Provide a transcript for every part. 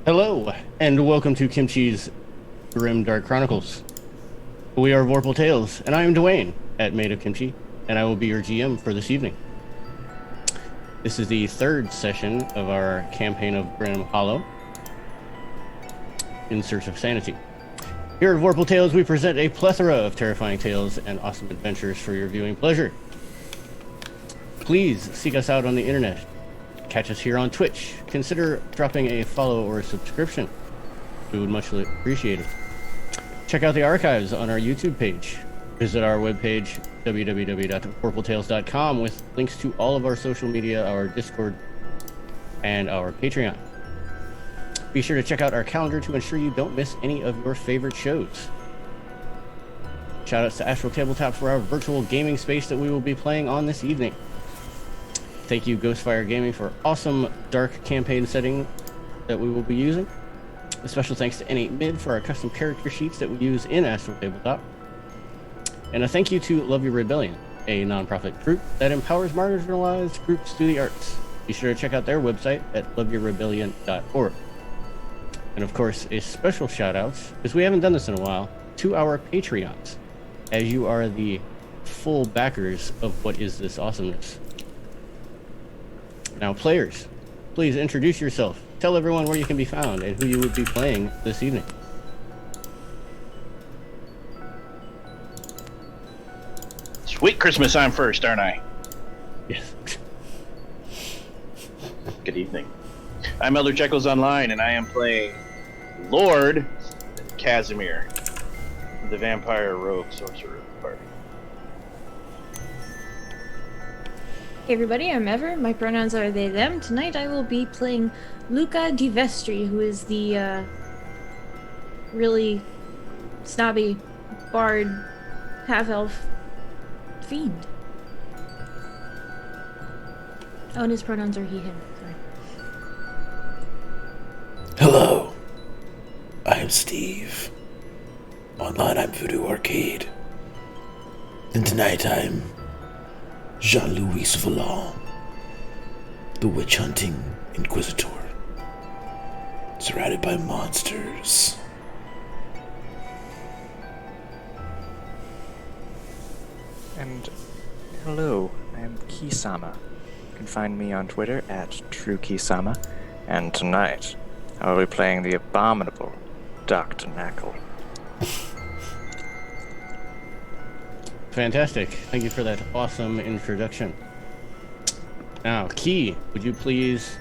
Hello, and welcome to Kimchi's Grim Dark Chronicles. We are Vorpal Tales, and I am Dwayne at Made of Kimchi, and I will be your GM for this evening. This is the third session of our campaign of Grim Hollow, in search of sanity. Here at Vorpal Tales, we present a plethora of terrifying tales and awesome adventures for your viewing pleasure. Please seek us out on the internet. Catch us here on Twitch. Consider dropping a follow or a subscription. We would much appreciate it. Check out the archives on our YouTube page. Visit our webpage, www.vorpaltales.com, with links to all of our social media, our Discord, and our Patreon. Be sure to check out our calendar to ensure you don't miss any of your favorite shows. Shoutouts to Astral Tabletop for our virtual gaming space that we will be playing on this evening. Thank you, Ghostfire Gaming, for awesome dark campaign setting that we will be using. A special thanks to N8Mid for our custom character sheets that we use in Astral Tabletop. And a thank you to Love Your Rebellion, a nonprofit group that empowers marginalized groups through the arts. Be sure to check out their website at loveyourrebellion.org. And of course, a special shout out, because we haven't done this in a while, to our Patreons, as you are the full backers of what is this awesomeness. Now, players, please introduce yourself. Tell everyone where you can be found and who you would be playing this evening. Sweet Christmas, I'm first, aren't I? Yes. Good evening. I'm Elder Jekyll's Online, and I am playing Lord Casimir, the vampire rogue sorcerer of the party. Hey everybody, I'm Ever. My pronouns are they, them. Tonight I will be playing Luca di Vestri, who is the really snobby bard half-elf fiend. Oh, and his pronouns are he, him. Sorry. Hello, I am Steve. Online I'm Voodoo Arcade. And tonight I'm Jean-Louis Vallon, the witch-hunting inquisitor, surrounded by monsters. And hello, I am Kisama. You can find me on Twitter at TrueKisama, and tonight I will be playing the abominable Dr. Knackle. Fantastic. Thank you for that awesome introduction. Now, Key, would you please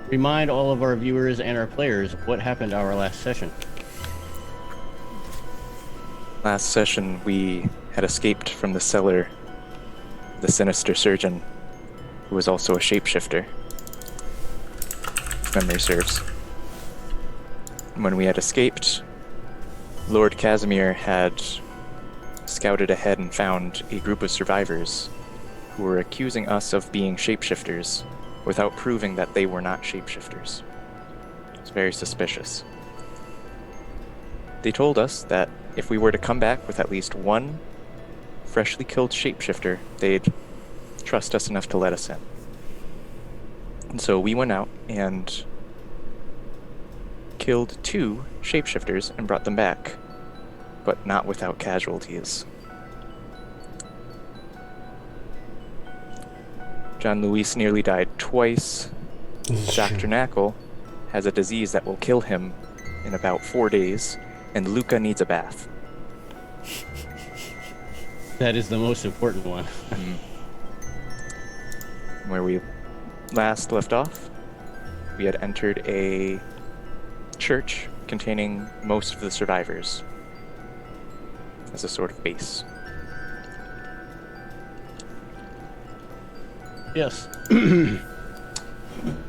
remind all of our viewers and our players what happened our last session? Last session, we had escaped from the cellar the sinister surgeon, who was also a shapeshifter, if memory serves. When we had escaped, Lord Casimir had scouted ahead and found a group of survivors who were accusing us of being shapeshifters without proving that they were not shapeshifters. It's very suspicious. They told us that if we were to come back with at least one freshly killed shapeshifter, they'd trust us enough to let us in. And so we went out and killed 2 shapeshifters and brought them back, but not without casualties. John Luis nearly died twice. Dr. Knackle has a disease that will kill him in about 4 days, and Luca needs a bath. That is the most important one. Where we last left off, we had entered a church containing most of the survivors as a sort of base. Yes.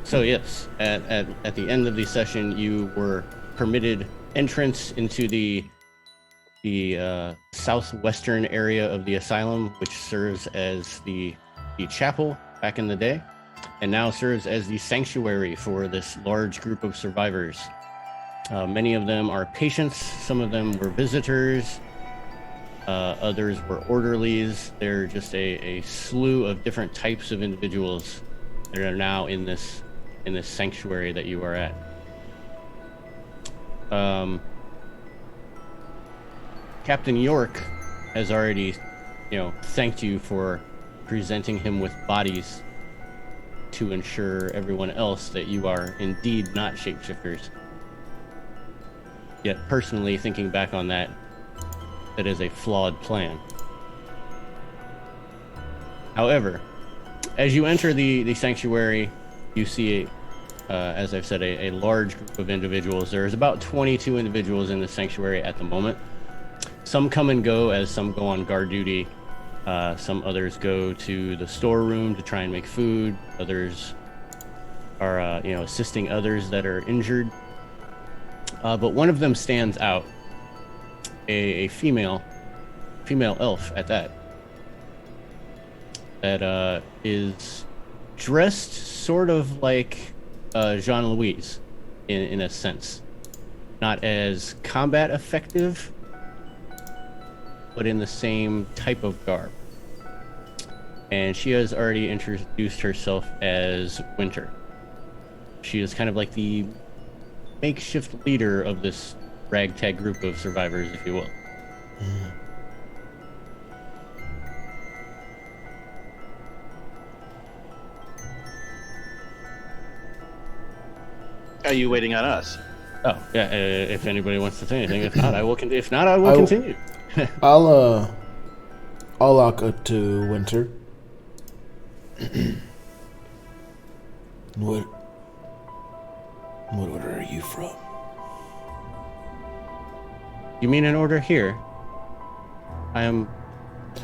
So yes, at the end of the session, you were permitted entrance into the southwestern area of the asylum, which serves as the chapel back in the day, and now serves as the sanctuary for this large group of survivors. Many of them are patients, some of them were visitors, others were orderlies. They're just a slew of different types of individuals that are now in this sanctuary that you are at. Captain York has already, thanked you for presenting him with bodies to ensure everyone else that you are indeed not shapeshifters. Yet, personally, thinking back on that, that is a flawed plan. However, as you enter the sanctuary, you see, as I've said, a large group of individuals. There's about 22 individuals in the sanctuary at the moment. Some come and go as some go on guard duty. Some others go to the storeroom to try and make food. Others are, assisting others that are injured. But one of them stands out. A female elf at that. That is dressed sort of like Jean-Louise in a sense. Not as combat effective, but in the same type of garb. And she has already introduced herself as Winter. She is kind of like the makeshift leader of this ragtag group of survivors, if you will. Are you waiting on us? Oh, yeah, if anybody wants to say anything. If not, I will continue. I'll walk up to Winter. What order are you from? You mean an order here? I am...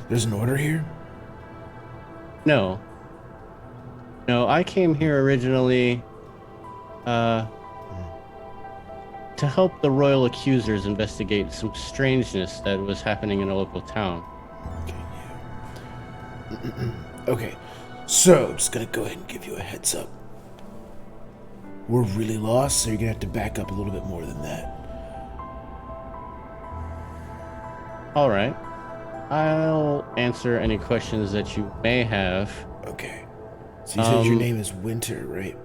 There's an order here? No, I came here originally to help the royal accusers investigate some strangeness that was happening in a local town. Okay, yeah. Okay, so I'm just gonna go ahead and give you a heads up. We're really lost, so you're gonna have to back up a little bit more than that. All right. I'll answer any questions that you may have. Okay. So you said your name is Winter, right?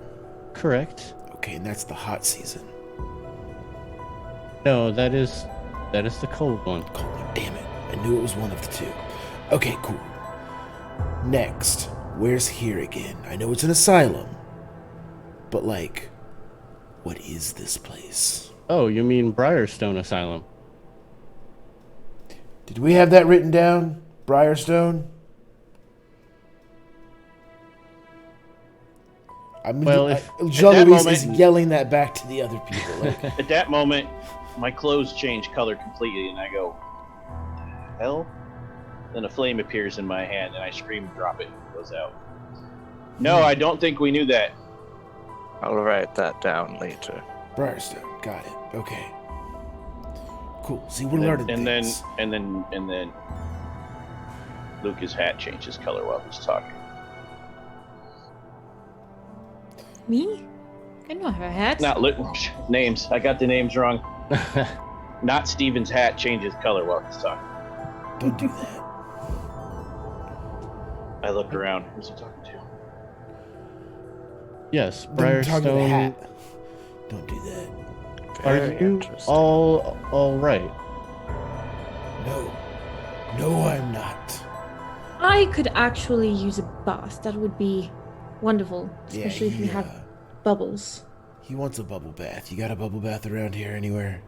Correct. Okay, and that's the hot season. No, that is the cold one. Cold one, damn it. I knew it was one of the two. Okay, cool. Next, where's here again? I know it's an asylum. But what is this place? Oh, you mean Briarstone Asylum? Did we have that written down? Briarstone? I mean, Well, Jean-Louise is yelling that back to the other people. At that moment, my clothes change color completely, and I go, hell? Then a flame appears in my hand, and I scream and drop it. It goes out. No, I don't think we knew that. I'll write that down later. Briarstone, got it. Okay. Cool. See, we're learning things. And then Luca's hat changes color while he's talking. Me? I don't have a hat. Not names. I got the names wrong. Not Steven's hat changes color while he's talking. Don't do that. I look around. Who's he talking to? Yes, Don't talk to the Briarstone. hat. Don't do that. Are Very you interesting. all right? No, I'm not. I could actually use a bath. That would be wonderful, especially if we have bubbles. He wants a bubble bath. You got a bubble bath around here anywhere?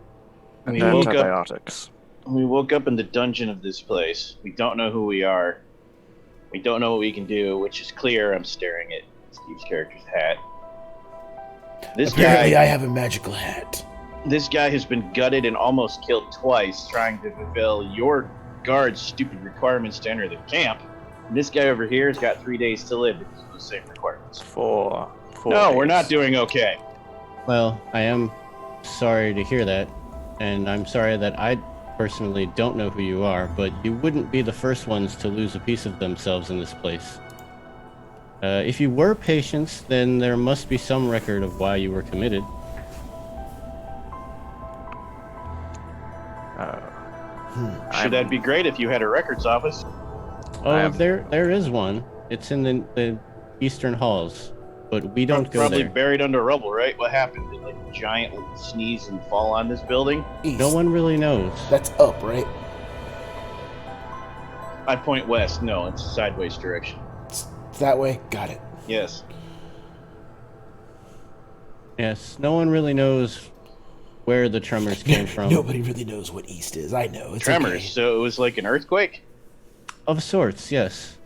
And We woke up- antibiotics. We woke up in the dungeon of this place. We don't know who we are. We don't know what we can do, which is clear. I'm staring at Steve's character's hat. Apparently, I have a magical hat. This guy has been gutted and almost killed twice trying to fulfill your guard's stupid requirements to enter the camp. And this guy over here has got 3 days to live because of the same requirements. Four No, we're days. not doing okay. Well, I am sorry to hear that, and I'm sorry that I personally don't know who you are, but you wouldn't be the first ones to lose a piece of themselves in this place. If you were patients, then there must be some record of why you were committed. Sure, that'd be great if you had a records office. Oh, there is one. It's in the eastern halls. but we don't go Probably there. buried under rubble, right? What happened? Did like a giant sneeze and fall on this building? East. No one really knows. That's up, right? I point west. No, it's a sideways direction. It's that way. Got it. Yes. Yes, no one really knows where the tremors came from. Nobody really knows what east is. I know. It's Tremors. okay. So it was like an earthquake? Of sorts, yes.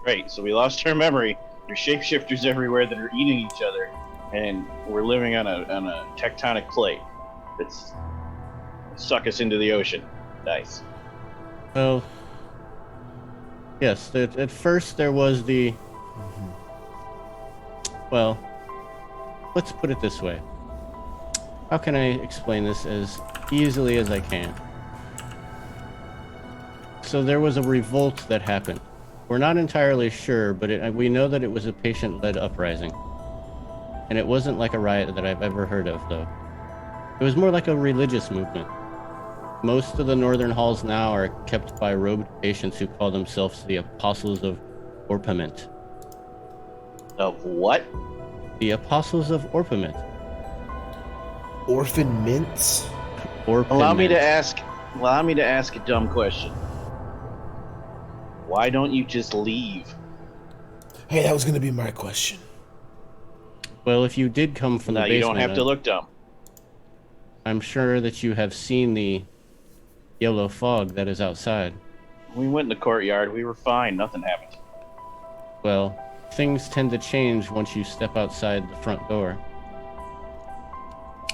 Right, so we lost our memory. There's shapeshifters everywhere that are eating each other, and we're living on a tectonic plate that's suck us into the ocean. Nice. Well, yes, at first there was the... Well, let's put it this way. How can I explain this as easily as I can? So there was a revolt that happened. We're not entirely sure, but we know that it was a patient-led uprising. And it wasn't like a riot that I've ever heard of, though. It was more like a religious movement. Most of the northern halls now are kept by robed patients who call themselves the Apostles of Orpiment. Of what? The Apostles of Orpiment. Orphan mints? Orpiment. Allow me to ask a dumb question. Why don't you just leave? Hey, that was going to be my question. Well, if you did come from Now the basement, you don't have to look dumb. I'm sure that you have seen the yellow fog that is outside. We went in the courtyard. We were fine. Nothing happened. Well, things tend to change once you step outside the front door.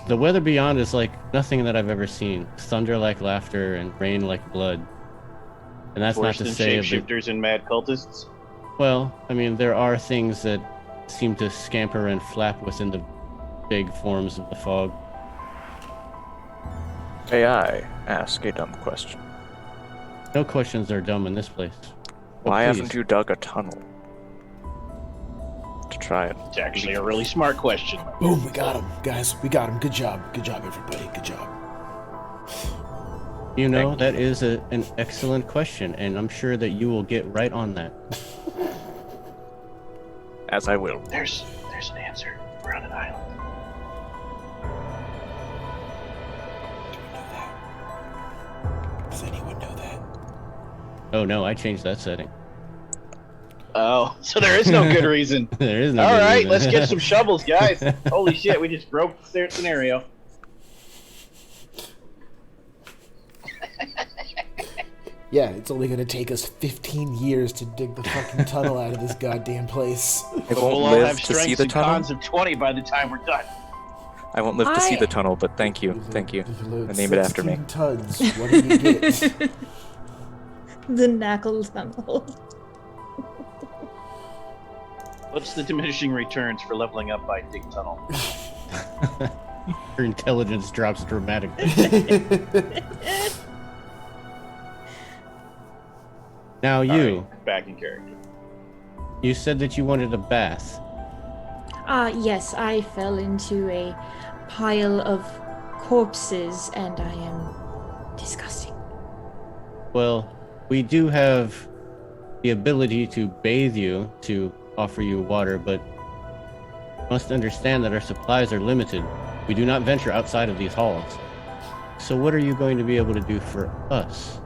The weather beyond is like nothing that I've ever seen. Thunder like laughter and rain like blood. And that's Worse not to than say... shapeshifters and mad cultists? Well, I mean, there are things that seem to scamper and flap within the big forms of the fog. May I ask a dumb question? No questions are dumb in this place. Why please. haven't you dug a tunnel to try it? It's actually a really smart question. Boom, we got him. Guys, we got him. Good job. Good job, everybody. Good job. You know, that is an excellent question, and I'm sure that you will get right on that. As I will. There's an answer. We're on an island. Do we know that? Does anyone know that? Oh no, I changed that setting. Oh, so there is no good reason. There is no All good right, reason. let's get some shovels, guys. Holy shit, we just broke the scenario. Yeah, it's only going to take us 15 years to dig the fucking tunnel out of this goddamn place. I But won't we'll all live have to see strengths the and tunnel. cons of 20 by the time we're done. I won't live to see I- the tunnel, but thank you. Thank you. If you load I name it after me. 16 tons, what do you get? The knuckle tunnel. What's the diminishing returns for leveling up by dig tunnel? Your intelligence drops dramatically. Now All you, right, back in character. you said that you wanted a bath. Yes, I fell into a pile of corpses and I am disgusting. Well, we do have the ability to bathe you, to offer you water, but you must understand that our supplies are limited. We do not venture outside of these halls. So what are you going to be able to do for us?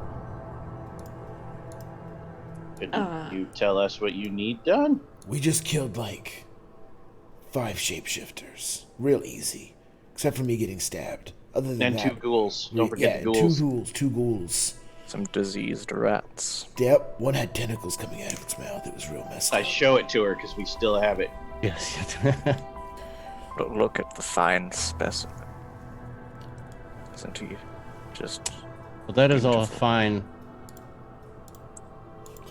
Could Uh. you tell us what you need done? We just killed like 5 shapeshifters. Real easy. Except for me getting stabbed. Other than And that, 2 ghouls. Don't forget yeah, the ghouls. 2 ghouls. Some diseased rats. Yep, one had tentacles coming out of its mouth. It was real messed I up. show it to her because we still have it. Yes. But look at the fine specimen. Isn't he just... Well, that is all Beautiful. fine,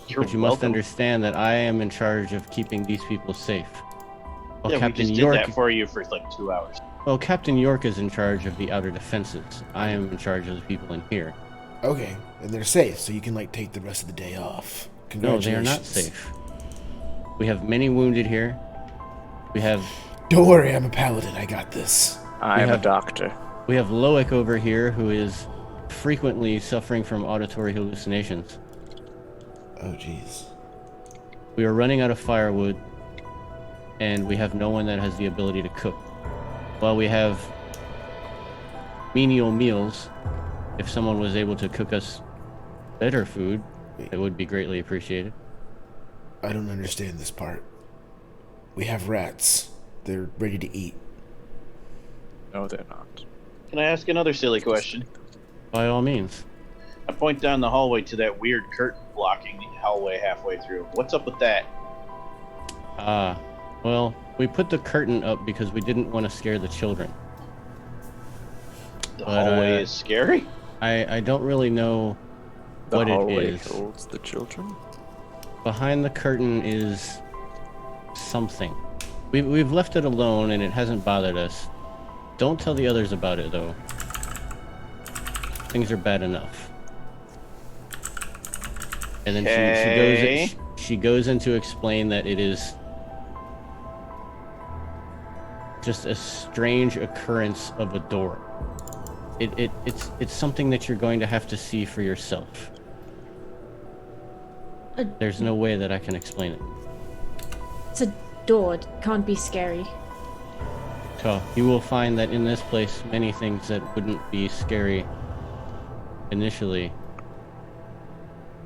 You're but you must welcome. understand that I am in charge of keeping these people safe. Well, Yeah, we Captain just York, did that for you for like 2 hours. well, Captain York is in charge of the outer defenses. I am in charge of the people in here. Okay, and they're safe, so you can like take the rest of the day off. No, they are not Congratulations. safe. We have many wounded here. We have Don't worry, I'm a paladin. I got this. I'm a have- doctor. Loic over here who is frequently suffering from auditory hallucinations. Oh, jeez. We are running out of firewood, and we have no one that has the ability to cook. While we have menial meals, if someone was able to cook us better food, it would be greatly appreciated. I don't understand this part. We have rats. They're ready to eat. No, they're not. Can I ask another silly question? By all means. I point down the hallway to that weird curtain blocking the hallway halfway through. What's up with that? Well, we put the curtain up because we didn't want to scare the children. The hallway is scary? I don't really know what The it hallway is. holds the children? Behind the curtain is something. We've left it alone and it hasn't bothered us. Don't tell the others about it, though. Things are bad enough. And then she goes in to explain that it is just a strange occurrence of a door. It's something that you're going to have to see for yourself. There's no way that I can explain it. It's a door. It can't be scary. So you will find that in this place, many things that wouldn't be scary initially,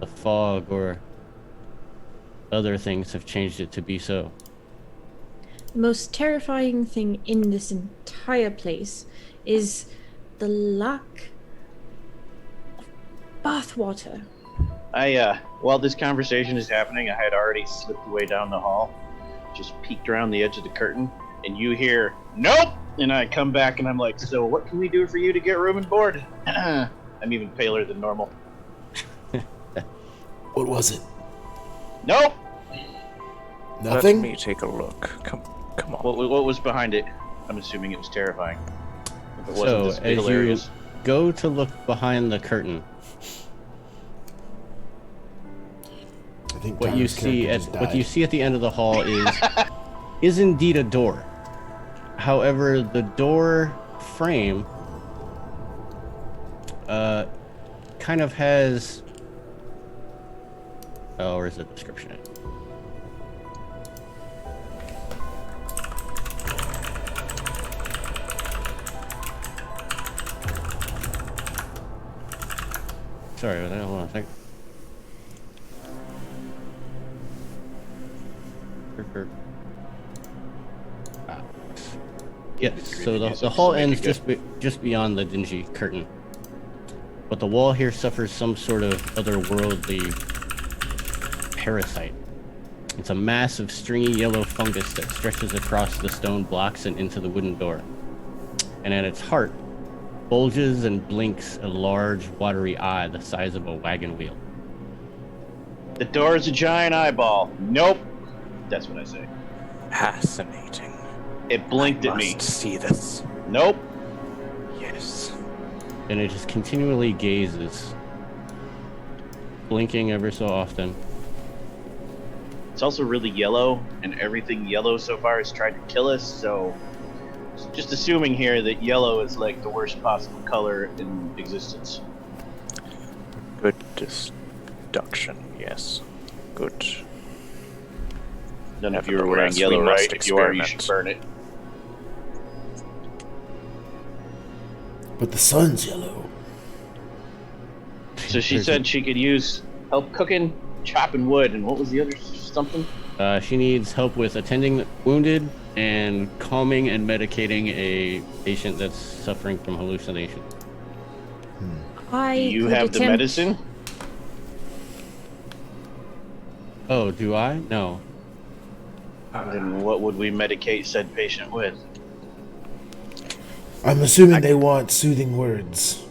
the fog or other things have changed it to be so. The most terrifying thing in this entire place is the lack of bathwater. While this conversation is happening, I had already slipped away down the hall, just peeked around the edge of the curtain, and you hear, "Nope!" And I come back and I'm like, "So what can we do for you to get room and board?" I'm even paler than normal. What was it? Nope! Nothing? Let me take a look. Come on. What was behind it? I'm assuming it was terrifying. If it wasn't So this big as you hilarious. go to look behind the curtain, I think what you Tyler's see character at just what you died. see at the end of the hall is indeed a door. However, the door frame kind of has where's the description at? Sorry, hold on a second. Yes, so the hall ends just beyond the dingy curtain. But the wall here suffers some sort of otherworldly parasite. It's a mass of stringy yellow fungus that stretches across the stone blocks and into the wooden door. And at its heart, bulges and blinks a large, watery eye the size of a wagon wheel. The door is a giant eyeball. Nope. That's what I say. Fascinating. It blinked at me. Must see this. Nope. Yes. And it just continually gazes, blinking ever so often. It's also really yellow, and everything yellow so far has tried to kill us, so just assuming here that yellow is like the worst possible color in existence. Good deduction, yes. Good. None of you are wearing Nevertheless, yellow, we right? must If you are, you should experiment. burn it. But the sun's yellow. So she said she could use help cooking, chopping wood, and what was the other something? She needs help with attending the wounded and calming and medicating a patient that's suffering from hallucination. I Do you could have the attempt- medicine? Oh, do I? No. Then what would we medicate said patient with? I'm assuming they want soothing words.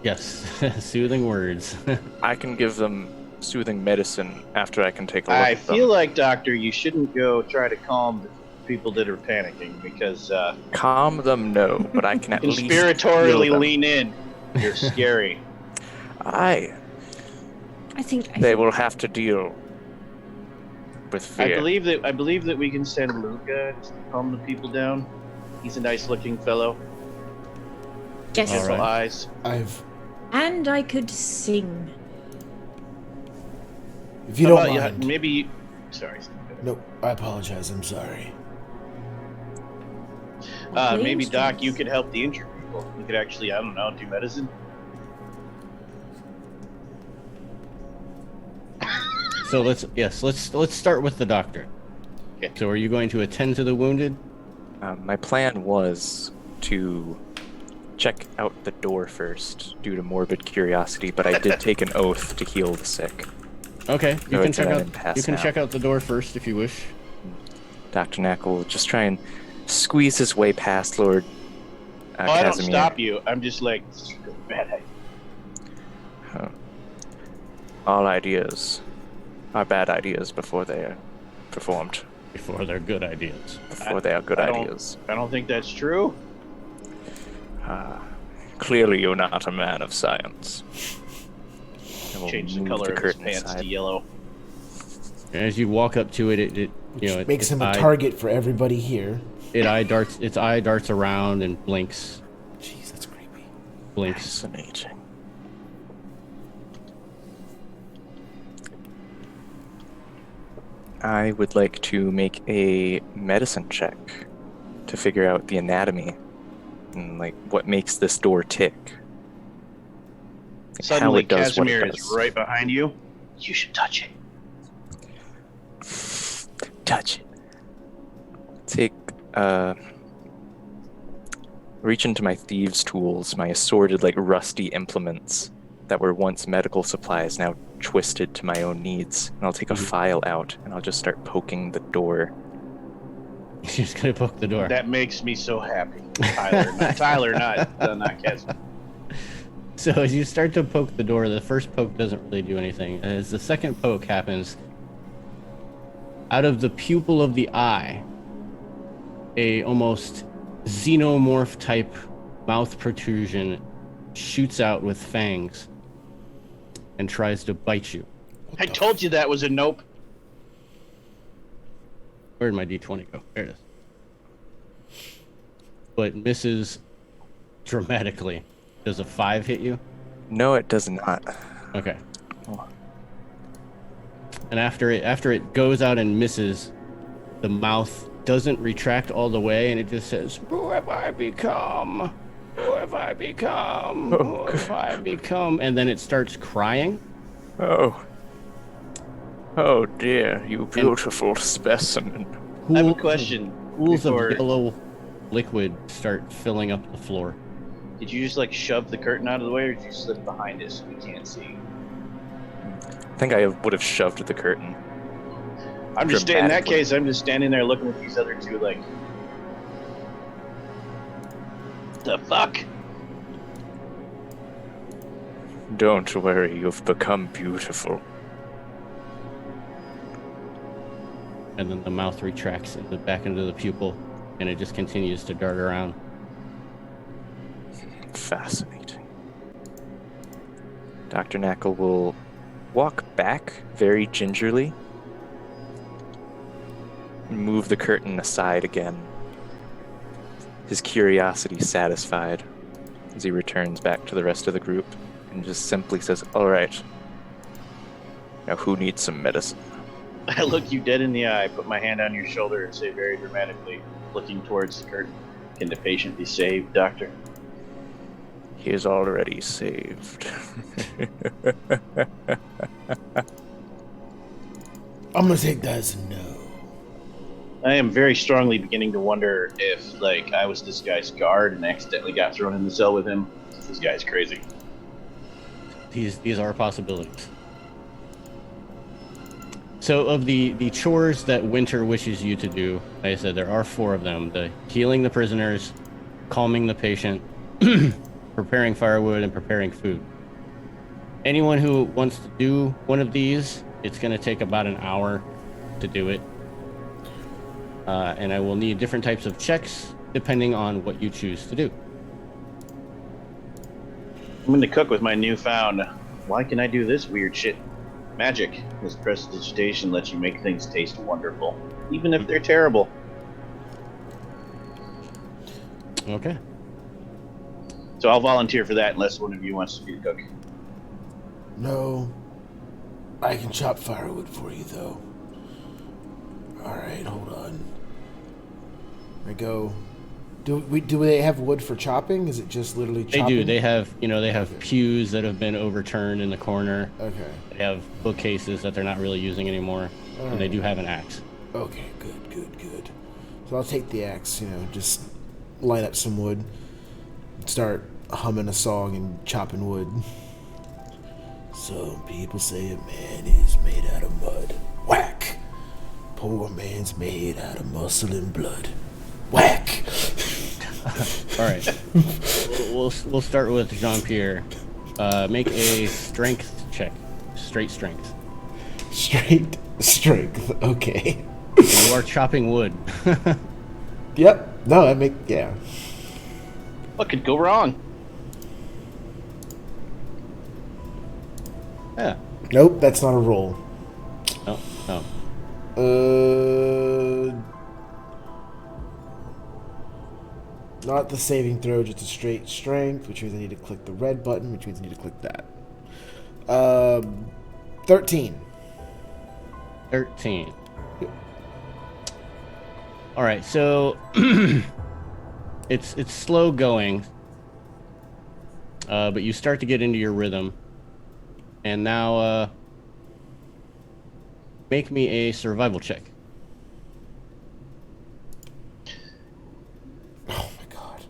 Yes, soothing words. I can give them soothing medicine after I can take a look I at them. feel like, Doctor, you shouldn't go try to calm the people that are panicking because Calm them, no, but I can at least conspiratorially heal them. lean in. You're scary. Aye, I think they will have to deal with I fear. believe that we can send Luca to calm the people down. He's a nice-looking fellow. yes. All Beautiful right. eyes. And I could sing. If you How don't about mind, maybe Sorry. Nope, I apologize. I'm sorry. Maybe, Doc, Flames. you could help the injured people. You could actually, I don't know, do medicine. So let's start with the doctor. Okay. So are you going to attend to the wounded? My plan was to check out the door first due to morbid curiosity, but I did take an oath to heal the sick. Okay, you So can it's check an out. impasse You can now. check out the door first if you wish. Dr. Knack will just try and squeeze his way past Lord Oh, I don't Casimir. stop you. I'm just like, this is a really bad idea. Huh. All ideas are bad ideas before they are performed. Before they're good ideas. Before they are good I don't- ideas. I don't think that's true. Clearly you're not a man of science. I will Change the move color of his curtain pants aside. to yellow. As you walk up to it, it Makes him a target for everybody here. Its eye darts around and blinks. Jeez, that's creepy. Blinks. Fascinating. I would like to make a medicine check to figure out the anatomy and like what makes this door tick. Like, how Suddenly, it does what it Casimir is does. right behind you. You should touch it. Touch it. Take reach into my thieves' tools, my assorted like rusty implements that were once medical supplies, now twisted to my own needs. And I'll take a file out and I'll just start poking the door. She's gonna poke the door. That makes me so happy. Not Casimir. So as you start to poke the door, the first poke doesn't really do anything. As the second poke happens, out of the pupil of the eye, a almost xenomorph type mouth protrusion shoots out with fangs and tries to bite you. I told you that was a nope. Where'd my d20 go? There it is. But misses dramatically. Does a 5 hit you? No, it does not. Okay. Oh. And after it goes out and misses, the mouth doesn't retract all the way, and it just says, "Who have I become? Who have I become? Who have I become?" And then it starts crying. Oh. Oh dear, you beautiful specimen. I have a Pools- question. Pools before- of yellow liquid start filling up the floor. Did you just like shove the curtain out of the way, or did you slip behind it so we can't see? I think I would have shoved the curtain. I'm just in that Dramatically. case. I'm just standing there looking at these other two, like, the fuck? Don't worry, you've become beautiful. And then the mouth retracts back into the pupil, and it just continues to dart around. Fascinating. Dr. Knackle will walk back very gingerly, and move the curtain aside again, his curiosity satisfied as he returns back to the rest of the group and just simply says, "All right, now who needs some medicine?" I look you dead in the eye, put my hand on your shoulder, and say very dramatically, looking towards the curtain, "Can the patient be saved, doctor?" He is already saved. I'm gonna take that as a no. I am very strongly beginning to wonder if, like, I was this guy's guard and accidentally got thrown in the cell with him. This guy's crazy. These are possibilities. So of the chores that Winter wishes you to do, like I said, there are 4 of them. The healing the prisoners, calming the patient, preparing firewood, and preparing food. Anyone who wants to do one of these, it's going to take about an hour to do it. And I will need different types of checks depending on what you choose to do. I'm going to cook with my newfound, why can I do this weird shit? Magic. This prestidigitation lets you make things taste wonderful, even if they're terrible. Okay. So I'll volunteer for that unless one of you wants to be the cook. No. I can chop firewood for you, though. Alright, hold on. I go... Do they have wood for chopping? Is it just literally chopping? They do. They have, they have pews that have been overturned in the corner. Okay. They have bookcases that they're not really using anymore. All And they right. do have an axe. Okay, good. So I'll take the axe, just line up some wood, start humming a song and chopping wood. Some people say a man is made out of mud. Whack! Poor man's made out of muscle and blood. Whack! All right. We'll start with Jean-Pierre. Make a strength check. Straight strength. Straight strength. Okay. You are chopping wood. Yep. No, yeah. What could go wrong? Yeah. Nope, that's not a roll. No. Not the saving throw, just a straight strength, which means I need to click the red button, which means I need to click that. 13. 13. All right, so it's slow going, but you start to get into your rhythm, and now make me a survival check. Oh my god.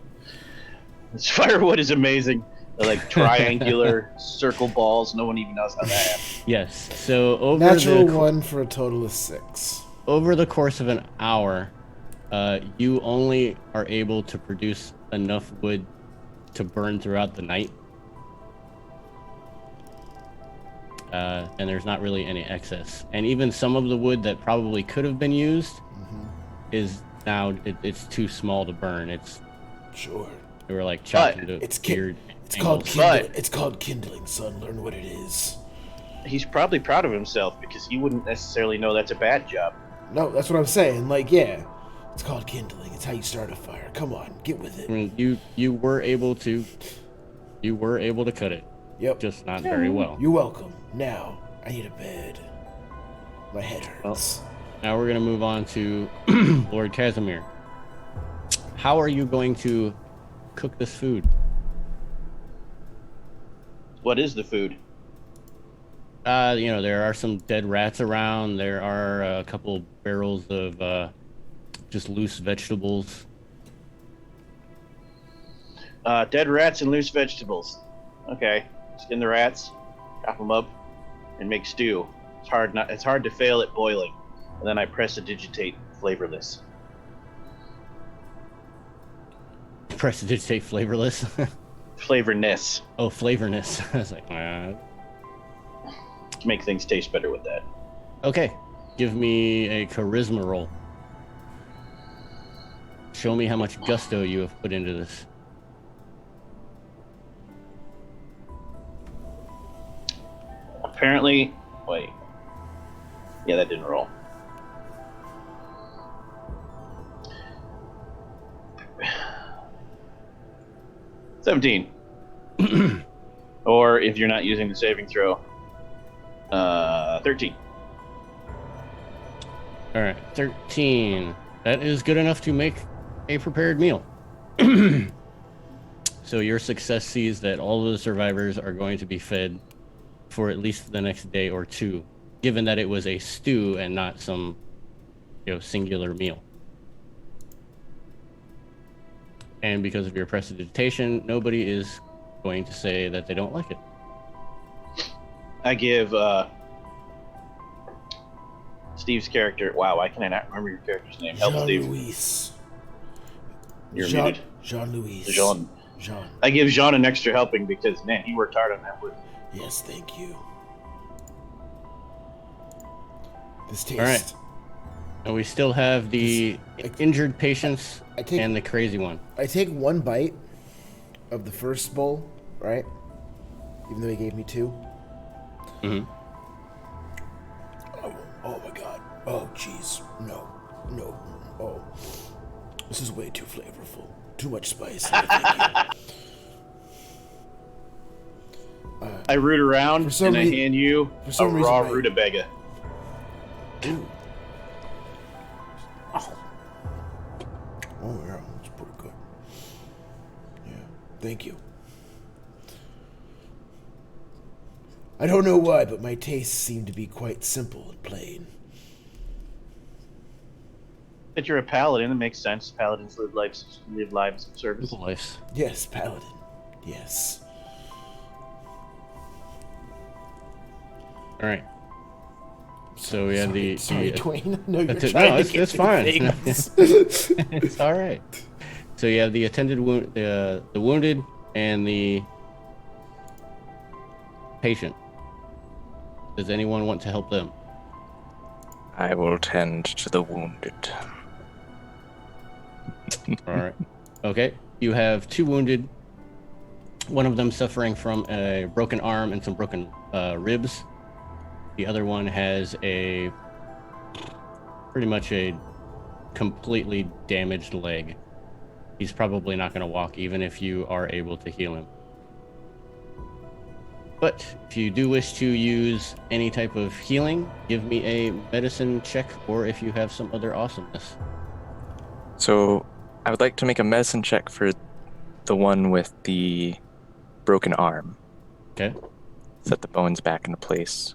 This firewood is amazing. They're like triangular circle balls. No one even knows how that happened. Yes. So Natural 1 for a total of 6. over the course of an hour, you only are able to produce enough wood to burn throughout the night. And there's not really any excess. And even some of the wood that probably could have been used is now, it's too small to burn. Sure. They were like chopped into It's weird called angles. it's called kindling, son. Learn what it is. He's probably proud of himself because he wouldn't necessarily know that's a bad job. No, that's what I'm saying. Like, yeah. It's called kindling. It's how you start a fire. Come on, get with I it. mean, you were able to cut it, Yep. just not very well. You're welcome. Now, I need a bed. My head hurts. Now we're gonna move on to Lord Casimir. How are you going to cook this food? What is the food? There are some dead rats around. There are a couple barrels of just loose vegetables. Dead rats and loose vegetables. Okay, skin the rats, chop them up, and make stew. It's hard to fail at boiling. And then I prestidigitate flavorless. Prestidigitate flavorless. Flavorness. Oh, flavorness. I was like, Make things taste better with that. okay. Give me a charisma roll. Show me how much gusto you have put into this. Apparently, wait. Yeah, that didn't roll. $17. Or if you're not using the saving throw, 13. All right, 13. That is good enough to make a prepared meal. So your success sees that all of the survivors are going to be fed for at least the next day or two, given that it was a stew and not some, singular meal. And because of your prestidigitation, nobody is going to say that they don't like it. I give Steve's character. Wow, why can I not remember your character's name? Help, Steve. Jean-Louis. You're muted. Jean-Louis. Jean. Jean. I give Jean an extra helping because, man, he worked hard on that wood. Yes, thank you. This taste. All right. And we still have the injured patients and the crazy one. I take one bite of the first bowl, right? Even though he gave me two. Mm-hmm. Oh my god. Oh jeez. No. Oh. This is way too flavorful. Too much spice. No, thank you. I root around and I reason- hand you for some a raw reason, rutabaga. Ooh. Oh, yeah, that's pretty good. Yeah, thank you. I don't know why, but my tastes seem to be quite simple and plain. But you're a paladin, it makes sense. Paladins live lives of service. Simple life. Yes, paladin. Yes. All right. So we have Sorry, Dwayne. No, you're That's it. trying No, to it's get to fine. the things. It's all right. So you have the attended the wounded and the patient. Does anyone want to help them? I will tend to the wounded. All right. Okay. You have 2 wounded. One of them suffering from a broken arm and some broken ribs. The other one has pretty much a completely damaged leg. He's probably not going to walk even if you are able to heal him. But if you do wish to use any type of healing, give me a medicine check, or if you have some other awesomeness. So I would like to make a medicine check for the one with the broken arm. Okay. Set the bones back into place.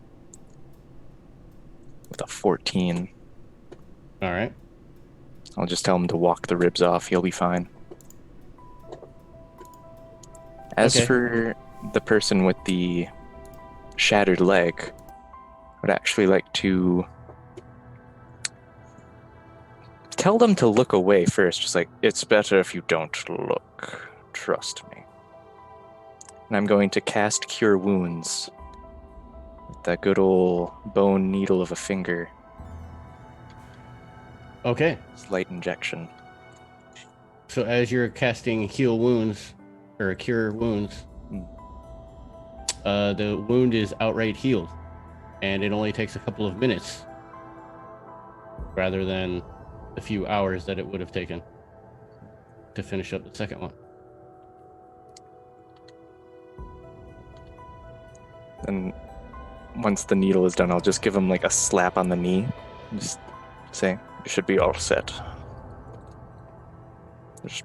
With a 14. All right. I'll just tell him to walk the ribs off. He'll be fine. As Okay. for the person with the shattered leg, I would actually like to tell them to look away first. Just like, it's better if you don't look. Trust me. And I'm going to cast Cure Wounds with that good old bone needle of a finger. Okay. Slight injection. So as you're casting heal wounds or cure wounds, the wound is outright healed, and it only takes a couple of minutes rather than the few hours that it would have taken to finish up the second one. And once the needle is done, I'll just give him like a slap on the knee. Just say, you should be all set. Just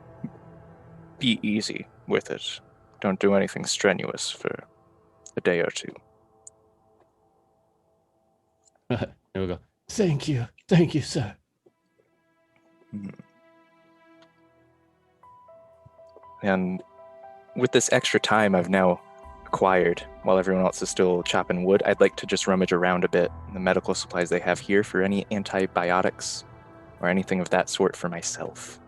be easy with it. Don't do anything strenuous for a day or two. There we go. Thank you, sir. And with this extra time I've now acquired, while everyone else is still chopping wood, I'd like to just rummage around a bit in the medical supplies they have here for any antibiotics or anything of that sort for myself.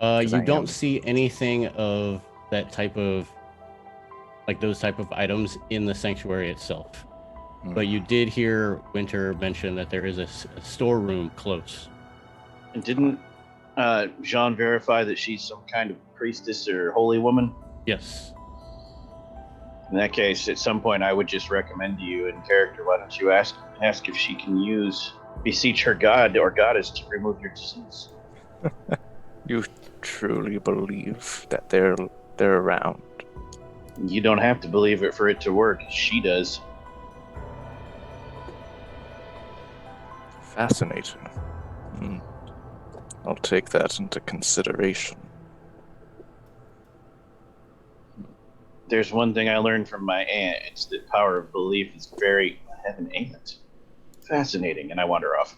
You don't see anything of that type of, like those type of items in the sanctuary itself. But you did hear Winter mention that there is a storeroom close. And didn't Jean verify that she's some kind of priestess or holy woman? Yes. In that case, at some point, I would just recommend to you in character, why don't you ask if she can beseech her god or goddess to remove your disease. You truly believe that they're around? You don't have to believe it for it to work. She does. Fascinating. I'll take that into consideration. There's one thing I learned from my aunt. It's that power of belief is very... I have an aunt. Fascinating, and I wander off.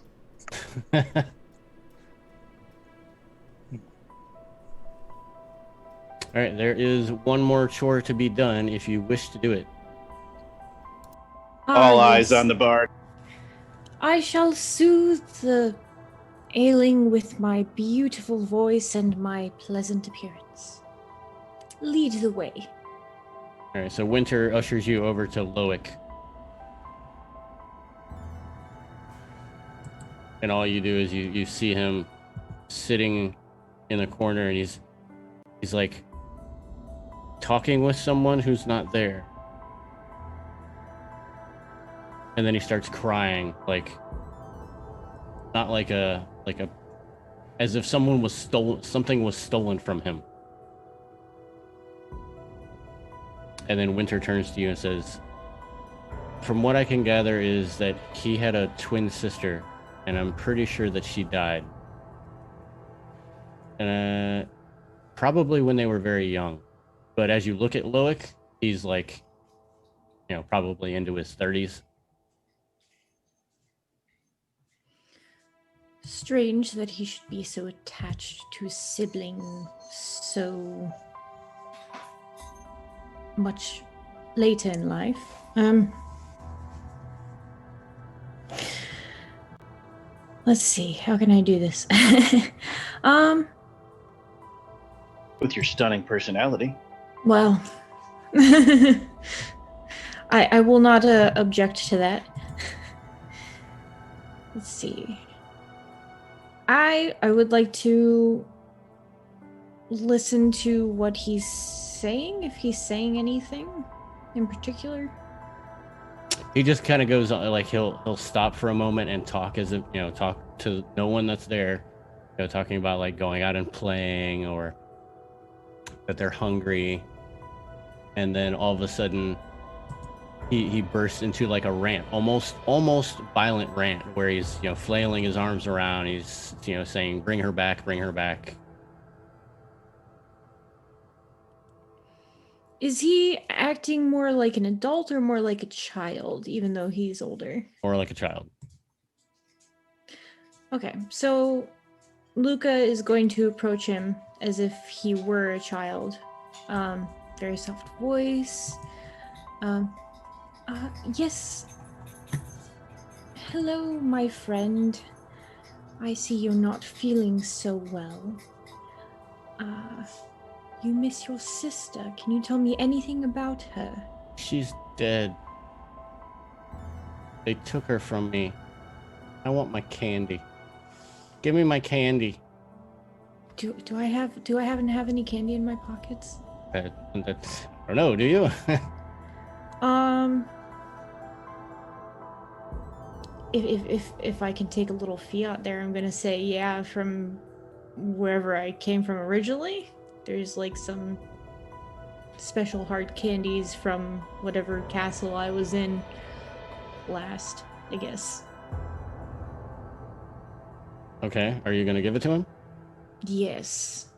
All right, there is one more chore to be done if you wish to do it. All Ah, eyes yes. on the bard. I shall soothe the ailing with my beautiful voice and my pleasant appearance. Lead the way. All right, so Winter ushers you over to Loic. And all you do is you see him sitting in the corner, and he's like talking with someone who's not there. And then he starts crying, like not like a as if something was stolen from him. And then Winter turns to you and says, from what I can gather is that he had a twin sister, and I'm pretty sure that she died. Probably when they were very young. But as you look at Loic, he's like, probably into his 30s. Strange that he should be so attached to his sibling so much later in life. Let's see, how can I do this? With your stunning personality. Well, I will not object to that. Let's see. I would like to listen to what he's saying, if he's saying anything in particular. He just kind of goes on, like he'll stop for a moment and talk as if, talk to no one that's there, talking about like going out and playing or that they're hungry. And then all of a sudden he bursts into like a rant, almost violent rant, where he's, flailing his arms around. He's, saying, bring her back, bring her back. Is he acting more like an adult or more like a child, even though he's older? Or like a child. Okay, so Luca is going to approach him as if he were a child. Very soft voice. Yes. Hello, my friend. I see you're not feeling so well. You miss your sister. Can you tell me anything about her? She's dead. They took her from me. I want my candy. Give me my candy. Do I happen to have any candy in my pockets? I don't know, do you? If I can take a little fiat there, I'm gonna say yeah, from wherever I came from originally. There's like some special hard candies from whatever castle I was in last, I guess. Okay, are you gonna give it to him? Yes.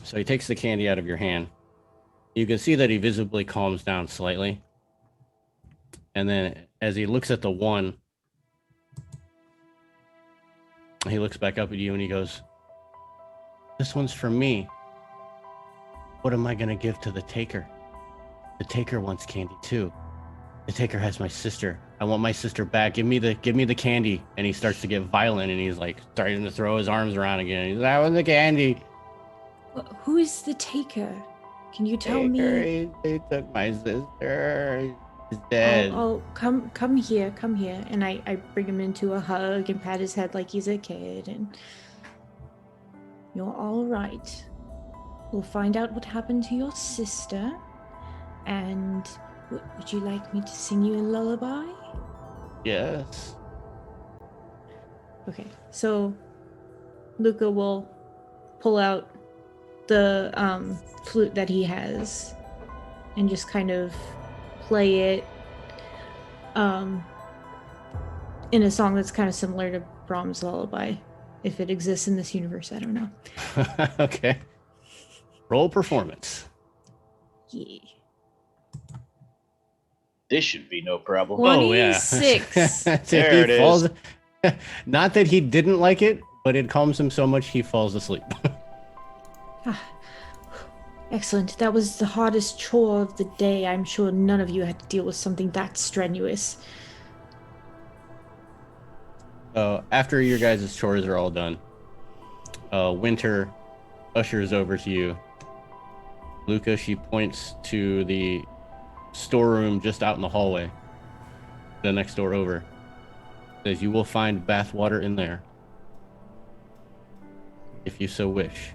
So he takes the candy out of your hand. You can see that he visibly calms down slightly. And then as he looks at the one, he looks back up at you and he goes, this one's for me. What am I going to give to the taker? The taker wants candy too. The taker has my sister. I want my sister back. Give me the candy. And he starts to get violent and he's like starting to throw his arms around again. He's like, I want the candy. Who is the taker? Can you tell me? They took my sister. She's dead. Oh, come here. And I bring him into a hug and pat his head like he's a kid. And you're all right. We'll find out what happened to your sister. And would you like me to sing you a lullaby? Yes. Okay, so Luca will pull out the flute that he has and just kind of play it in a song that's kind of similar to Brahms' lullaby. If it exists in this universe, I don't know. Okay. Roll performance. Yeah. This should be no problem. 26. There it is. Not that he didn't like it, but it calms him so much he falls asleep. Excellent. That was the hardest chore of the day. I'm sure none of you had to deal with something that strenuous. After your guys' chores are all done, Winter ushers over to you. Luca, she points to the storeroom just out in the hallway, the next door over. Says you will find bathwater in there, if you so wish.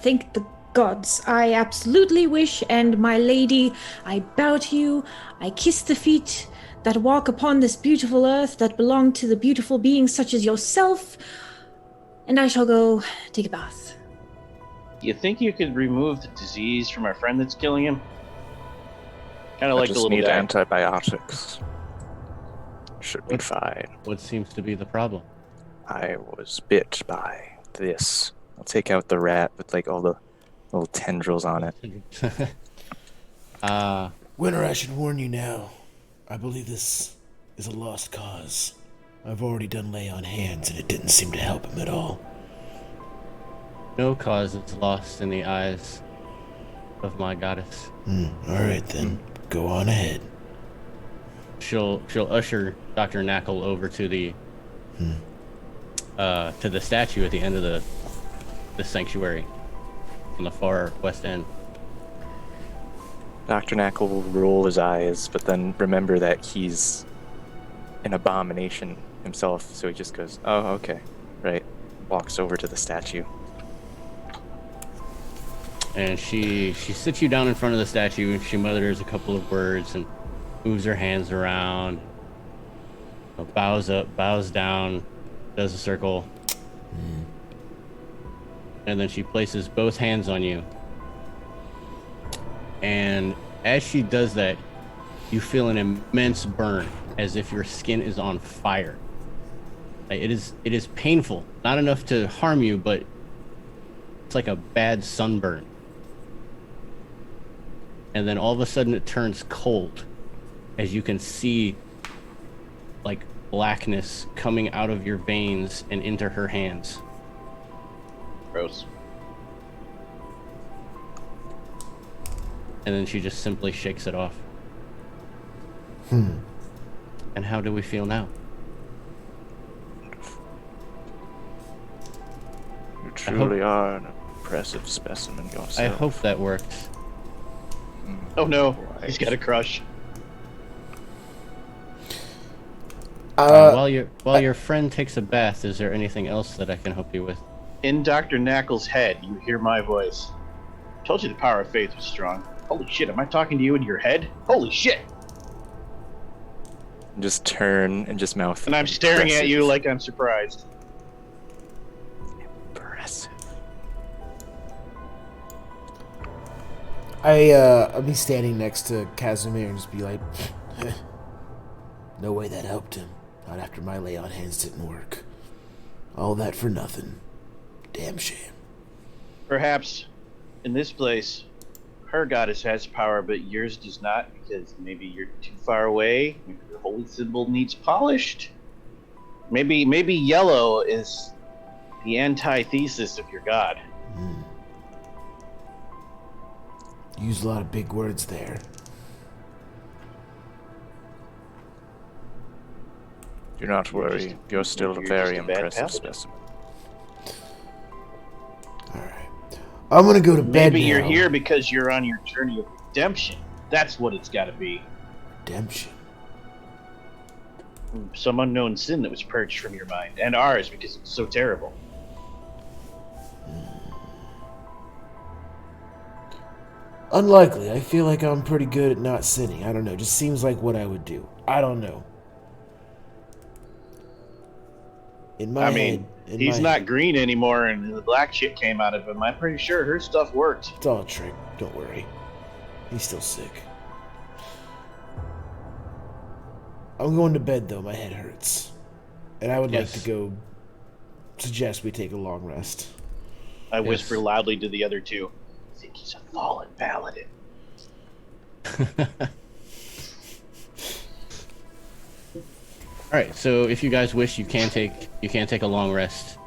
Thank the gods. I absolutely wish, and my lady, I bow to you. I kiss the feet that walk upon this beautiful earth that belong to the beautiful beings such as yourself, and I shall go take a bath. You think you could remove the disease from our friend that's killing him? Kind of like the just little need guy. antibiotics. Should be fine. What seems to be the problem? I was bit by this? I'll take out the rat with like all the little tendrils on it. Winter, I should warn you now. I believe this is a lost cause. I've already done lay on hands, and it didn't seem to help him at all. No cause is lost in the eyes of my goddess. Alright then. Go on ahead. She'll usher Dr. Knackle over to the statue at the end of the sanctuary on the far west end. Dr. Knackle will roll his eyes, but then remember that he's an abomination himself, so he just goes, "Oh, okay, right." Walks over to the statue. And she sits you down in front of the statue, and she mutters a couple of words and moves her hands around, bows up, bows down, does a circle, and then she places both hands on you. And as she does that, you feel an immense burn, as if your skin is on fire. Like, it is painful, not enough to harm you, but it's like a bad sunburn. And then all of a sudden it turns cold, as you can see like blackness coming out of your veins and into her hands. Gross. And then she just simply shakes it off. And how do we feel now? You truly are an impressive specimen yourself. I hope that works. Oh no, he's got a crush. While your friend takes a bath, is there anything else that I can help you with? In Dr. Knackle's head, you hear my voice. Told you the power of faith was strong. Holy shit, am I talking to you in your head? Holy shit! Just turn and just mouth. And I'm staring at you "Impressive." like I'm surprised. Impressive. I'll be standing next to Casimir and just be like, no way that helped him. Not after my lay on hands didn't work. All that for nothing. Damn shame. Perhaps in this place, her goddess has power, but yours does not, because maybe you're too far away. Maybe the holy symbol needs polished. Maybe yellow is the antithesis of your god. Use a lot of big words there. Do not worry. You're still a you're very just a bad impressive paladin. specimen. Alright. I'm gonna go to bed Maybe you're now. here because you're on your journey of redemption. That's what it's got to be. Redemption. Some unknown sin that was purged from your mind, and ours because it's so terrible. Unlikely. I feel like I'm pretty good at not sinning. I don't know. Just seems like what I would do. I don't know. In my head. He's not green anymore, and the black shit came out of him. I'm pretty sure her stuff worked. It's all a trick. Don't worry. He's still sick. I'm going to bed, though. My head hurts. And I would like to go suggest we take a long rest. I whisper loudly to the other two. I think he's a fallen paladin. All right, so if you guys wish, you can take a long rest.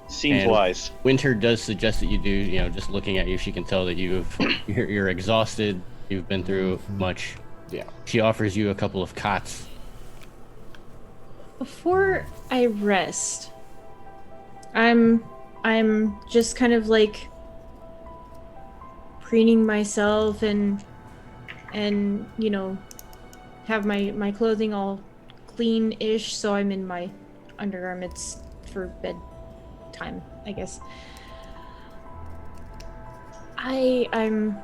Seems And wise. Winter does suggest that you do. You know, just looking at you, she can tell that you're exhausted. You've been through much. Yeah. She offers you a couple of cots. Before I rest, I'm just kind of like preening myself and you know, have my clothing all clean-ish, so I'm in my undergarments for bedtime, I guess. I'm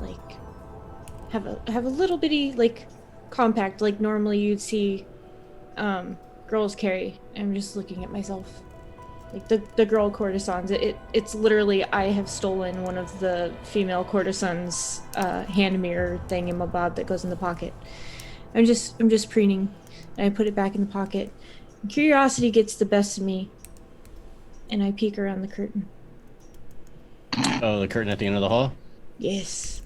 like have a little bitty like compact like normally you'd see girls carry. I'm just looking at myself like the girl courtesans. It's literally I have stolen one of the female courtesans hand mirror thingamabob that goes in the pocket. I'm just preening and I put it back in the pocket. Curiosity gets the best of me And I peek around the curtain. Oh, the curtain at the end of the hall? Yes.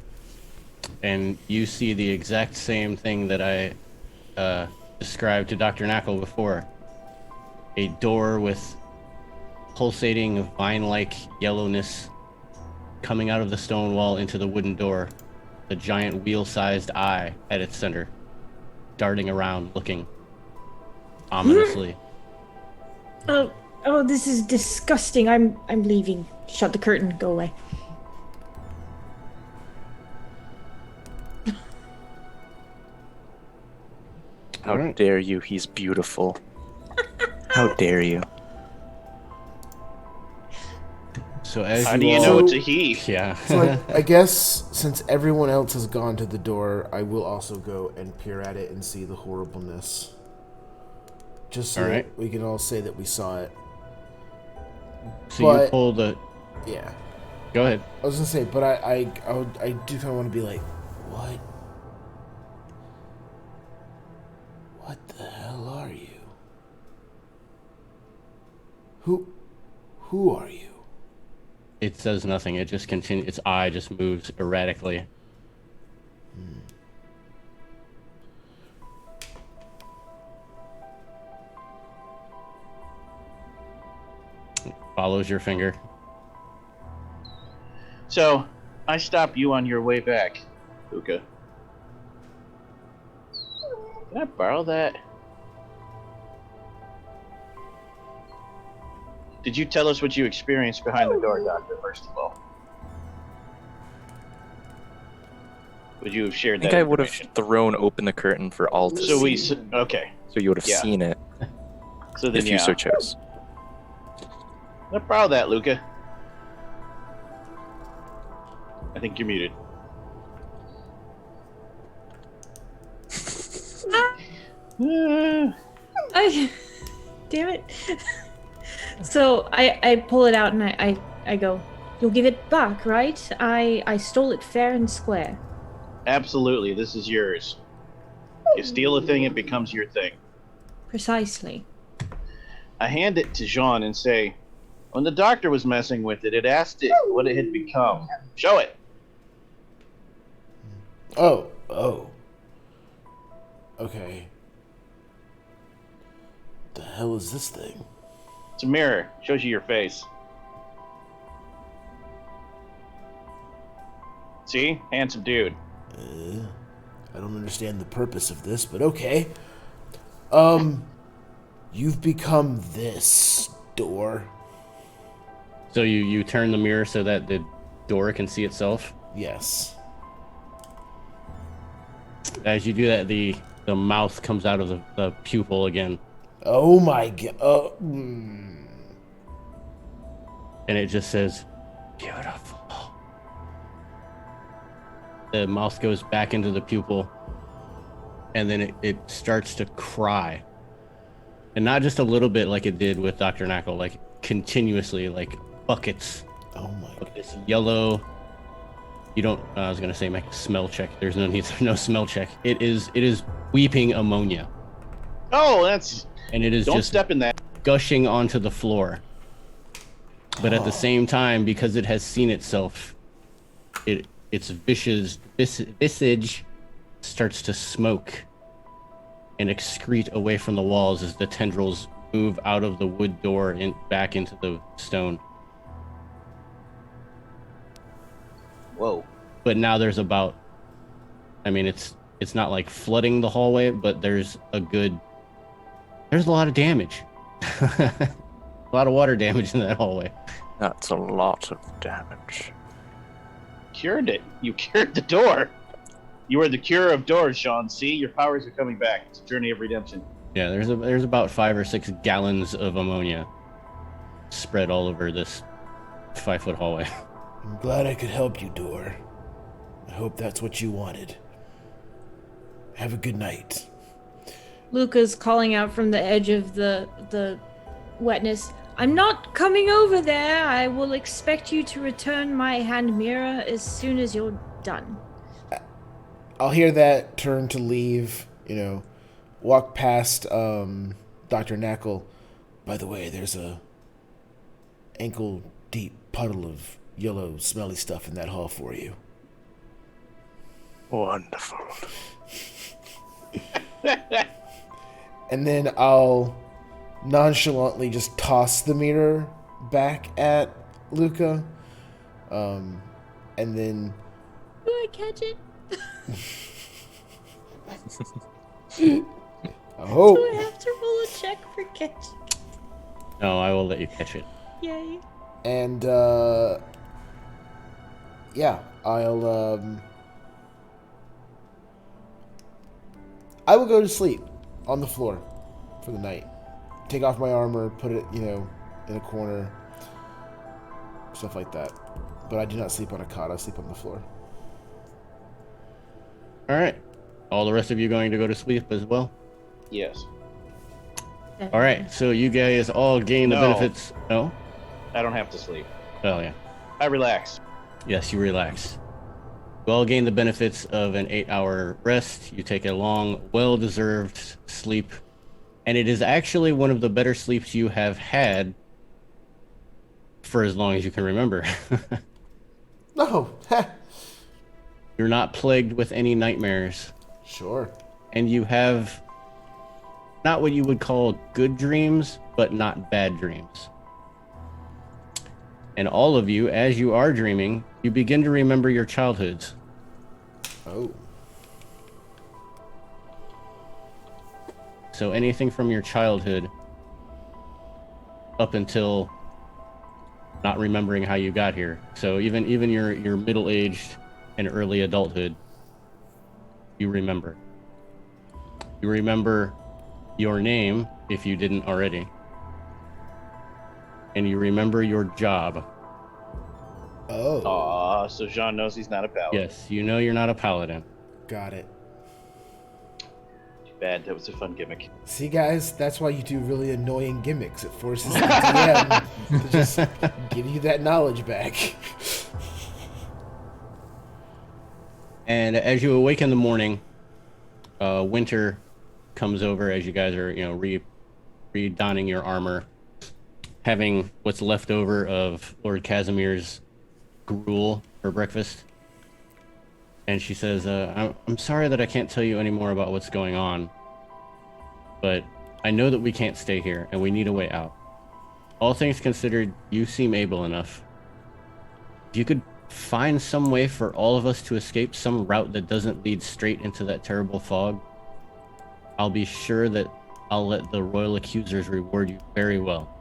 And you see the exact same thing that I described to Dr. Knackle before. A door with pulsating vine-like yellowness coming out of the stone wall into the wooden door. The giant wheel-sized eye at its center, darting around, looking ominously. Oh, this is disgusting. I'm leaving. Shut the curtain. Go away. How Alright. dare you? He's beautiful. How dare you? So as How you do you all, know it's a he? Yeah. So I guess since everyone else has gone to the door, I will also go and peer at it and see the horribleness. Just so Alright. that we can all say that we saw it. So you But- pull the. Yeah. Go ahead. I was gonna say, but I do kind of want to be like, what? What the hell are you? Who are you? It says nothing. It just continues. Its eye just moves erratically. It follows your finger. So, I stop you on your way back, Luca. Can I borrow that? Did you tell us what you experienced behind the door, Doctor, first of all? Would you have shared I think that I would have information? thrown open the curtain for all to So see. okay. So you would have Yeah. seen it So then if you so chose. Can I borrow that, Luca? I think you're muted. I, damn it. So I pull it out and I go, you'll give it back, right? I stole it fair and square. Absolutely, this is yours. You steal a thing, it becomes your thing. Precisely. I hand it to Jean and say, when the doctor was messing with it, it asked it what it had become. Show it. Oh. Okay. The hell is this thing? It's a mirror. Shows you your face. See? Handsome dude. I don't understand the purpose of this, but okay. You've become this door. So you turn the mirror so that the door can see itself. Yes. As you do that, the mouth comes out of the pupil again, Oh my god. and it just says, "Beautiful." The mouth goes back into the pupil, and then it starts to cry. And not just a little bit like it did with Dr. Knackle, like continuously, like buckets Oh my of god. this yellow. You don't. I was gonna say make a smell check. There's no need. No smell check. It is weeping ammonia, Oh, that's... and it is Don't just step in that. gushing onto the floor. But at the same time, because it has seen itself, its visage starts to smoke and excrete away from the walls as the tendrils move out of the wood door and back into the stone. Whoa. But now there's about, I mean, it's not like flooding the hallway, but there's a lot of damage. A lot of water damage in that hallway. That's a lot of damage. Cured it. You cured the door. You are the cure of doors, Sean. See? Your powers are coming back. It's a journey of redemption. Yeah, there's about 5 or 6 gallons of ammonia spread all over this 5-foot hallway. I'm glad I could help you, door. I hope that's what you wanted. Have a good night. Luca's calling out from the edge of the wetness. I'm not coming over there. I will expect you to return my hand mirror as soon as you're done. I'll hear that, turn to leave, walk past Dr. Knackle. By the way, there's a ankle-deep puddle of yellow, smelly stuff in that hall for you. Wonderful. And then I'll nonchalantly just toss the mirror back at Luca. And then... Do I catch it? I hope. Do I have to roll a check for catch? No, I will let you catch it. Yay. And, yeah, I will go to sleep on the floor for the night. Take off my armor, put it, in a corner, stuff like that. But I do not sleep on a cot, I sleep on the floor. All right. All the rest of you going to go to sleep as well? Yes. All right. So you guys all gain the No. benefits. No? I don't have to sleep. Oh, yeah. I relax. Yes, you relax. You all gain the benefits of an 8-hour rest. You take a long, well-deserved sleep. And it is actually one of the better sleeps you have had for as long as you can remember. No. You're not plagued with any nightmares. Sure. And you have not what you would call good dreams, but not bad dreams. And all of you, as you are dreaming, you begin to remember your childhoods. Oh. So anything from your childhood up until not remembering how you got here. So even your middle-aged and early adulthood, you remember. You remember your name, if you didn't already. And you remember your job. Oh. Aw, so Jean knows he's not a paladin. Yes, you know you're not a paladin. Got it. Too bad, that was a fun gimmick. See, guys, that's why you do really annoying gimmicks. It forces the DM to just give you that knowledge back. And as you awake in the morning, winter comes over as you guys are, re-donning your armor, having what's left over of Lord Casimir's gruel for breakfast. And she says, I'm sorry that I can't tell you any more about what's going on, but I know that we can't stay here and we need a way out. All things considered, you seem able enough. If you could find some way for all of us to escape, some route that doesn't lead straight into that terrible fog, I'll be sure that I'll let the royal accusers reward you very well.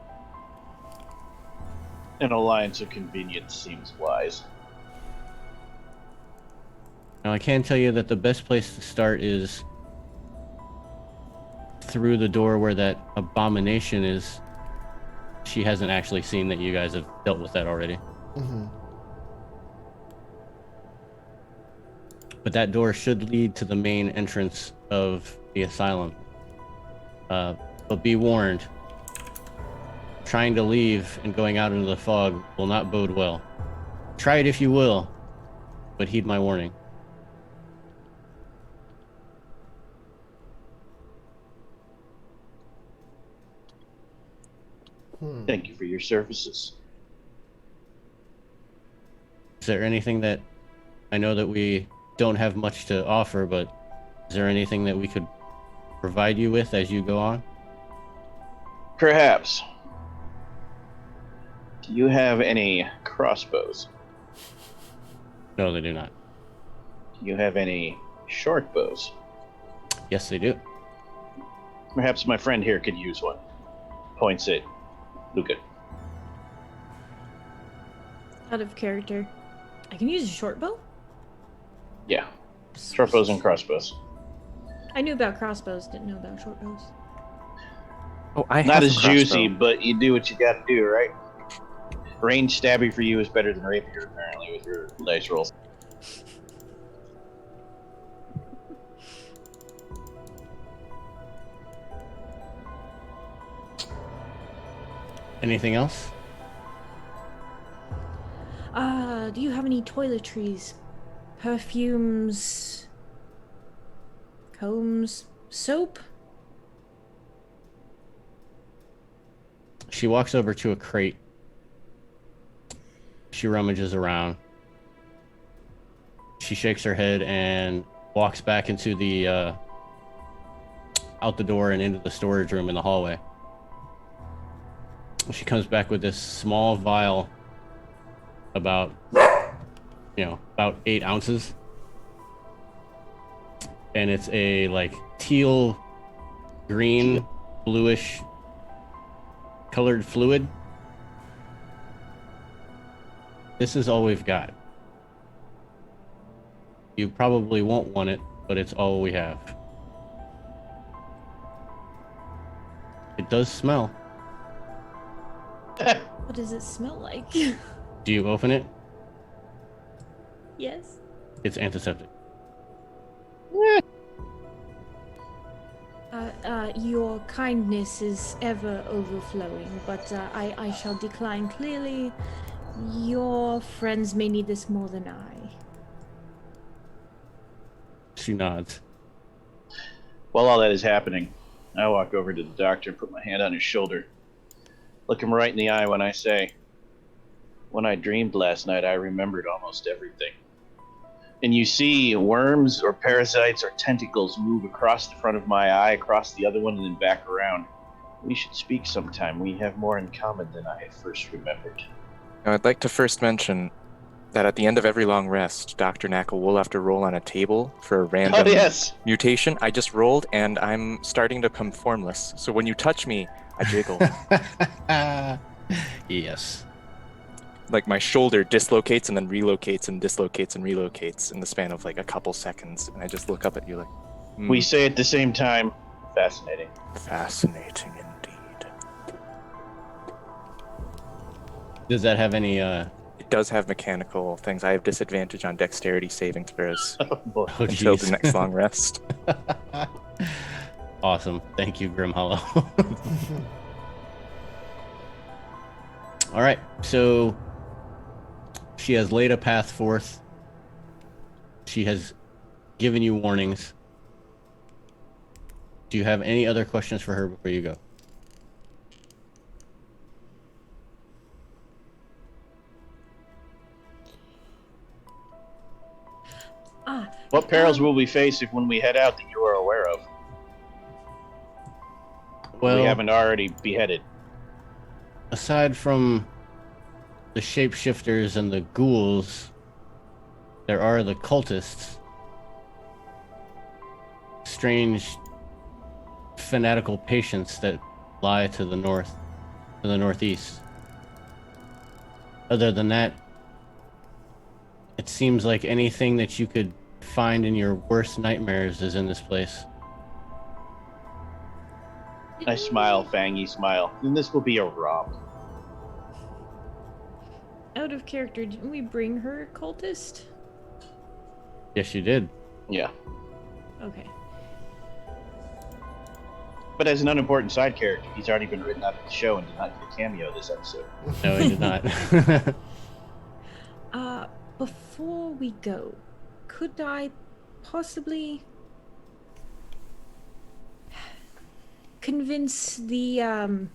An alliance of convenience seems wise. Now, I can tell you that the best place to start is through the door where that abomination is. She hasn't actually seen that you guys have dealt with that already. Mm-hmm. But that door should lead to the main entrance of the asylum. But be warned, trying to leave and going out into the fog will not bode well. Try it if you will, but heed my warning. Thank you for your services. Is there anything that, I know that we don't have much to offer, but is there anything that we could provide you with as you go on? Perhaps. Do you have any crossbows? No, they do not. Do you have any short bows? Yes, they do. Perhaps my friend here could use one. Points at Luca. Out of character. I can use a short bow? Yeah. Short bows and crossbows. I knew about crossbows, didn't know about short bows. Oh, I Not have as a crossbow. juicy, but you do what you gotta do, right? Range stabby for you is better than rapier, apparently, with your dice rolls. Anything else? Do you have any toiletries? Perfumes? Combs? Soap? She walks over to a crate She rummages around. She shakes her head and walks back into the out the door and into the storage room in the hallway. She comes back with this small vial about 8 ounces, and it's a like teal green bluish colored fluid. This is all we've got. You probably won't want it, but it's all we have. It does smell. What does it smell like? Do you open it? Yes. It's antiseptic. Your kindness is ever overflowing, but I shall decline. Clearly, your friends may need this more than I. She nods. While all that is happening, I walk over to the doctor and put my hand on his shoulder. Look him right in the eye when I say, when I dreamed last night, I remembered almost everything. And you see worms or parasites or tentacles move across the front of my eye, across the other one, and then back around. We should speak sometime. We have more in common than I had first remembered. Now, I'd like to first mention that at the end of every long rest, Dr. Knackle will have to roll on a table for a random mutation. I just rolled, and I'm starting to become formless. So when you touch me, I jiggle. Yes. Like my shoulder dislocates and then relocates and dislocates and relocates in the span of like a couple seconds. And I just look up at you like, We say at the same time, fascinating. Fascinating indeed. Does that have any It does have mechanical things. I have disadvantage on dexterity saving throws Oh, until geez. the next long rest. Awesome. Thank you, Grim Hollow. All right. So she has laid a path forth. She has given you warnings. Do you have any other questions for her before you go? What perils will we face if when we head out that you are aware of? Well, We haven't already beheaded. aside from the shapeshifters and the ghouls, there are the cultists. Strange, fanatical patients that lie to the north, to the northeast. Other than that, it seems like anything that you could find in your worst nightmares is in this place. I smile, Fangy smile. Then this will be a romp. Out of character, didn't we bring her a cultist? Yes, you did. Yeah. Okay. But as an unimportant side character, he's already been written out of the show and did not get a cameo this episode. No, he did not. Before we go, could I possibly convince the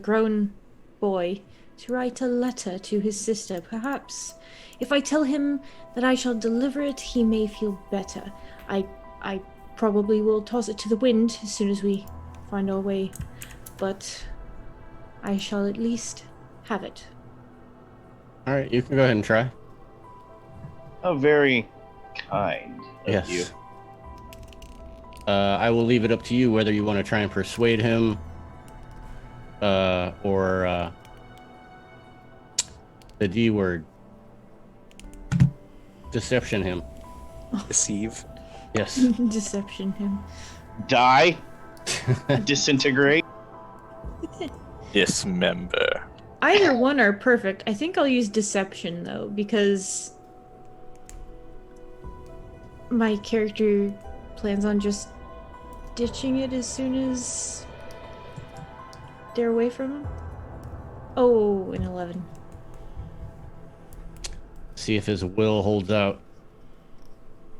grown boy to write a letter to his sister? Perhaps if I tell him that I shall deliver it, he may feel better. I probably will toss it to the wind as soon as we find our way, but I shall at least have it. All right, you can go ahead and try. How very kind of you. Yes. I will leave it up to you whether you want to try and persuade him, or the D word. Deception him. Deceive. Yes. Deception him. Die? Disintegrate? Dismember. Either one are perfect. I think I'll use deception though, because my character plans on just ditching it as soon as they're away from him. Oh, an 11. See if his will holds out.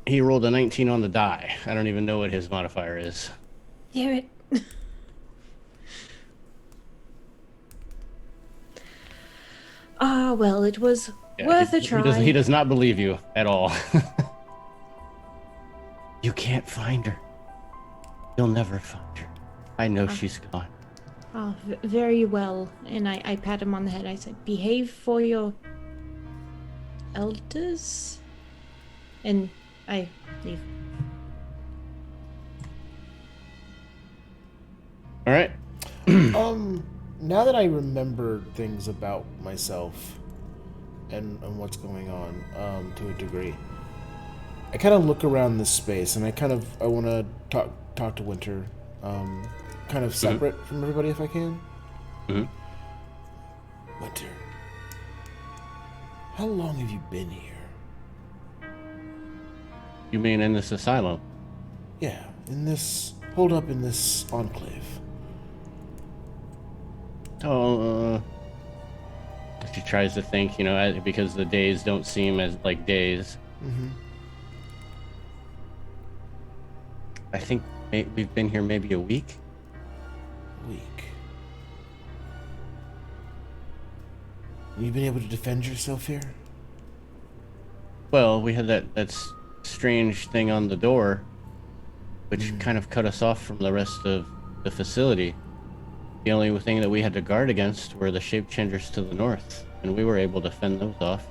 He rolled a 19 on the die. I don't even know what his modifier is. Damn it. Ah, well, it was Yeah, worth a he try. he does not believe you at all. You can't find her. You'll never find her. I know she's gone. Ah, very well. And I pat him on the head. I said, behave for your elders? And I leave. All right. Now that I remember things about myself and what's going on, to a degree, I kind of look around this space and I want to talk to Winter, kind of separate from everybody if I can. Winter, how long have you been here? You mean in this asylum? Yeah, in this enclave. Oh, she tries to think, because the days don't seem as like days. I think we've been here maybe a week. You've been able to defend yourself here? Well, we had that strange thing on the door, which kind of cut us off from the rest of the facility. The only thing that we had to guard against were the shape changers to the north, and we were able to fend those off.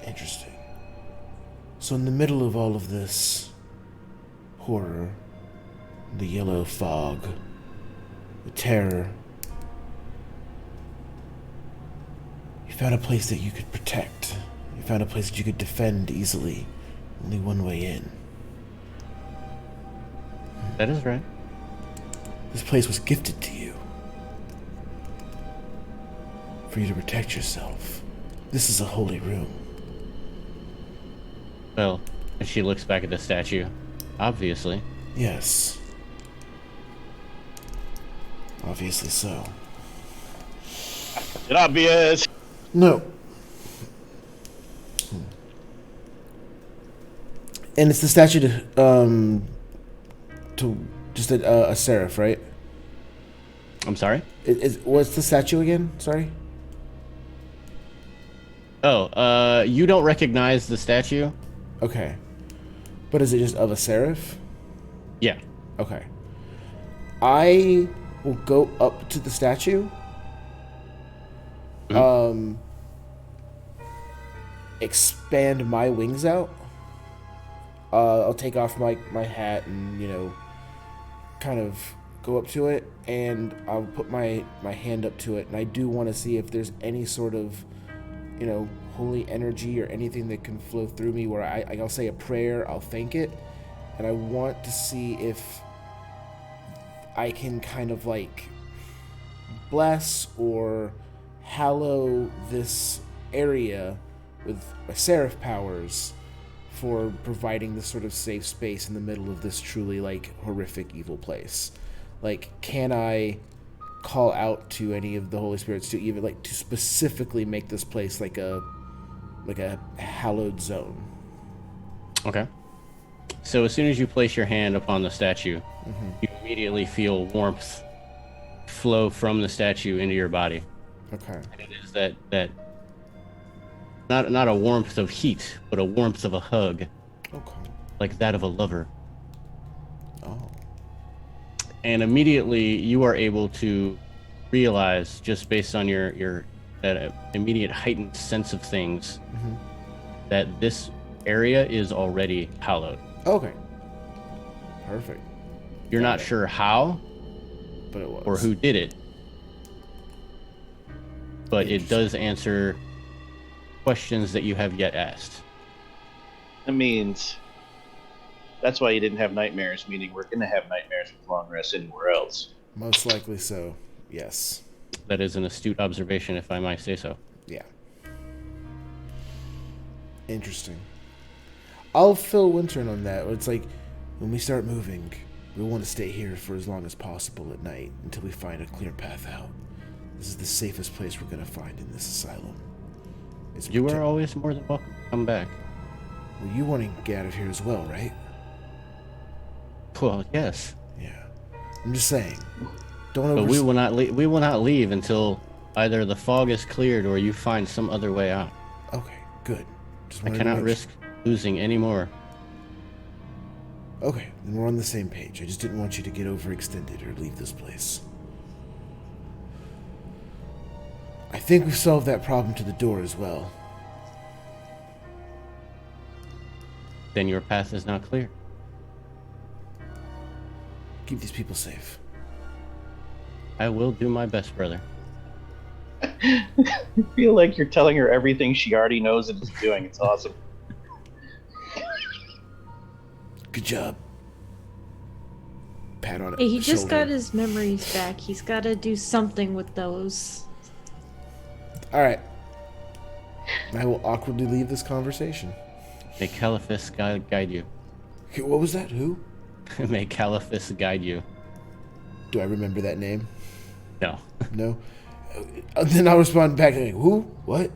Interesting. So in the middle of all of this horror, the yellow fog, the terror, you found a place that you could protect. You found a place that you could defend easily. Only one way in. That is right. This place was gifted to you. For you to protect yourself. This is a holy room. Well, and she looks back at the statue. Obviously. Yes. Obviously so. It's obvious. No. And it's the statue to just a seraph, right? I'm sorry? What's the statue again? Sorry? Oh, you don't recognize the statue? Okay. But is it just of a seraph? Yeah. Okay. I will go up to the statue. Expand my wings out. I'll take off my hat and, kind of go up to it, and I'll put my hand up to it, and I do want to see if there's any sort of, holy energy or anything that can flow through me where I'll say a prayer, I'll thank it, and I want to see if I can kind of bless or hallow this area with my seraph powers for providing this sort of safe space in the middle of this truly horrific evil place. Can I call out to any of the Holy Spirits to even to specifically make this place like a hallowed zone? Okay. So as soon as you place your hand upon the statue, you immediately feel warmth flow from the statue into your body. Okay. And it is that not a warmth of heat, but a warmth of a hug. Okay. Like that of a lover. Oh. And immediately you are able to realize, just based on your that immediate heightened sense of things, that this area is already hallowed. Okay. Perfect. You're not sure how, but it was. or who did it, but it does answer questions that you have yet asked. That means that's why you didn't have nightmares, meaning we're going to have nightmares with long rest anywhere else. Most likely so, yes. That is an astute observation, if I might say so. Yeah. Interesting. I'll fill Winter in on that. It's when we start moving, we want to stay here for as long as possible at night until we find a clear path out. This is the safest place we're going to find in this asylum. You are always more than welcome to come back. Well, you want to get out of here as well, right? Well, yes. Yeah. I'm just saying. Don't But we will not leave until Either the fog is cleared or you find some other way out. Okay, good. Just I wanted to cannot make risk losing any more. Okay, then we're on the same page. I just didn't want you to get overextended or leave this place. I think we've solved that problem to the door as well. Then your path is now clear. Keep these people safe. I will do my best, brother. I feel like you're telling her everything she already knows and is doing. It's awesome. Good job. Pat on it. Hey, he just shoulder. got his memories back. He's got to do something with those. All right. I will awkwardly leave this conversation. May Caliphus guide you. Okay, what was that? Who? May Caliphus guide you. Do I remember that name? No. No. Then I'll respond back like, who? What?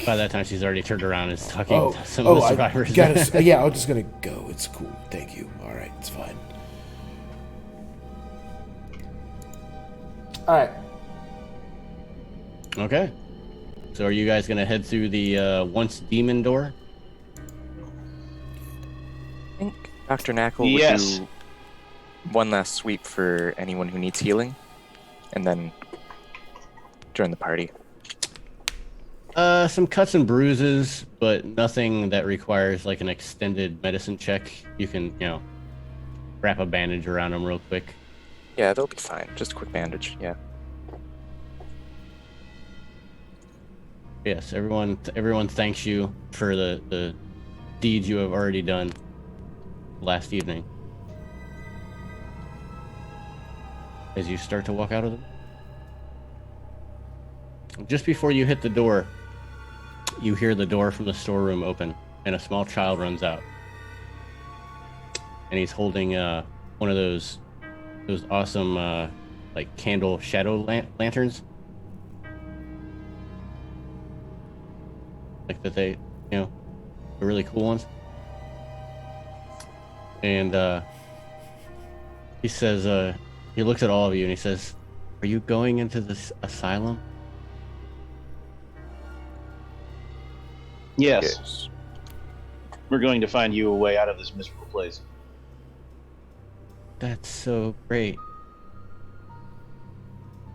By that time, she's already turned around and is talking to some of the survivors. Yeah, I'm just gonna go. It's cool. Thank you. All right, it's fine. All right. Okay. So are you guys going to head through the once demon door? I think Dr. Knackle would Yes. do one last sweep for anyone who needs healing, and then join the party. Some cuts and bruises, but nothing that requires like an extended medicine check. You can, wrap a bandage around them real quick. Yeah, they'll be fine. Just a quick bandage, yeah. Yes, everyone thanks you for the deeds you have already done last evening. As you start to walk out of them. Just before you hit the door, you hear the door from the storeroom open, and a small child runs out. And he's holding one of those awesome like candle shadow lanterns. Like that they, the really cool ones. And he says, he looks at all of you and he says, "Are you going into this asylum?" Yes. We're going to find you a way out of this miserable place. That's so great. You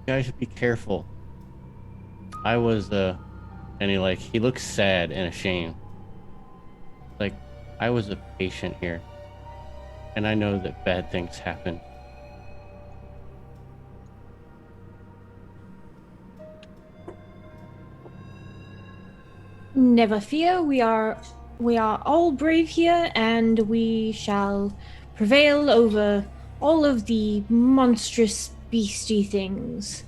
guys should be careful. I was, and he looks sad and ashamed. Like, I was a patient here. And I know that bad things happen. Never fear, we are all brave here, and we shall prevail over all of the monstrous beastie things.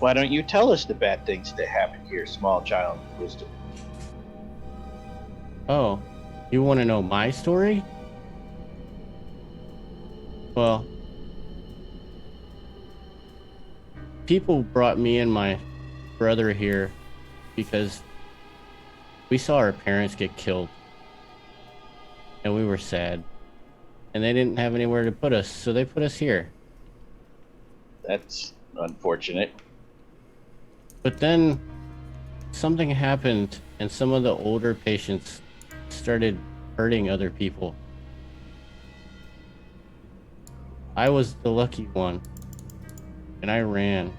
Why don't you tell us the bad things that happen here, small child of wisdom? Oh, you want to know my story? Well, people brought me and my brother here because we saw our parents get killed. And we were sad. And they didn't have anywhere to put us, so they put us here. That's unfortunate. But then something happened, and some of the older patients started hurting other people. I was the lucky one, and I ran.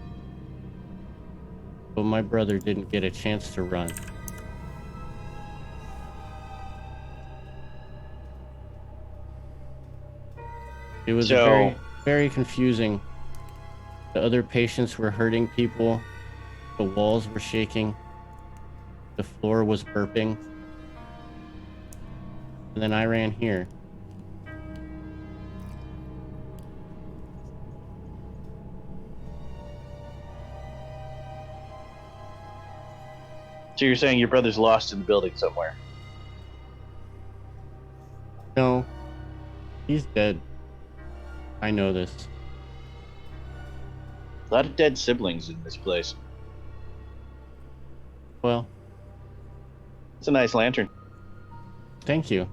But my brother didn't get a chance to run. It was very, very confusing. The other patients were hurting people. The walls were shaking. The floor was burping. And then I ran here. So you're saying your brother's lost in the building somewhere? No, he's dead. I know this. A lot of dead siblings in this place. Well, It's a nice lantern. thank you.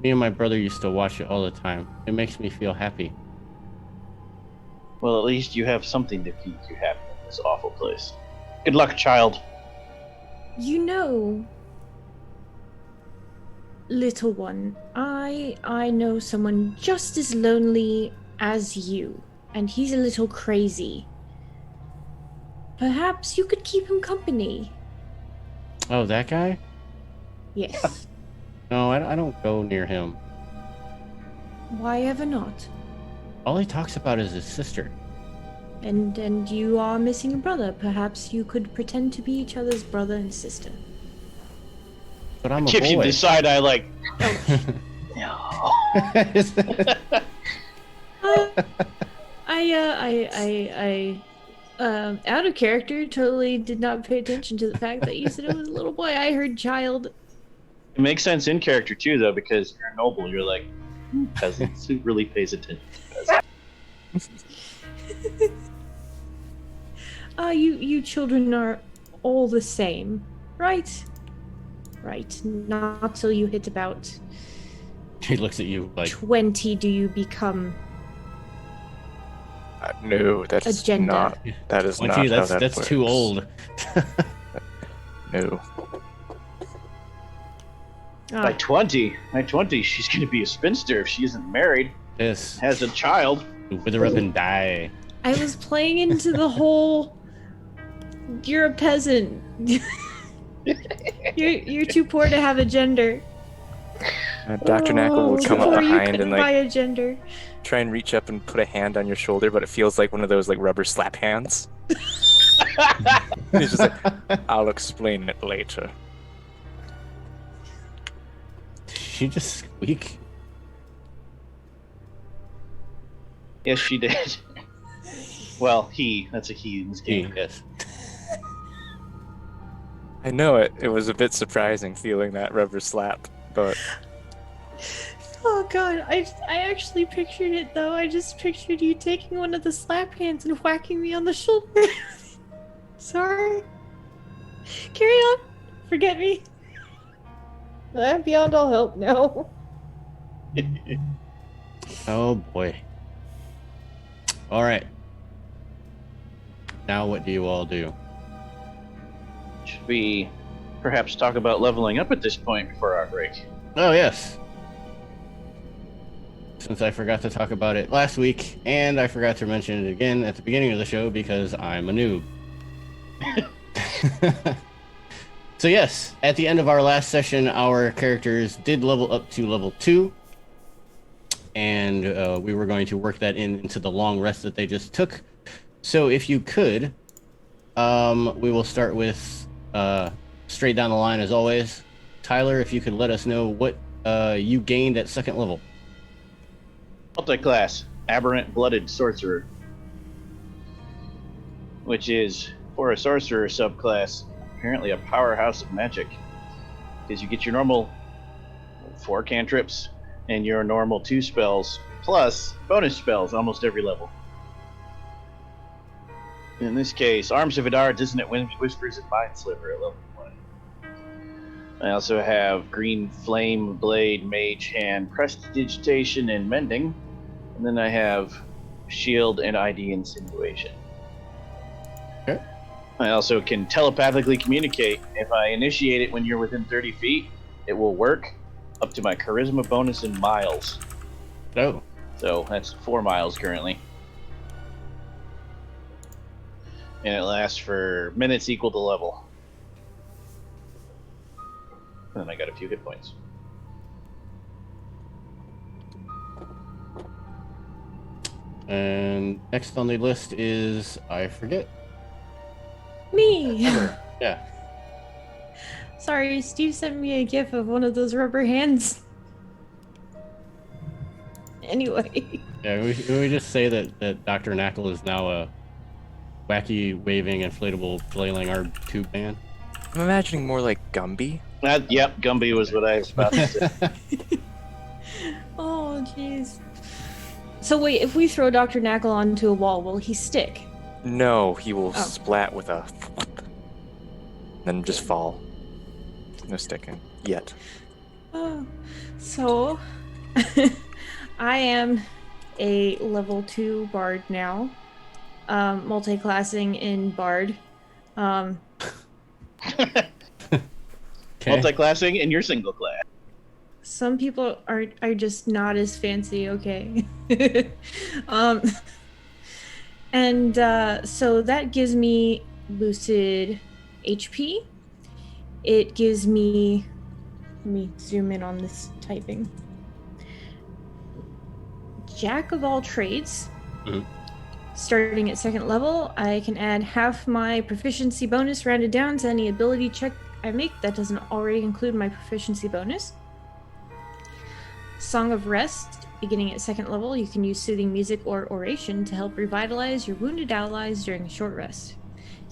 Me and my brother used to watch it all the time. It makes me feel happy. Well, at least you have something to keep you happy in this awful place. Good luck, child. You know, little one, I know someone just as lonely as you, and he's a little crazy. Perhaps you could keep him company. Oh, that guy? Yes. No, I don't go near him. Why ever not? All he talks about is his sister. And you are missing a brother. Perhaps you could pretend to be each other's brother and sister. But I'm a Gives you boy. the side eye like, Out of character, totally did not pay attention to the fact that you said it was a little boy. I heard child. It makes sense in character too, though, because you're noble. You're like peasants. Who really pays attention to peasants? You children are all the same, right? Right. Not till you hit about He looks at you like, 20 do you become No, that's Agenda. not. That is not 20, how that that's works. too old. No. By 20, she's going to be a spinster if she isn't married, This has a child. wither up and die. I was playing into the whole you're a peasant. you're too poor to have a gender. Dr. Knackle would come up Or you behind couldn't and buy like a gender. try and reach up and put a hand on your shoulder, but it feels like one of those like rubber slap hands. He's just like, I'll explain it later. Did she just squeak? Yes, she did. Well, that's a he in this game. Yes. I know it. It was a bit surprising feeling that rubber slap, but Oh god, I actually pictured it though. I just pictured you taking one of the slap hands and whacking me on the shoulder. Sorry. Carry on. Forget me. I'm beyond all help now. Oh boy. All right. Now what do you all do? Should we perhaps talk about leveling up at this point before our break? Oh yes. Since I forgot to talk about it last week, and I forgot to mention it again at the beginning of the show because I'm a noob. So yes, at the end of our last session, our characters did level up to level 2. And we were going to work that into the long rest that they just took. So if you could, we will start with straight down the line as always. Tyler, if you could let us know what you gained at 2nd level. Multi-class, Aberrant Blooded Sorcerer. Which is, for a sorcerer subclass, apparently a powerhouse of magic. Because you get your normal 4 cantrips and your normal 2 spells, plus bonus spells almost every level. In this case, Arms of Adar, Dissonant Whispers, and Mind Sliver at level 1. I also have Green Flame, Blade, Mage Hand, Prestidigitation, and Mending. And then I have Shield and ID Insinuation. Okay. I also can telepathically communicate. If I initiate it when you're within 30 feet, it will work up to my Charisma bonus in miles. Oh. So that's 4 miles currently. And it lasts for minutes equal to level. And then I got a few hit points. And next on the list is, I forget. Me. Yeah. Sorry, Steve sent me a gif of one of those rubber hands. Anyway. Yeah, we just say that Dr. Knackle is now a wacky, waving, inflatable, flailing our tube man. I'm imagining more like Gumby. Yep, Gumby was what I was about to say. Oh, jeez. So wait, if we throw Dr. Knackle onto a wall, will he stick? No, he will Oh. splat with a then just fall. No sticking. Yet. Oh, so I am a level 2 bard now. multi-classing in Bard. Okay. Multi-classing in your single class. Some people are just not as fancy, okay? um, and so that gives me boosted HP. It gives me. Let me zoom in on this typing. Jack of all trades. Mhm. Starting at 2nd level, I can add half my proficiency bonus rounded down to any ability check I make that doesn't already include my proficiency bonus. Song of Rest, beginning at 2nd level, you can use soothing music or oration to help revitalize your wounded allies during a short rest.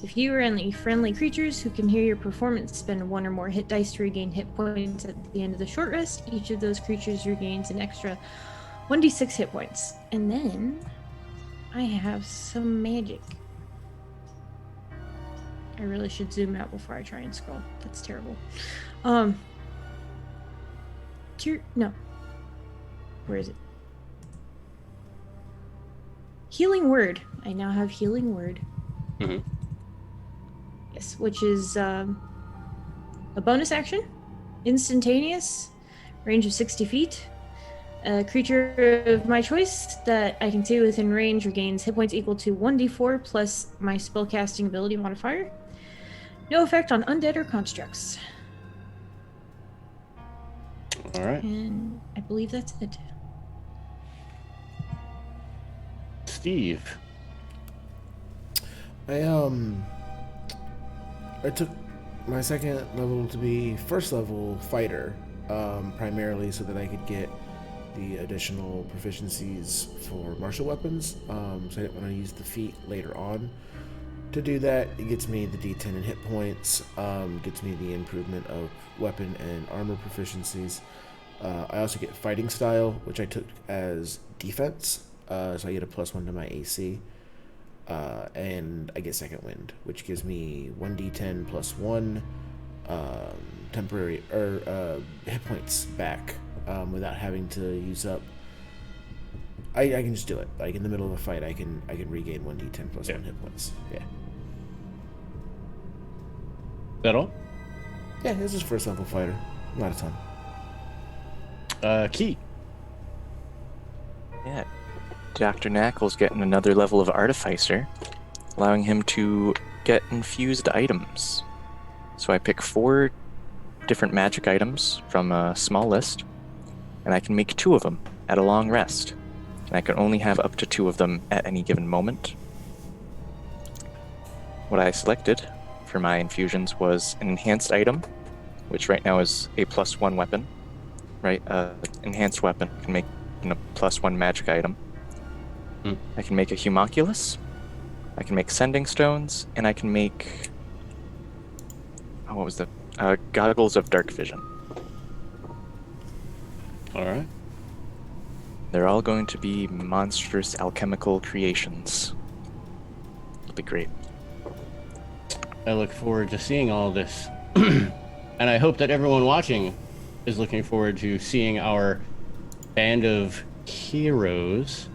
If you or any friendly creatures who can hear your performance spend 1 or more hit dice to regain hit points at the end of the short rest, each of those creatures regains an extra 1d6 hit points. And then I have some magic. I really should zoom out before I try and scroll. That's terrible. No. Where is it? Healing Word. I now have Healing Word. Mhm. Yes, which is a bonus action, instantaneous, range of 60 feet. A creature of my choice that I can see within range regains hit points equal to 1d4 plus my spellcasting ability modifier. No effect on undead or constructs. All right. And I believe that's it. Steve. I took my 2nd level to be 1st level fighter, primarily so that I could get the additional proficiencies for martial weapons. So I didn't want to use the feat later on. To do that, it gets me the D10 in hit points, gets me the improvement of weapon and armor proficiencies. I also get fighting style, which I took as defense, so I get a +1 to my AC. And I get second wind, which gives me 1d10 plus 1 temporary hit points back without having to use up. I can just do it. Like in the middle of a fight, I can regain 1d10 plus 1 hit points. Yeah. Is that all? Yeah, this is 1st level fighter. Not a ton. Key. Yeah. Dr. Knackle's getting another level of Artificer, allowing him to get infused items. So I pick 4 different magic items from a small list, and I can make 2 of them at a long rest. And I can only have up to 2 of them at any given moment. What I selected for my infusions was an enhanced item, which right now is a +1 weapon. Right, enhanced weapon can make a +1 magic item. I can make a homunculus, I can make sending stones, and I can make goggles of dark vision. All right. They're all going to be monstrous alchemical creations. It'll be great. I look forward to seeing all this. And I hope that everyone watching is looking forward to seeing our band of heroes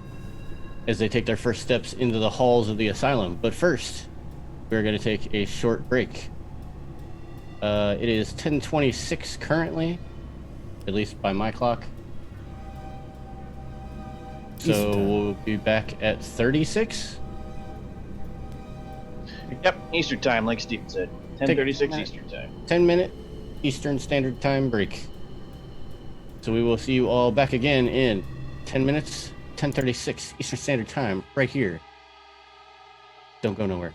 as they take their first steps into the halls of the asylum. But first, we're going to take a short break. It is 10:26 currently, at least by my clock. So we'll be back at 36. Yep, Eastern time, like Stephen said. 10:36 Eastern time. 10-minute Eastern Standard Time break. So we will see you all back again in 10 minutes, 10:36 Eastern Standard Time, right here. Don't go nowhere.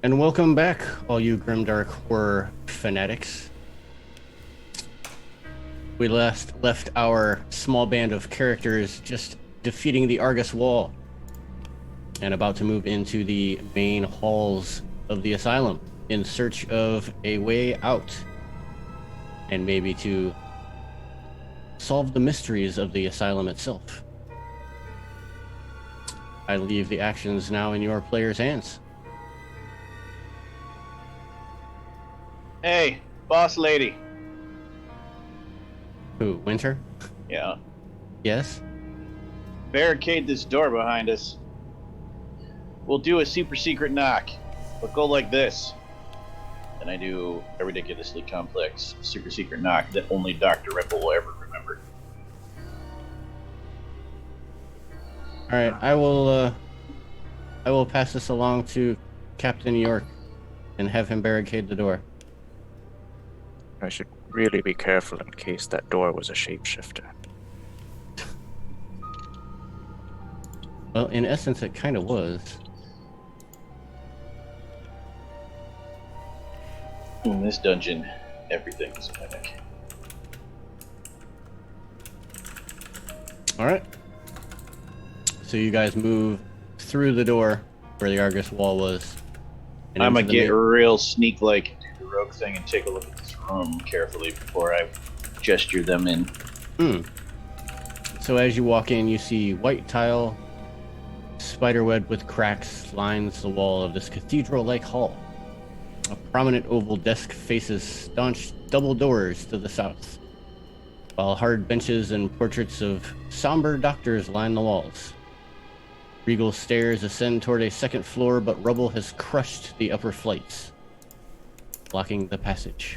And welcome back, all you Grimdark horror fanatics. We left our small band of characters just defeating the Argus Wall and about to move into the main halls of the asylum in search of a way out and maybe to solve the mysteries of the asylum itself. I leave the actions now in your players' hands. Hey, boss lady. Who, Winter? Yeah. Yes? Barricade this door behind us. We'll do a super secret knock. We'll go like this. And I do a ridiculously complex super secret knock that only Dr. Ripple will ever remember. Alright, I will pass this along to Captain York and have him barricade the door. I should really be careful in case that door was a shapeshifter. Well, in essence, it kind of was. In this dungeon, everything's a mimic. Alright. So you guys move through the door where the Argus Wall was. and I'm gonna into the get main- real sneak-like and do the rogue thing and take a look at this room carefully before I gesture them in. So as you walk in, you see white tile, spiderweb with cracks lines the wall of this cathedral-like hall. A prominent oval desk faces staunch double doors to the south, while hard benches and portraits of somber doctors line the walls. Regal stairs ascend toward a second floor, but rubble has crushed the upper flights, blocking the passage.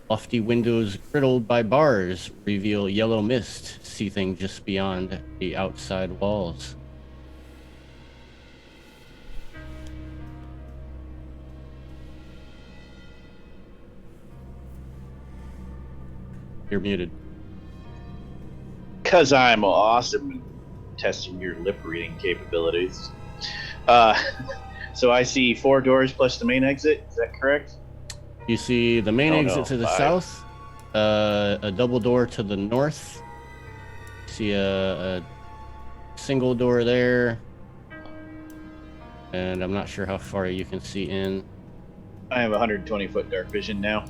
Lofty windows griddled by bars reveal yellow mist seething just beyond the outside walls. You're muted. Cause I'm awesome at testing your lip reading capabilities. So I see 4 doors plus the main exit. Is that correct? You see the main Oh, exit no, to the 5. south, a double door to the north. See a single door there, and I'm not sure how far you can see in. I have 120 foot dark vision now,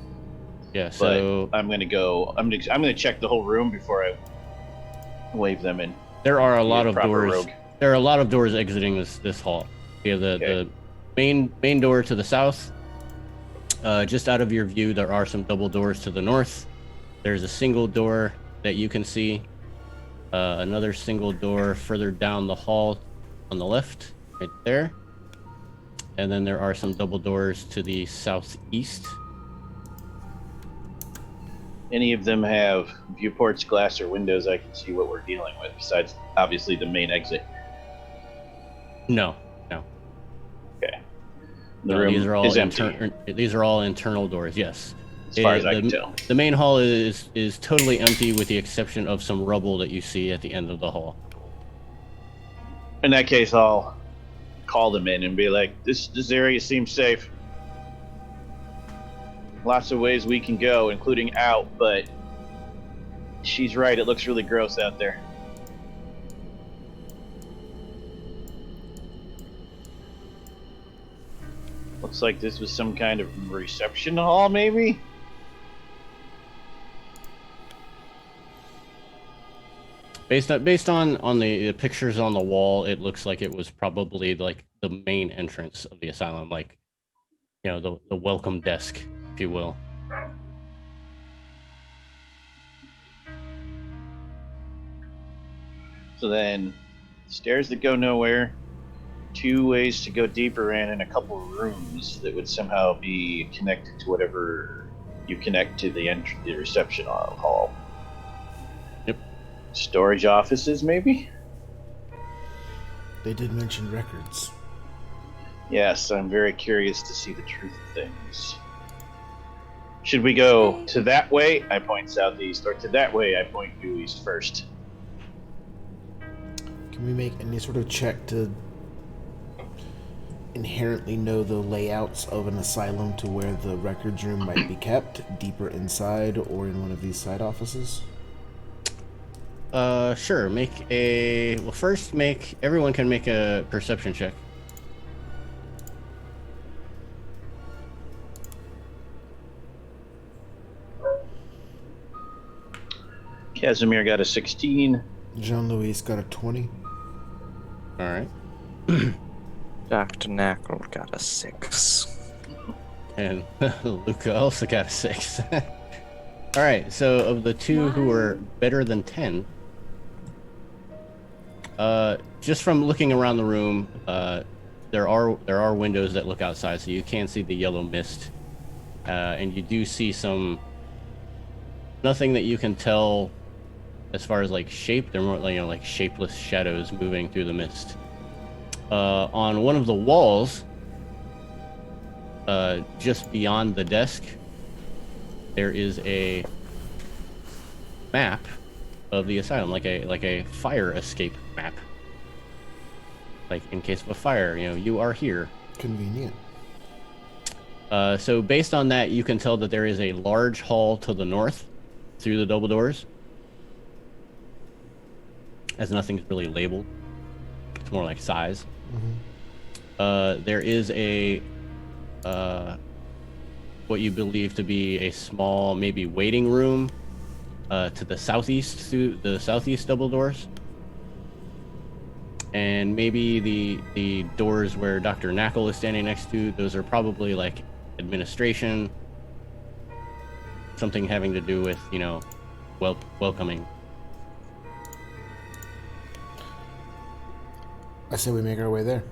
Yeah, but so I'm gonna check the whole room before I wave them in. there are a Be lot a of proper doors. rogue. There are a lot of doors exiting this hall. You have the main door to the south. Just out of your view, there are some double doors to the north. There's a single door that you can see. Another single door further down the hall on the left, right there. And then there are some double doors to the southeast. Any of them have viewports, glass, or windows I can see what we're dealing with, besides obviously the main exit. No. Okay. The No, room these are all is empty, these are all internal doors. Yes. as far as I can tell. The main hall is totally empty, with the exception of some rubble that you see at the end of the hall. In that case, I'll call them in and be like, this area seems safe. Lots of ways we can go, including out, but she's right, it looks really gross out there. Looks like this was some kind of reception hall, maybe? Based on the pictures on the wall, it looks like it was probably like the main entrance of the asylum, like, you know, the welcome desk, if you will. So then, stairs that go nowhere, 2 ways to go deeper in, and a couple rooms that would somehow be connected to whatever you connect to the reception hall. Yep. Storage offices, maybe? They did mention records. Yes, I'm very curious to see the truth of things. Should we go to that way? I point southeast, or to that way? I point due east first. Can we make any sort of check to inherently know the layouts of an asylum to where the records room might be kept, deeper inside or in one of these side offices? Sure. Everyone can make a perception check. Casimir got a 16. Jean-Louis got a 20. All right. Dr. Knackle got a 6. And Luca also got a 6. All right. So of the two who were better than 10, just from looking around the room, there are windows that look outside, so you can see the yellow mist, and you do see nothing that you can tell as far as like shape. They're more like, like shapeless shadows moving through the mist. On one of the walls, just beyond the desk, there is a map of the asylum, like a fire escape map. Like in case of a fire, you are here. Convenient. So based on that, you can tell that there is a large hall to the north through the double doors. As nothing's really labeled. It's more like size. Mm-hmm. There is a what you believe to be a small, maybe waiting room to the southeast, through the southeast double doors. And maybe the doors where Dr. Knackle is standing next to, those are probably like administration, something having to do with, welcoming. I say we make our way there.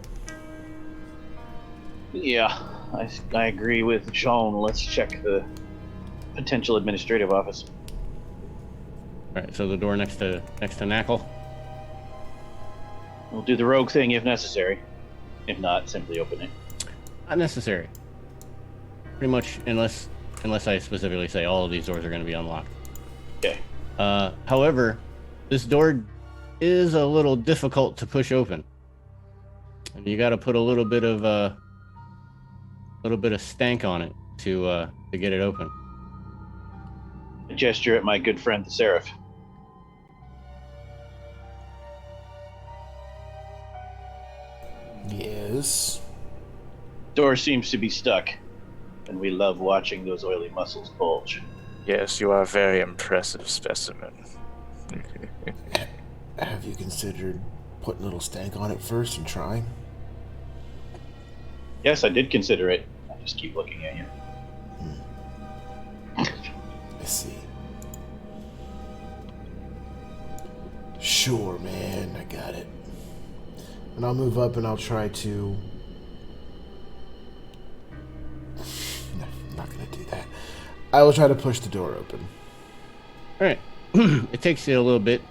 Yeah, I agree with Jean. Let's check the potential administrative office. All right, so the door next to Knackle. We'll do the rogue thing if necessary. If not, simply open it. Not necessary. Pretty much, unless I specifically say all of these doors are going to be unlocked. Okay. However, this door is a little difficult to push open, and you got to put a little bit of stank on it to get it open. A gesture at my good friend the Seraph. Yes. Door seems to be stuck, and we love watching those oily muscles bulge. Yes, you are a very impressive specimen. Have you considered putting a little stank on it first and trying? Yes, I did consider it. I just keep looking at you. I see. Sure, man, I got it. And I'll move up and I'll try to... No, I'm not gonna do that. I will try to push the door open. All right. It takes you a little bit,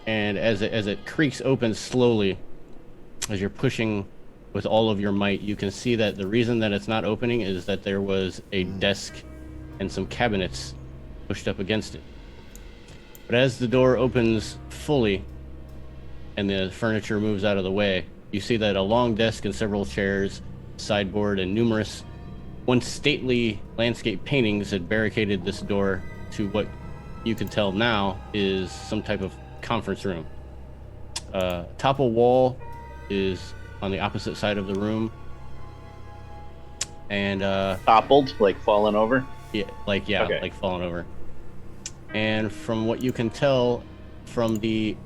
and as it creaks open slowly, as you're pushing with all of your might, you can see that the reason that it's not opening is that there was a desk and some cabinets pushed up against it. But as the door opens fully and the furniture moves out of the way, you see that a long desk and several chairs, sideboard, and numerous once stately landscape paintings had barricaded this door to what you can tell now is some type of conference room. Top of wall is on the opposite side of the room, and Toppled, like fallen over? Okay. Like fallen over. And from what you can tell from the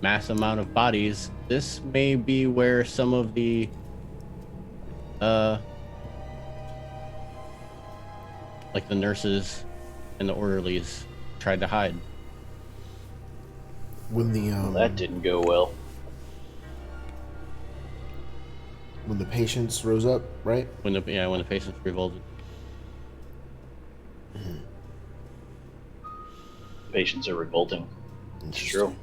mass amount of bodies, this may be where some of the like the nurses and the orderlies tried to hide. When the That didn't go well. when the patients rose up, right? When the patients revolted. Patients are revolting. It's true.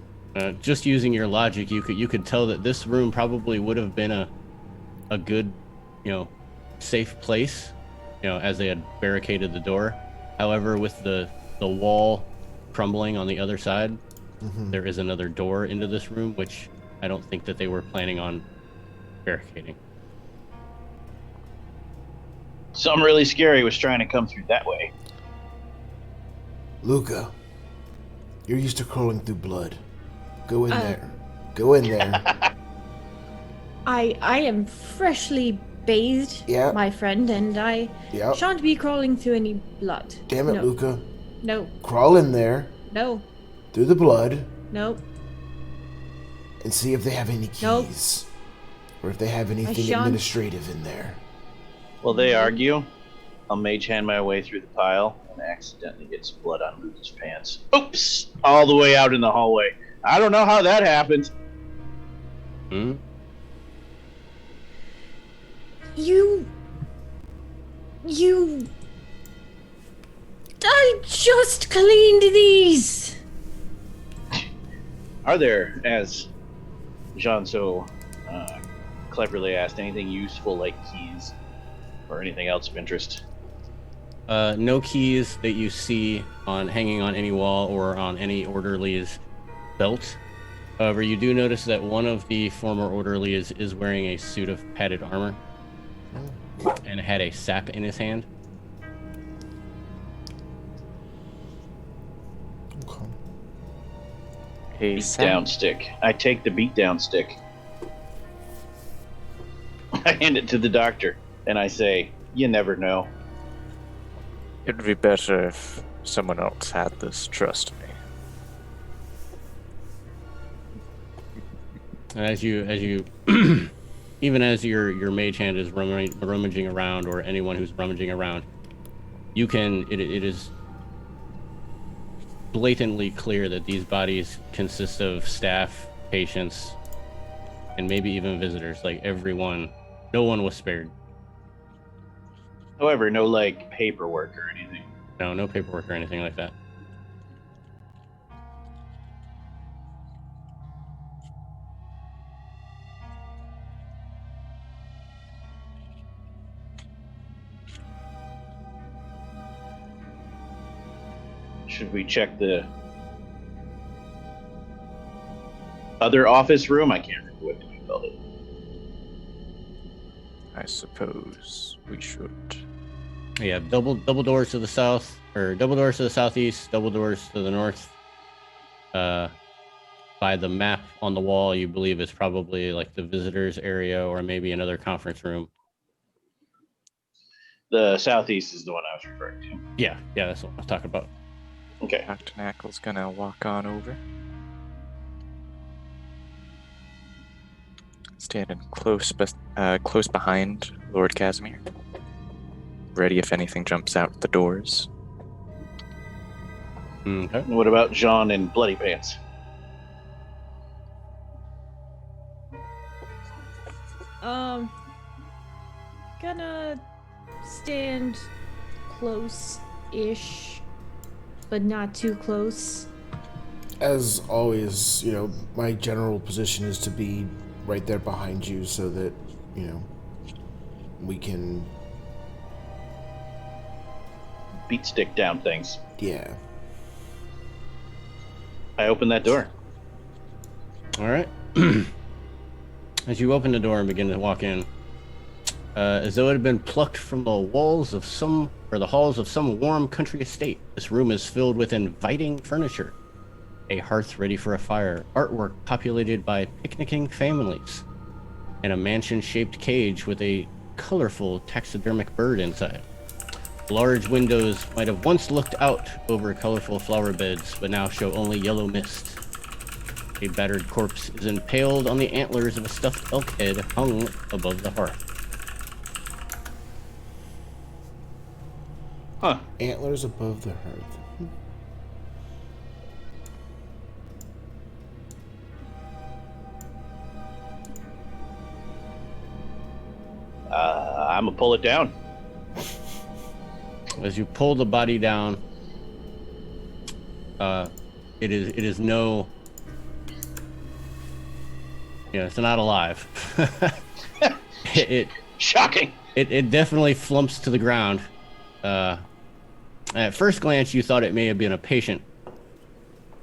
Just using your logic, you could tell that this room probably would have been a good, safe place, as they had barricaded the door. However, with the wall crumbling on the other side, there is another door into this room, which I don't think that they were planning on barricading. Something really scary was trying to come through that way. Luca, you're used to crawling through blood. Go in there. Go in there. I am freshly bathed, Yeah. my friend, and I Yep. shan't be crawling through any blood. Damn it, No. Luca. No, Crawl in there, no, through the blood, no. and see if they have any Nope. keys. Or if they have anything shan't. administrative in there. While they argue, I'll mage hand my way through the pile and accidentally get some blood on Luca's pants. Oops! All the way out in the hallway. I don't know how that happened. Hmm? You. I just cleaned these! Are there, as Jean so cleverly asked, anything useful like keys or anything else of interest? No keys that you see hanging on any wall or on any orderly's belt. However, you do notice that one of the former orderlies is wearing a suit of padded armor and had a sap in his hand. Okay. A Beat down stick. I take the beat down stick. I hand it to the doctor and I say, "You never know." It'd be better if someone else had this, trust me. And as you even as your mage hand is rummaging around, or anyone who's rummaging around, it is blatantly clear that these bodies consist of staff, patients, and maybe even visitors. Like everyone, no one was spared. However, no like paperwork or anything. No paperwork or anything like that. Should we check the other office room? I can't remember what you called it. I suppose we should. Yeah, double doors to the south, or double doors to the southeast, double doors to the north. By the map on the wall, you believe is probably like the visitors area, or maybe another conference room. The southeast is the one I was referring to. Yeah, that's what I was talking about. Okay. Dr. Knackle's gonna walk on over. Standing close behind Lord Casimir. Ready if anything jumps out the doors. Okay. And what about Jean and Bloody Pants? Gonna stand close-ish, but not too close. As always, my general position is to be right there behind you so that, we can... Beat stick down things. Yeah. I open that door. All right. As you open the door and begin to walk in, as though it had been plucked from the halls of some warm country estate, this room is filled with inviting furniture, a hearth ready for a fire, artwork populated by picnicking families, and a mansion-shaped cage with a colorful taxidermic bird inside. Large windows might have once looked out over colorful flower beds, but now show only yellow mist. A battered corpse is impaled on the antlers of a stuffed elk head hung above the hearth. Huh. Antlers above the hearth. I'm gonna pull it down. As you pull the body down, it is no... it's not alive. it Shocking. It definitely flumps to the ground. At first glance, you thought it may have been a patient,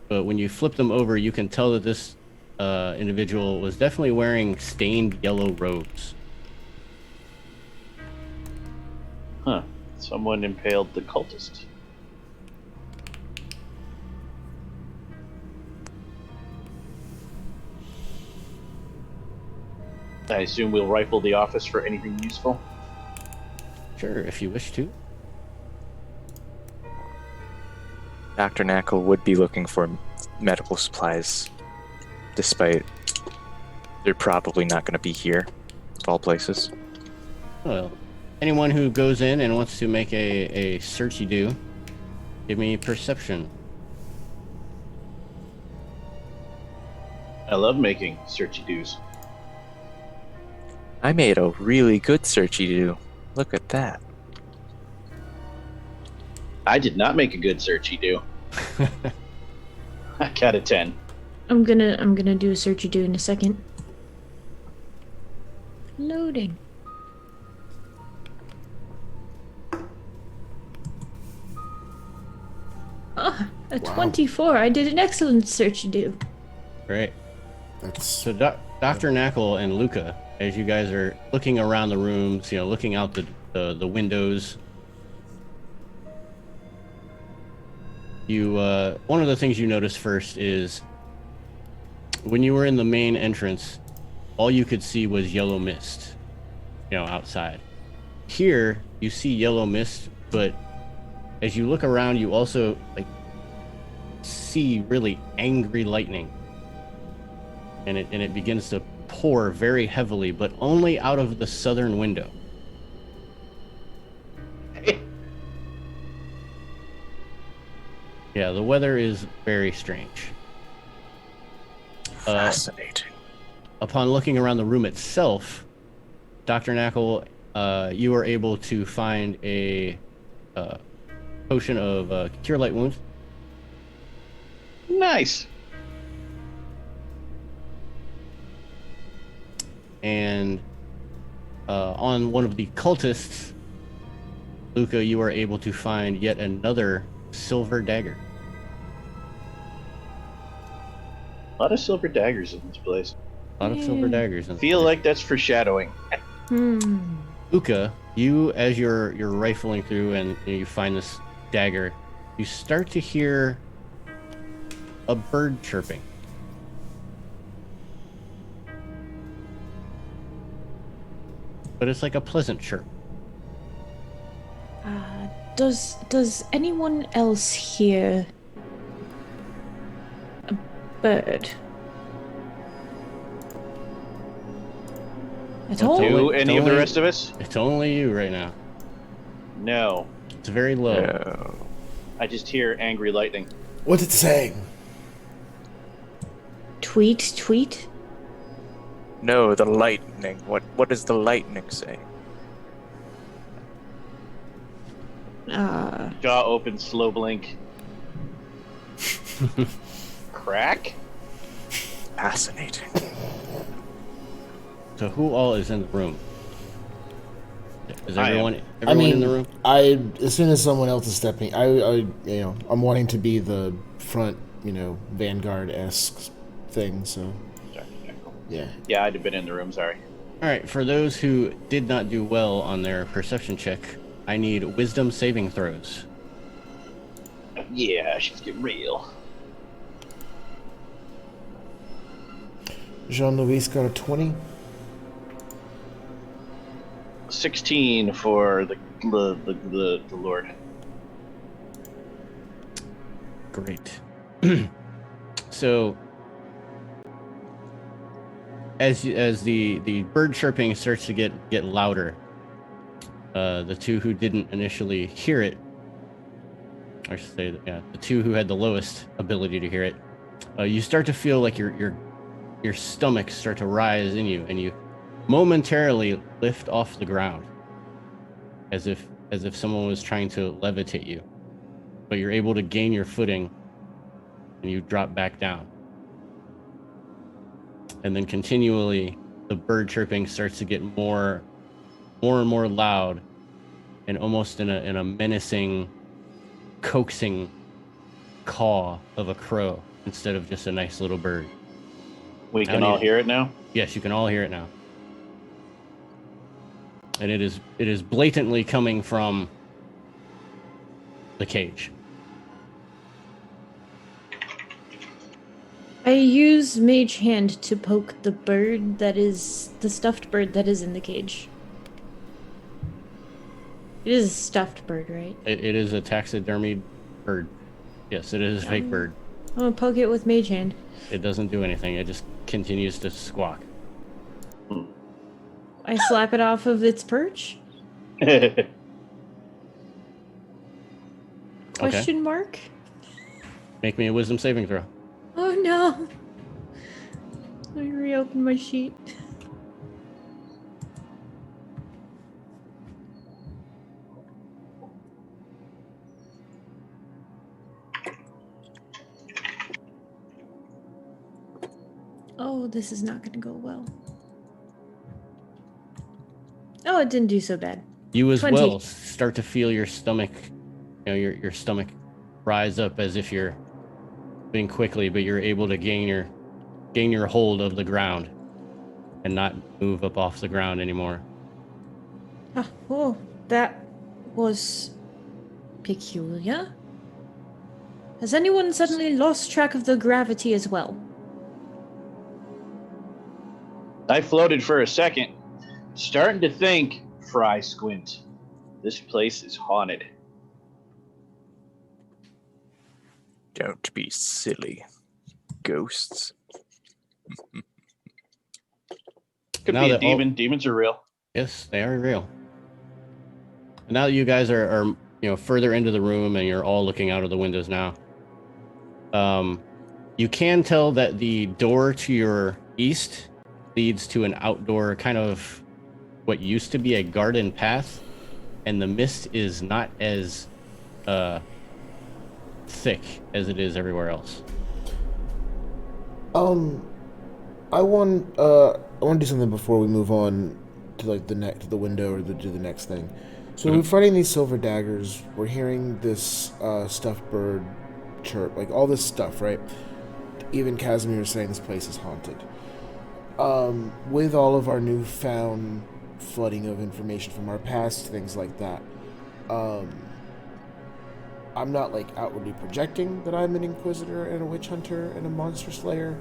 but when you flip them over, you can tell that this individual was definitely wearing stained yellow robes. Huh. Someone impaled the cultist. I assume we'll rifle the office for anything useful. Sure, if you wish to. Dr. Knackle would be looking for medical supplies, despite they're probably not going to be here, of all places. Well, anyone who goes in and wants to make a searchy do, give me perception. I love making searchy do's. I made a really good searchy do. Look at that. I did not make a good searchy do. I got a 10. I'm gonna do a searchy do in a second. Loading. Oh, a 24. I did an excellent searchy do. Great. That's So Dr. Knackle and Luca, as you guys are looking around the rooms, looking out the windows, you one of the things you notice first is when you were in the main entrance, all you could see was yellow mist, outside. Here, you see yellow mist, but as you look around, you also see really angry lightning. And it begins to pour very heavily, but only out of the southern window. Yeah, the weather is very strange. Fascinating. Upon looking around the room itself, Dr. Knackle, you are able to find a potion of Cure Light Wounds. Nice. And on one of the cultists, Luca, you are able to find yet another silver dagger. A lot of silver daggers in this place. A lot of silver daggers. I feel like that's foreshadowing. Luca, you, as you're rifling through and you find this dagger, you start to hear a bird chirping. But it's like a pleasant chirp. Does anyone else hear a bird? At all? Do any of the rest of us? It's only you right now. No. It's very low. No. I just hear angry lightning. what's it saying? Tweet? No, the lightning. What does the lightning say? Jaw open, slow blink. Crack? Fascinating. So who all is in the room? Is I am. everyone I mean, in the room? as soon as someone else is stepping, I'm wanting to be the front, vanguard-esque thing. So yeah. Yeah, I'd have been in the room, sorry. All right, for those who did not do well on their perception check, I need wisdom saving throws. Yeah, she's getting real. Jean-Louis got a 20. 16 for the Lord. Great. So, as the bird chirping starts to get louder, the two who didn't initially hear it, I should say, the two who had the lowest ability to hear it, you start to feel like your stomach start to rise in you, and you momentarily lift off the ground, as if someone was trying to levitate you, but you're able to gain your footing, and you drop back down. And then continually, the bird chirping starts to get more and more loud, and almost in a menacing, coaxing caw of a crow instead of just a nice little bird. We can all hear it now? Yes, you can all hear it now. And it is blatantly coming from the cage. I use Mage Hand to poke the bird that is the stuffed bird that is in the cage. It is a stuffed bird, right? It is a taxidermied bird. Yes, it is a fake bird. I'm gonna poke it with Mage Hand. It doesn't do anything. It just continues to squawk. I slap it off of its perch? Question mark? Make me a wisdom saving throw. Oh no! Let me reopen my sheet. Oh, this is not gonna go well. Oh, it didn't do so bad. You as 20. well start to feel your stomach, your stomach rise up as if you're moving quickly, but you're able to gain your hold of the ground and not move up off the ground anymore. Oh, that was peculiar. Has anyone suddenly lost track of the gravity as well? I floated for a second, starting to think, Fry Squint, this place is haunted. Don't be silly. Ghosts. Could Now be a that demon. Demons are real. Yes, they are real. And now that you guys are further into the room and you're all looking out of the windows now, you can tell that the door to your east leads to an outdoor kind of what used to be a garden path, and the mist is not as thick as it is everywhere else. I want to do something before we move on to like the window or do the next thing. So we're fighting these silver daggers. We're hearing this stuffed bird chirp, like all this stuff, right? Even Casimir is saying this place is haunted. With all of our newfound flooding of information from our past, things like that, I'm not like outwardly projecting that I'm an inquisitor and a witch hunter and a monster slayer,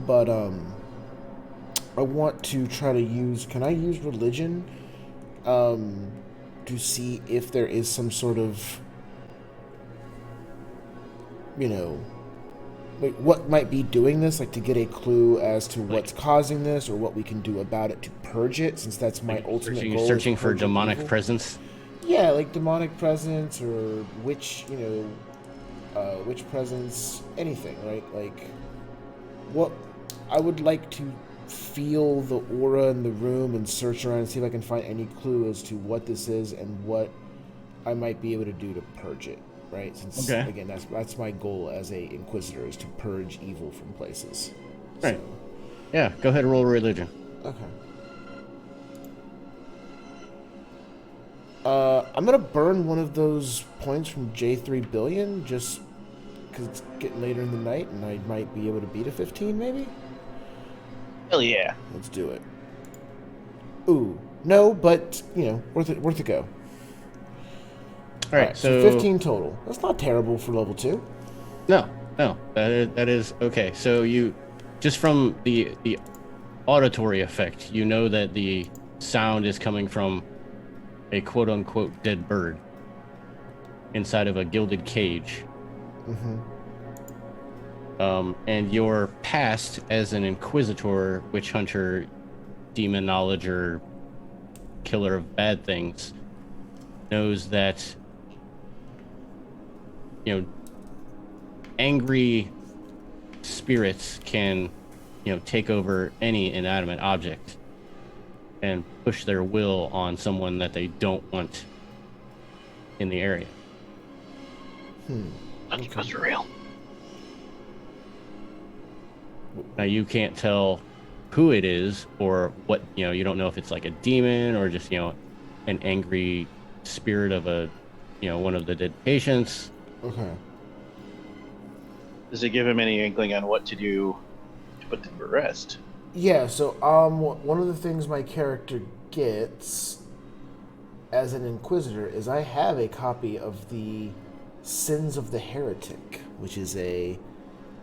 but I want to try to use. Can I use religion to see if there is some sort of, like what might be doing this, like to get a clue as to what's causing this or what we can do about it to purge it, since that's my ultimate goal. Searching for demonic presence. Yeah, like demonic presence or witch presence, anything, right? Like, what I would like to feel the aura in the room and search around and see if I can find any clue as to what this is and what I might be able to do to purge it, right? Since again, that's my goal as a inquisitor, is to purge evil from places. Right. So, Yeah, go ahead and roll religion. okay. I'm gonna burn one of those points from J3 billion just because it's getting later in the night and I might be able to beat a 15 maybe. Hell yeah. Let's do it. Ooh, no, but worth a go. All right, so 15 total. That's not terrible for level 2. No, that is okay. So you just from the auditory effect, you know that the sound is coming from a quote-unquote dead bird inside of a gilded cage. And your past as an inquisitor, witch hunter, demonologer, killer of bad things, knows that angry spirits can take over any inanimate object and push their will on someone that they don't want in the area. Lucky ghosts are real. Now you can't tell who it is or what, you don't know if it's like a demon or just, an angry spirit of one of the dead patients. Okay. Does it give him any inkling on what to do to put them to rest? Yeah, so one of the things my character gets as an inquisitor is I have a copy of the Sins of the Heretic, which is a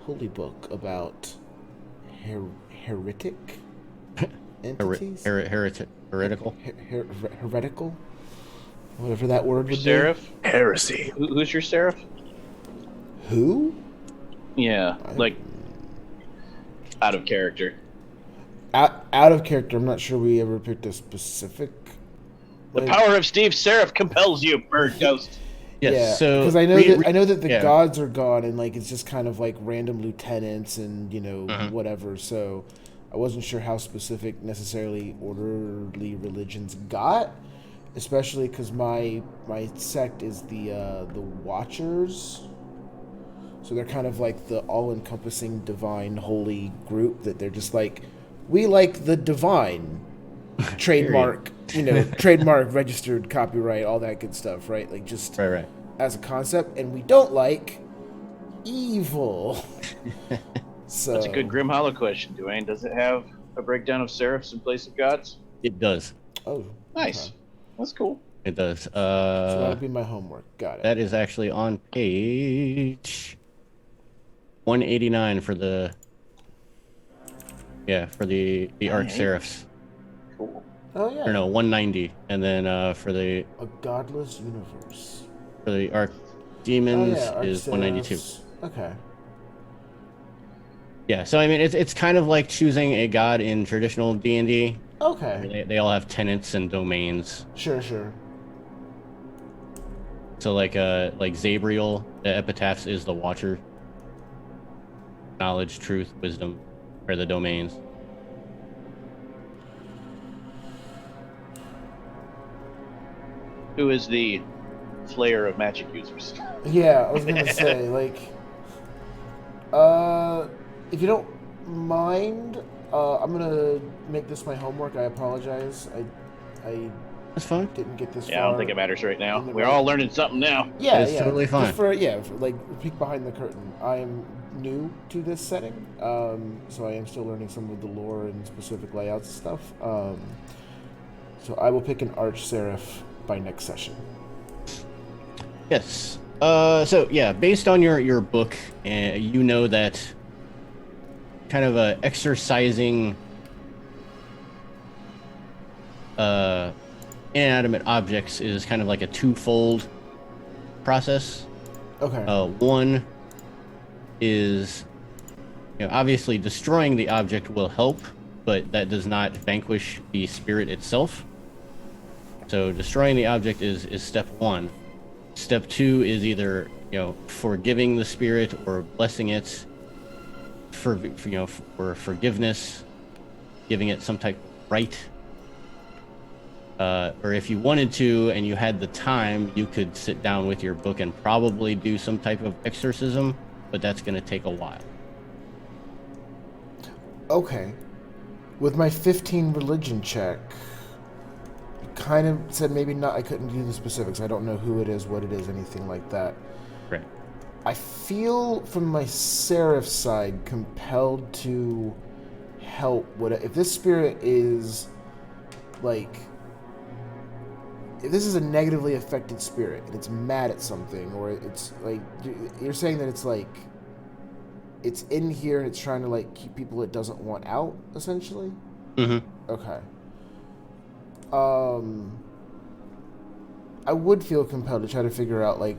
holy book about heretic entities? Heretical. Heretical? Whatever that word would Seraph? Heresy. Who's your Seraph? be. Who? Yeah, like out of character. Out of character, I'm not sure we ever picked a specific. The power of Steve's Seraph compels you, bird ghost. Yes. Yeah, So because I know that the yeah. gods are gone, and like it's just kind of like random lieutenants and Mhm. whatever. So I wasn't sure how specific necessarily orderly religions got, especially because my sect is the Watchers. So they're kind of like the all-encompassing divine holy group that they're just like, we like the divine. Trademark, trademark, registered, copyright, all that good stuff, right? Like just Right. as a concept, and we don't like evil. So That's a good Grim Hollow question, Dwayne. Does it have a breakdown of seraphs in place of gods? It does. Oh, Nice. okay. That's cool. It does. So that'll be my homework. Got it. That is actually on page 189 for the Arch Seraphs. Cool. Oh yeah. Or no, 190, and then for the A godless universe. Arch Demons Arch is 192. Seraphs. Okay. Yeah, so I mean it's kind of like choosing a god in traditional D&D. Okay. They all have tenets and domains. Sure. So like Zabriel, the epitaphs is the Watcher. Knowledge, truth, wisdom are the domains. Who is the Slayer of magic users? Yeah, I was gonna say like, if you don't mind, I'm gonna make this my homework. I apologize. I That's fine. didn't get this Yeah, I far. don't think it matters right now. in the We're right- all learning something now. Yeah, It's yeah, totally fine. Just for like peek behind the curtain. I am new to this setting, so I am still learning some of the lore and specific layouts and stuff. So I will pick an Arch Seraph by next session. Yes. So yeah, based on your book, you know that kind of exercising inanimate objects is kind of like a twofold process. Okay. One is, obviously destroying the object will help, but that does not vanquish the spirit itself. So destroying the object is step one. Step two is either forgiving the spirit or blessing it for forgiveness, giving it some type of right. Or if you wanted to and you had the time, you could sit down with your book and probably do some type of exorcism, but that's going to take a while. Okay. With my 15 religion check, kind of said maybe not. I couldn't do the specifics. I don't know who it is, what it is, anything like that. Right. I feel from my Seraph side compelled to help. If this spirit is like, if this is a negatively affected spirit and it's mad at something, or it's like, you're saying that it's like, it's in here and it's trying to like keep people it doesn't want out, essentially? Mm-hmm. Okay. I would feel compelled to try to figure out, like,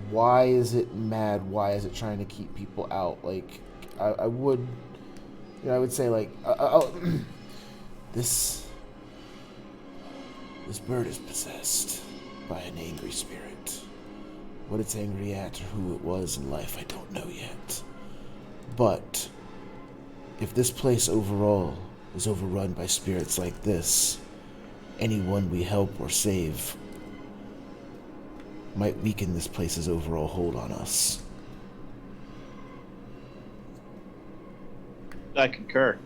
why is it mad? Why is it trying to keep people out? Like, I would, I would say, like, this bird is possessed by an angry spirit. What it's angry at or who it was in life, I don't know yet. But if this place overall is overrun by spirits like this, anyone we help or save might weaken this place's overall hold on us. I concur.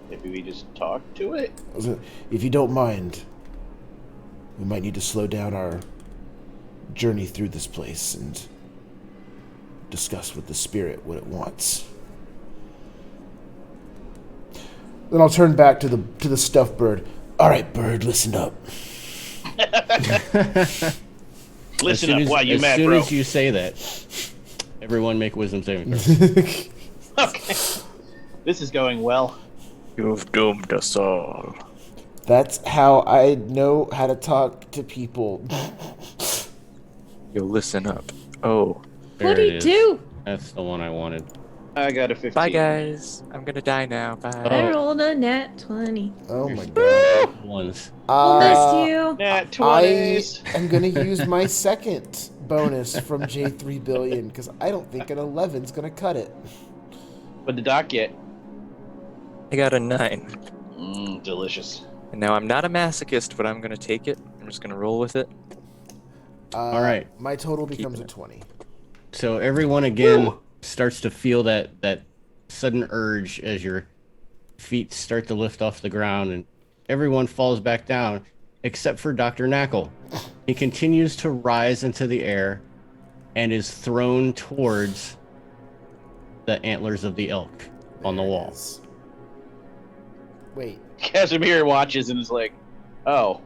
Maybe we just talk to it? If you don't mind, we might need to slow down our journey through this place and discuss with the spirit what it wants. Then I'll turn back to the stuffed bird. All right, bird, listen up. Listen up, why you mad, As soon bro? as you say that, everyone make wisdom saving throws. Okay. This is going well. You've doomed us all. That's how I know how to talk to people. You listen up. Oh, There it is. 42. That's the one I wanted. I got a 15. bye guys. I'm gonna die now. Bye. I Oh. rolled a nat 20. Oh my god. Ones. We'll miss you. Nat I 20s. am gonna use my second bonus from J3 Billion because I don't think an 11's gonna cut it. What'd the doc get? I got a 9. Delicious. And now I'm not a masochist, but I'm gonna take it. I'm just gonna roll with it. All right. My total becomes a it. 20. So everyone again starts to feel that sudden urge as your feet start to lift off the ground, and everyone falls back down except for Dr. Knackle. He continues to rise into the air and is thrown towards the antlers of the elk on the wall. Wait. Casimir watches and is like, "Oh,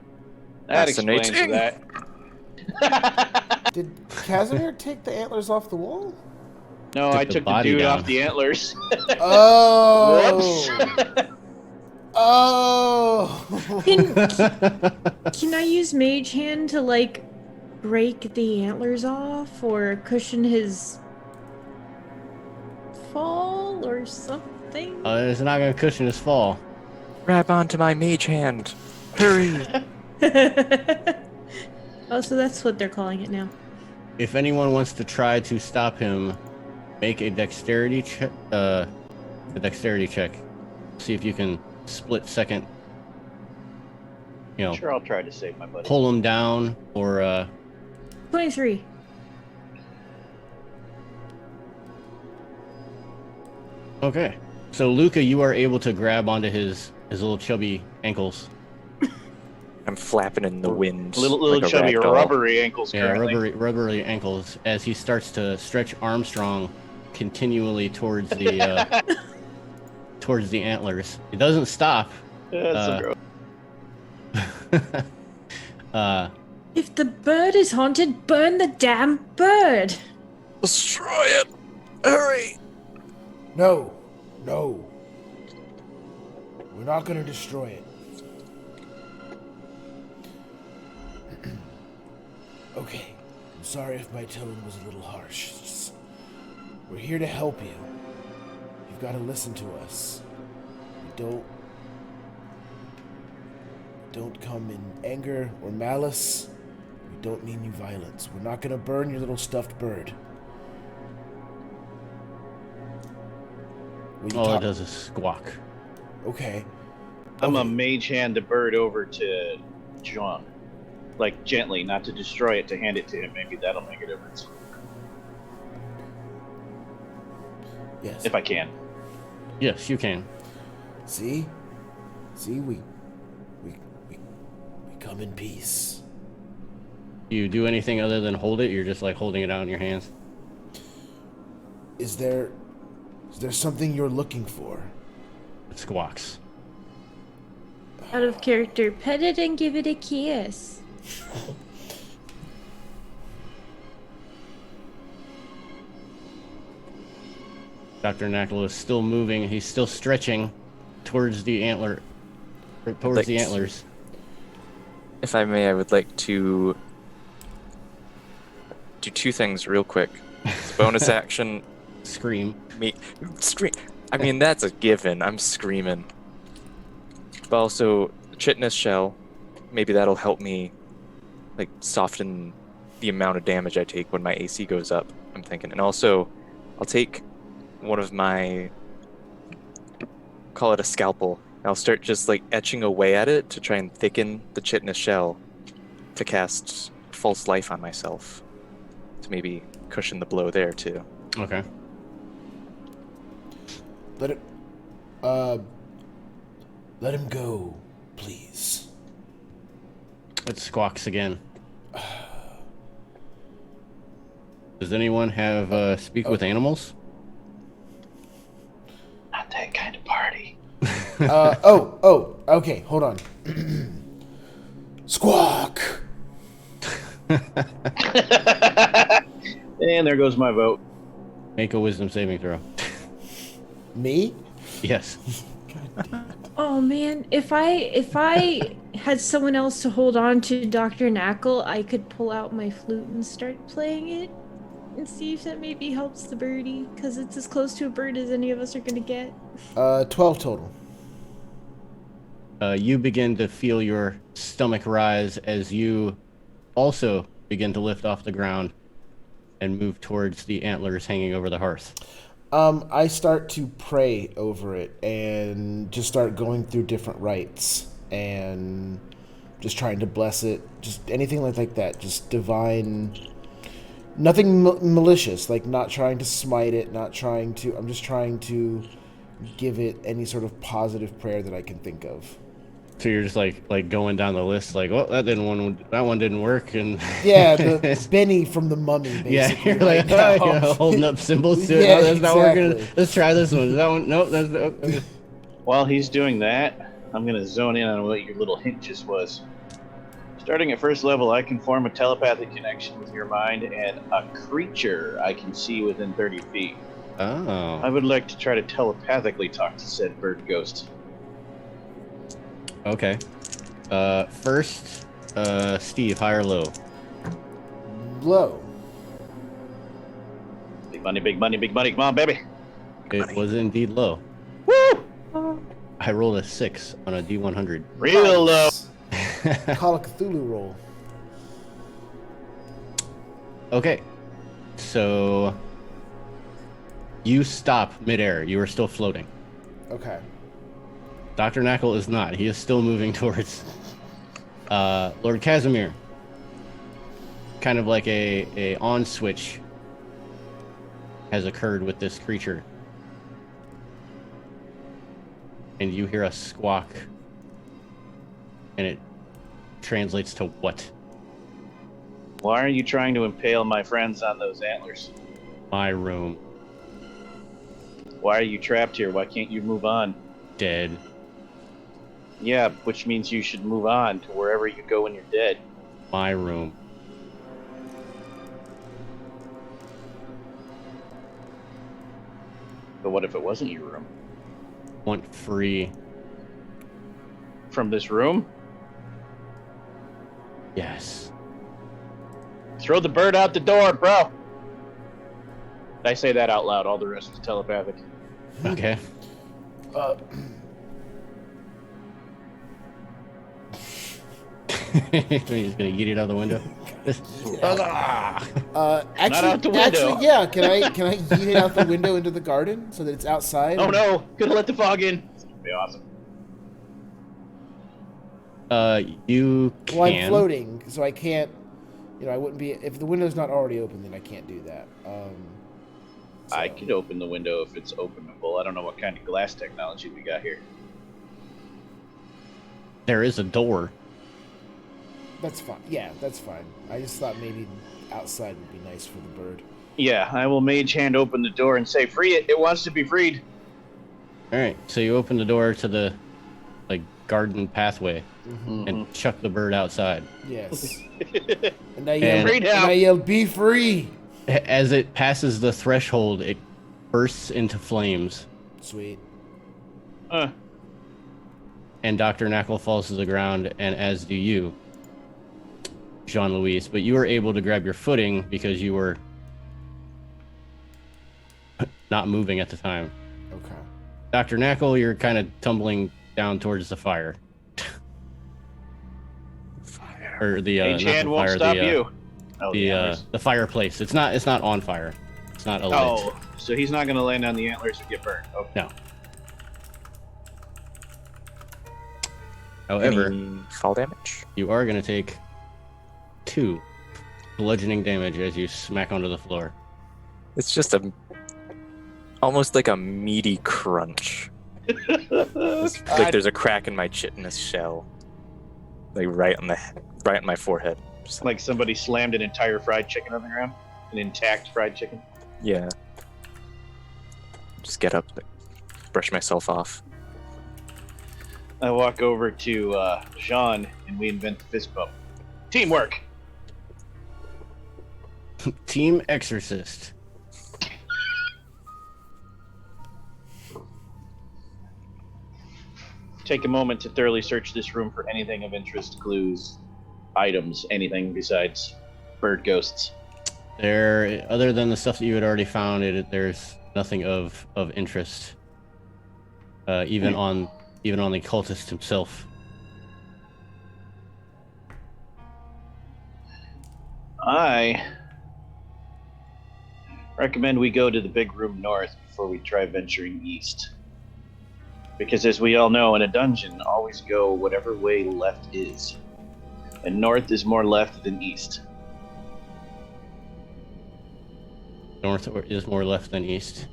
that explains Fascinating. that." Did Casimir take the antlers off the wall? No, Took I the took the body dude down. off the antlers. Oh. Whoops. Oh. Can I use Mage Hand to, like, break the antlers off or cushion his fall or something? It's not going to cushion his fall. Grab onto my mage hand. Hurry. Oh, so that's what they're calling it now. If anyone wants to try to stop him, make a dexterity check. See if you can split second. You know, Sure, I'll try to save my buddy. pull him down or 23. Okay. So Luca, you are able to grab onto his little chubby ankles. I'm flapping in the wind. Little like a chubby rag doll. rubbery ankles. Yeah, currently. rubbery ankles as he starts to stretch Armstrong continually towards the towards the antlers. It doesn't stop. That's so gross. If the bird is haunted, burn the damn bird! Destroy it. Hurry. No. No. We're not gonna destroy it. Okay. I'm sorry if my tone was a little harsh. We're here to help you. You've got to listen to us. We don't come in anger or malice. We don't mean you violence. We're not gonna burn your little stuffed bird. Will you All it talk- does is squawk. Okay. I'm a Okay. mage hand the bird over to John. Like, gently, not to destroy it, to hand it to him. Maybe that'll make a difference. Yes. If I can. Yes, you can. See, we come in peace. You do anything other than hold it? You're just like holding it out in your hands. Is there something you're looking for? It squawks. Out of character, pet it and give it a kiss. Dr. Knackle is still moving. He's still stretching towards the towards the antlers. If I may, I would like to do 2 things real quick. Bonus action. Scream. Scream. I mean, that's a given. I'm screaming. But also, Chitinous Shell. Maybe that'll help me, like, soften the amount of damage I take when my AC goes up, I'm thinking. And also, I'll take one of my, call it a scalpel, and I'll start just, like, etching away at it to try and thicken the Chitinous Shell to cast False Life on myself. To maybe cushion the blow there, too. Okay. Let him go, please. It squawks again. Does anyone have speak with animals? Not that kind of party. Okay, hold on. Squawk! And there goes my vote. Make a wisdom saving throw. Me? Yes. Oh man, if I had someone else to hold on to Dr. Knackle, I could pull out my flute and start playing it and see if that maybe helps the birdie, because it's as close to a bird as any of us are gonna get. 12 total. You begin to feel your stomach rise as you also begin to lift off the ground and move towards the antlers hanging over the hearth. I start to pray over it and just start going through different rites and just trying to bless it. Just anything like that. Just divine. Nothing malicious. Like not trying to smite it. Not trying to. I'm just trying to give it any sort of positive prayer that I can think of. So you're just like going down the list, like, well, that one didn't work, and Yeah, the Benny from the Mummy, basically. yeah, you're like holding up symbols to it. Yeah, Oh, that's not working. exactly. Let's try this one. Is that one? Nope. That's okay. While he's doing that, I'm going to zone in on what your little hint just was. Starting at first level, I can form a telepathic connection with your mind and a creature I can see within 30 feet. Oh. I would like to try to telepathically talk to said bird ghost. Okay. First, Steve, high or low? Low. Big money, big money, big money. Come on, baby. It was indeed low. Woo! I rolled a 6 on a D100. Real low. Nice. Call a Cthulhu roll. Okay. So you stop midair. You are still floating. Okay. Dr. Knackle is not. He is still moving towards Lord Casimir. Kind of like a on switch has occurred with this creature. And you hear a squawk. And it translates to what? Why are you trying to impale my friends on those antlers? My room. Why are you trapped here? Why can't you move on? Dead. Yeah, which means you should move on to wherever you go when you're dead. My room. But what if it wasn't your room? Want free. From this room? Yes. Throw the bird out the door, bro! I say that out loud, all the rest is telepathic. Okay. He's gonna yeet it out the window. Actually, out the window. yeah. Can I yeet it out the window into the garden so that it's outside? Oh no! Gonna let the fog in! It's gonna be awesome. You can. Well, I'm floating, so I can't. I wouldn't be if the window's not already open. Then I can't do that. I could open the window if it's openable. I don't know what kind of glass technology we got here. There is a door. That's fine. Yeah, that's fine. I just thought maybe outside would be nice for the bird. Yeah, I will mage hand open the door and say, "Free it! It wants to be freed." All right. So you open the door to the garden pathway and chuck the bird outside. Yes. And And- I yell, "Be free!" As it passes the threshold, it bursts into flames, Sweet. and Dr. Knackle falls to the ground, and as do you, Jean-Louis. But you were able to grab your footing because you were not moving at the time. Okay. Dr. Knackle, you're kind of tumbling down towards the fire. Or the Mage not hand the won't fire, stop the, you. Oh, the antlers. the fireplace. It's not on fire. It's not alight. Oh, so he's not gonna land on the antlers and get burned. Okay. No. However, Any fall damage? you are going to take 2 bludgeoning damage as you smack onto the floor. It's just almost like a meaty crunch. It's like there's a crack in my chitinous shell, like right on my forehead. Just Like somebody slammed an entire fried chicken on the ground, an intact fried chicken. yeah. Just get up, brush myself off. I walk over to Jean and we invent the fist bump. Teamwork. Team Exorcist. Take a moment to thoroughly search this room for anything of interest, clues, items, anything besides bird ghosts. There, other than the stuff that you had already found, there's nothing of interest. Even on the cultist himself. I recommend we go to the big room north before we try venturing east. Because as we all know, in a dungeon, always go whatever way left is. And north is more left than east. North is more left than east.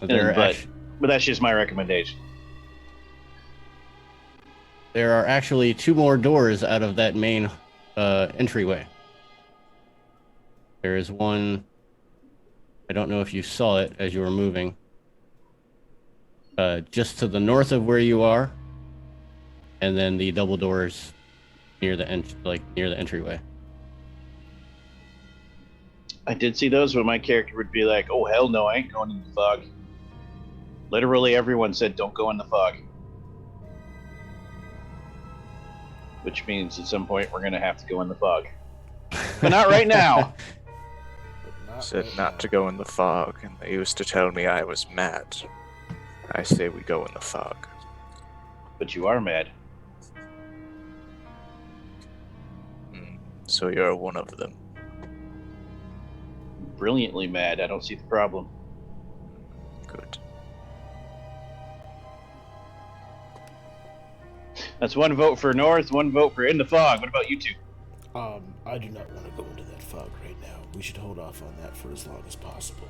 But that's just my recommendation. There are actually 2 more doors out of that main entryway. There is one. I don't know if you saw it as you were moving. Just to the north of where you are, and then the double doors near the entryway. I did see those, but my character would be like, "Oh hell no, I ain't going in the fog." Literally, everyone said, "Don't go in the fog," which means at some point we're gonna have to go in the fog, but not right now. Said not to go in the fog, and they used to tell me I was mad. I say we go in the fog. But you are mad. So you're one of them. Brilliantly mad. I don't see the problem. Good. That's 1 vote for north, 1 vote for in the fog. What about you two? I do not want to go into that fog right now. We should hold off on that for as long as possible.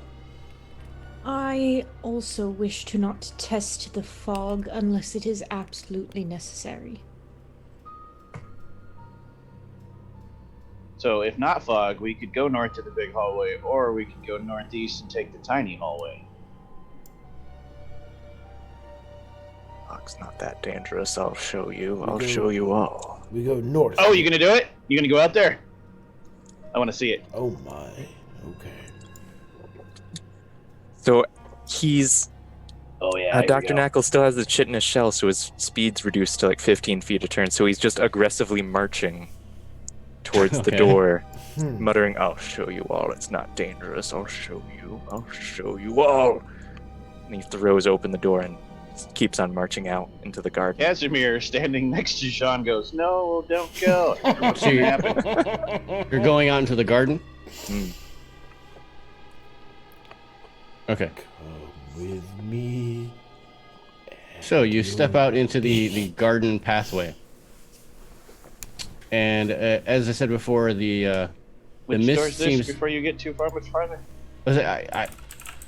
I also wish to not test the fog unless it is absolutely necessary. So if not fog, we could go north to the big hallway, or we could go northeast and take the tiny hallway. Fog's not that dangerous. I'll show you. I'll show you all. We go north. Oh, you gonna do it? You gonna go out there? I want to see it. Oh my. Okay. So he's. Oh yeah. Here we Dr. go. Knackle still has the chit in his shell, so his speed's reduced to like 15 feet a turn. So he's just aggressively marching towards the Okay. door, muttering, "I'll show you all. It's not dangerous. I'll show you. I'll show you all." And he throws open the door and keeps on marching out into the garden. Casimir, standing next to Sean, goes, "No, don't go." What's So gonna you're, happen? you're going out into the garden? Mm. Okay. Come with me. So you step out into the garden pathway. And as I said before, the Which mist door is this seems... before you get too far much farther? I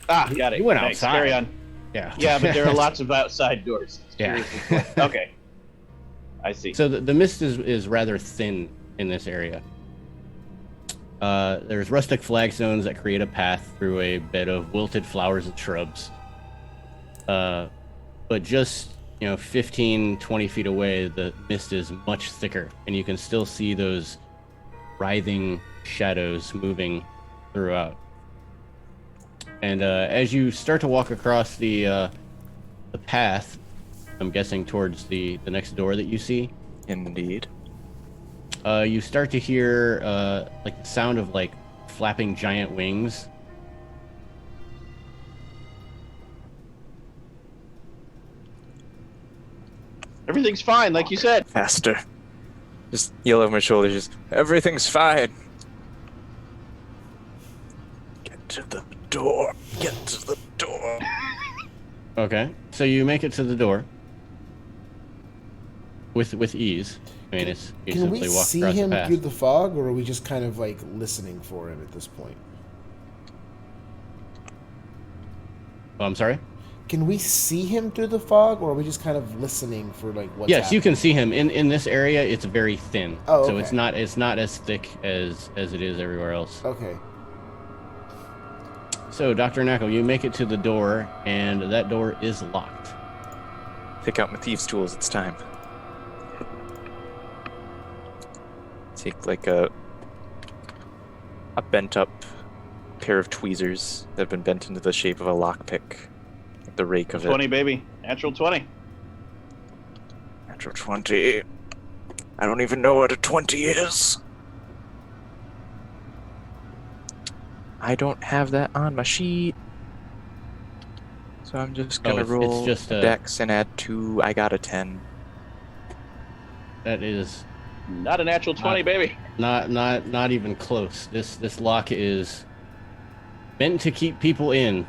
Got it. You went Thanks. outside. Carry on. Yeah. Yeah, but there are lots of outside doors. Yeah. Okay. I see. So the mist is rather thin in this area. There's rustic flagstones that create a path through a bed of wilted flowers and shrubs. But just 15, 20 feet away, the mist is much thicker, and you can still see those writhing shadows moving throughout. And as you start to walk across the path, I'm guessing towards the next door that you see, Indeed. you start to hear like the sound of like flapping giant wings. Everything's fine, like you said. Faster. Just yell over my shoulder, just, "Everything's fine." Get to the door. Get to the door. Okay, so you make it to the door with ease. I mean, you Can we simply walk see across him the path. through the fog, or are we just kind of like listening for him at this point? Oh, I'm sorry. Can we see him through the fog, or are we just kind of listening for like what's Yes, you can happening? see him in this area. It's very thin, Oh, so okay. it's not as thick as it is everywhere else. Okay. So, Dr. Knackle, you make it to the door, and that door is locked. Pick out my thieves' tools. It's time. Take like a a bent up pair of tweezers that have been bent into the shape of a lockpick. The rake of 20, it. baby. Natural 20. Natural 20. I don't even know what a 20 is. I don't have that on my sheet. So I'm just gonna it's roll just a dex and add 2. I got a 10. That is Not a natural 20, baby. not even close. This lock is meant to keep people in.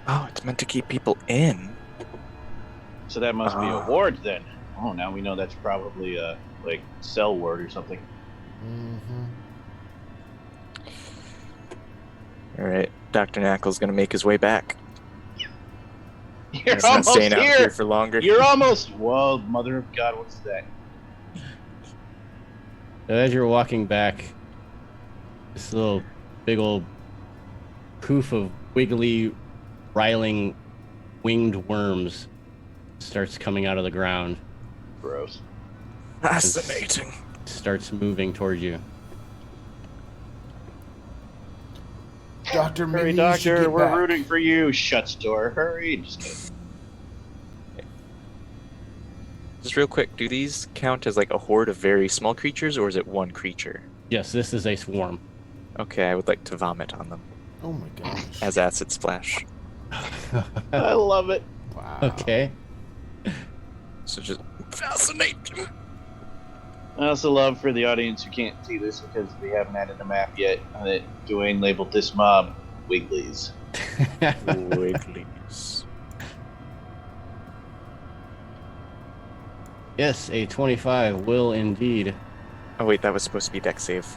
Oh, it's meant to keep people in. So that must be a ward then. Oh, now we know that's probably a like cell ward or something. Mm-hmm. All right, Dr. Knackle's gonna make his way back. You're He's not almost staying out here. here for longer. You're almost. Whoa, mother of God, what's that? As you're walking back, this little big old poof of wiggly, riling, winged worms starts coming out of the ground. Gross. Fascinating. Starts moving towards you. Doctor, maybe Hurry, you should doctor, get we're back. rooting for you. Shuts door. Hurry. Just kidding. Just real quick, do these count as like a horde of very small creatures, or is it one creature? Yes, this is a swarm. Okay, I would like to vomit on them Oh my gosh. as acid splash. I love it. Wow. Okay. So just fascinating. I also love for the audience who can't see this because we haven't added a map yet that Dwayne labeled this mob Wigglies. Wigglies. Yes, a 25 will indeed. Oh wait, that was supposed to be deck save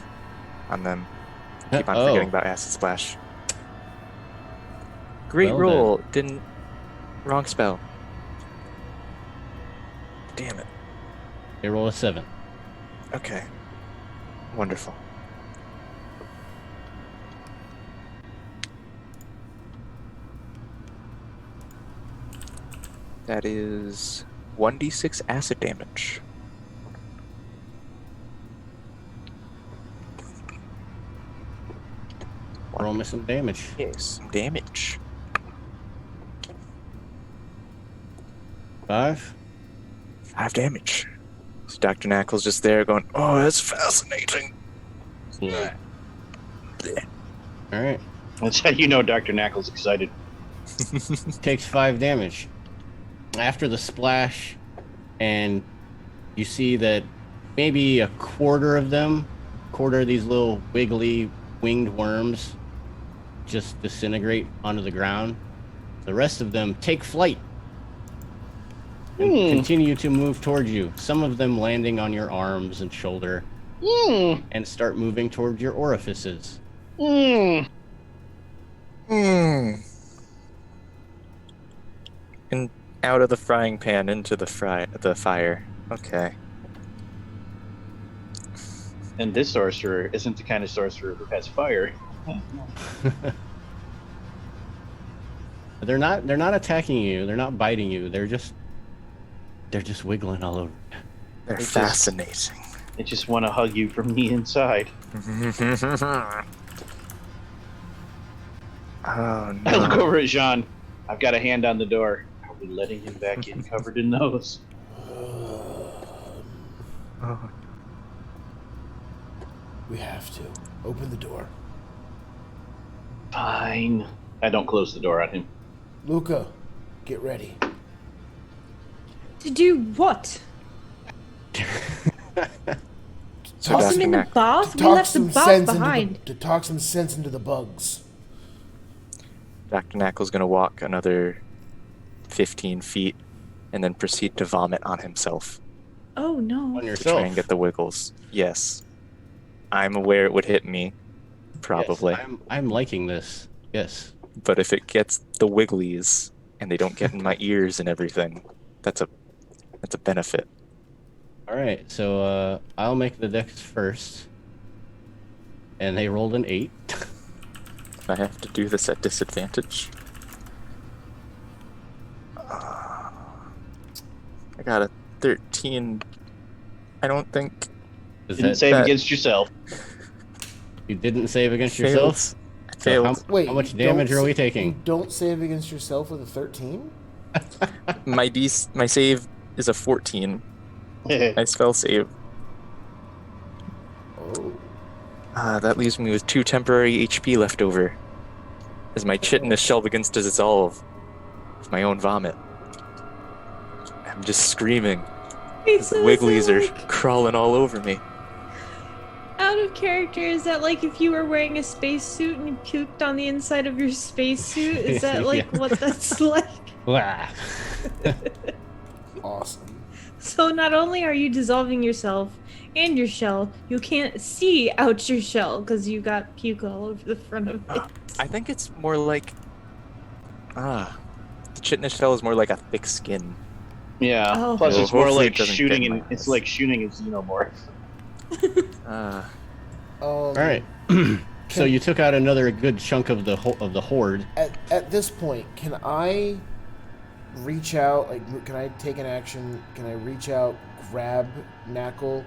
on them. Keep on Oh. forgetting about acid splash. Great Well roll. Didn't. Wrong spell. Damn it. They roll a 7. Okay. Wonderful. That is 1d6 acid damage. Roll me some damage. Yes, some damage. 5. 5 damage. So Dr. Knackle's just there going, oh, that's fascinating. All right. That's how you know Dr. Knackle's excited. Takes 5 damage. After the splash, and you see that maybe a quarter of these little wiggly winged worms just disintegrate onto the ground. The rest of them take flight and continue to move towards you. Some of them landing on your arms and shoulder and start moving towards your orifices. And out of the frying pan into the fire. Okay. And this sorcerer isn't the kind of sorcerer who has fire. They're not attacking you. They're not biting you. They're just wiggling all over. They're fascinating. I just want to hug you from the inside. Oh no. I look over at Jean. I've got a hand on the door. Are we letting him back in covered in those? Oh. We have to. Open the door. Fine. I don't close the door on him. Luca, get ready. To do what? Toss him in the bath? We left the bath behind. To talk some sense into the bugs. Dr. Knackle's gonna walk another 15 feet and then proceed to vomit on himself Oh no. On to yourself. try and get the wiggles. Yes. I'm aware it would hit me, probably. Yes, I'm liking this. Yes. But if it gets the wigglies and they don't get in my ears and everything, that's a benefit. All right. So I'll make the dex first, and they rolled an 8. I have to do this at disadvantage. I got a 13. I don't think Didn't save against yourself. You didn't save against Failed. yourself? So Failed. Wait, how much you damage don't are we you taking? don't save against yourself with a 13? My save is a 14. My spell save. Oh. That leaves me with 2 temporary HP left over. As my chitinous shell begins to dissolve with my own vomit. I'm just screaming as the wigglies are crawling all over me. Out of character, is that like if you were wearing a spacesuit and you puked on the inside of your spacesuit? Is that like Yeah. what that's like? Blah. Awesome. So not only are you dissolving yourself and your shell, you can't see out your shell because you got puke all over the front of it. I think it's more like... the chitinous shell is more like a thick skin. Yeah. Oh. Plus, So it's more hopefully like it doesn't shooting get in in. my It's eyes. like shooting a xenomorph. All right. So you took out another good chunk of the horde. At this point, can I reach out? Like, can I take an action? Can I reach out, grab Knuckle,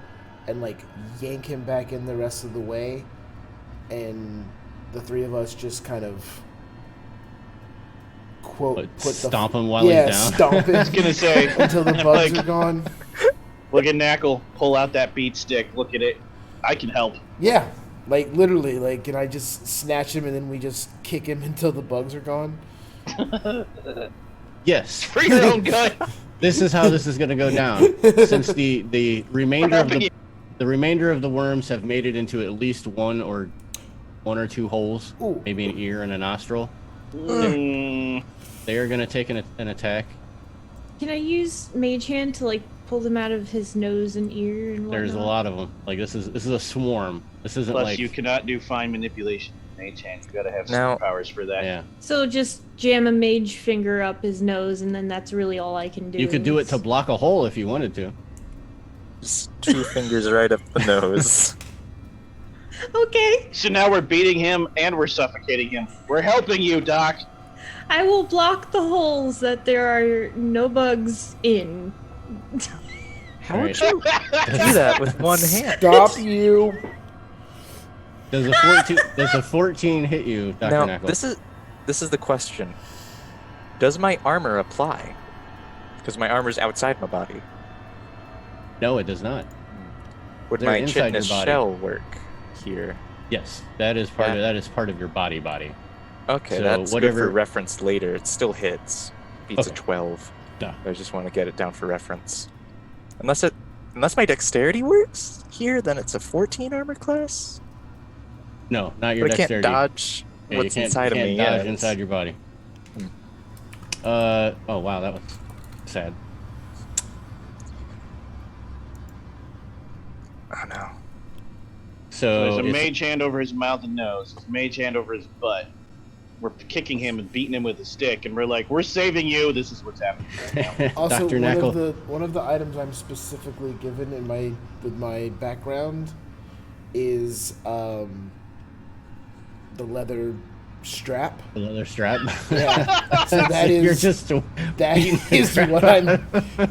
and like yank him back in the rest of the way, and the three of us just kind of quote Like, put stomp the him while he's down? stomp I was him gonna say, until the bugs like, are gone. look at Knuckle, pull out that beat stick, look at it. I can help. Yeah, like literally, like, can I just snatch him and then we just kick him until the bugs are gone? Yes. For your own gun. This is how this is going to go down. Since the remainder of the remainder of the worms have made it into at least one or two holes, Ooh. maybe an ear and a nostril. Mm, They are going to take an attack. Can I use Mage Hand to like pull them out of his nose and ear and whatnot? There's a lot of them. Like this is a swarm. This isn't plus, like you cannot do fine manipulation. Mage hand. You gotta have Now- superpowers for that. yeah. So just jam a mage finger up his nose, and then that's really all I can do. You could do it to block a hole if you wanted to. Just 2 fingers right up the nose. Okay, So now we're beating him and we're suffocating him. We're helping you, Doc. I will block the holes that there are no bugs in. How would Right. you do that with one hand? Stop you! Does a 14 hit you, Dr. Now, Knuckle? this is the question. Does my armor apply? Because my armor's outside my body. No, it does not. Would They're my inside your chitinous body. shell work here? Yes, that is part of your body. Okay, So that's whatever- good for reference later. It still hits. Beats a Okay. 12. Duh. I just want to get it down for reference. Unless my dexterity works here, then it's a 14 armor class. No, not your But I can't dexterity. dodge Yeah, what's you can't, inside you of can't me. dodge Yeah, it's- inside your body. Hmm. Oh wow, that was sad. Oh no. So There's a it's- mage hand over his mouth and nose. There's a mage hand over his butt. We're kicking him and beating him with a stick, and we're like, "We're saving you." This is what's happening right now. Also, Dr. Knuckle. one of the items I'm specifically given in with my background is the leather strap. Another strap. Yeah, so that is You're just that is what I'm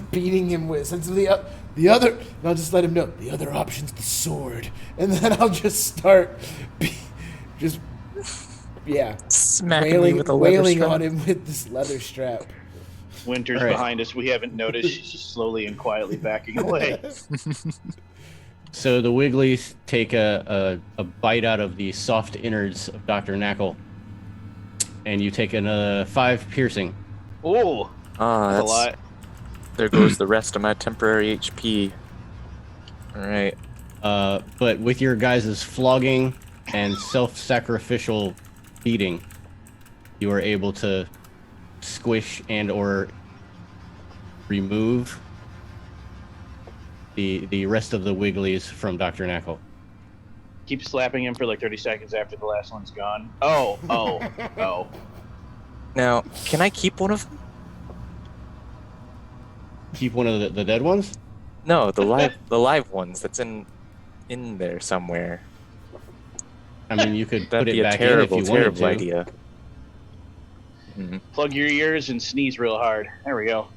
beating him with. Since the other, and I'll just let him know the other option's the sword, and then I'll just start Smacking me with a leather wailing strap. on him with this leather strap. Winter's All right. behind us. We haven't noticed. She's just slowly and quietly backing away. So the Wigglies take a bite out of the soft innards of Dr. Knuckle, and you take another 5 piercing. Oh, Ah, that's a lot. There goes the rest of my temporary HP. Alright. But with your guys' flogging and self-sacrificial beating, you are able to squish and or remove the rest of the Wigglies from Dr. Knuckle. Keep slapping him for like 30 seconds after the last one's gone. Oh. Now, can I keep one of them? Keep one of the dead ones? No, the live ones that's in there somewhere. I mean, you could put That'd it be a back terrible, in if you wanted terrible to. idea. Mhm. Plug your ears and sneeze real hard. There we go.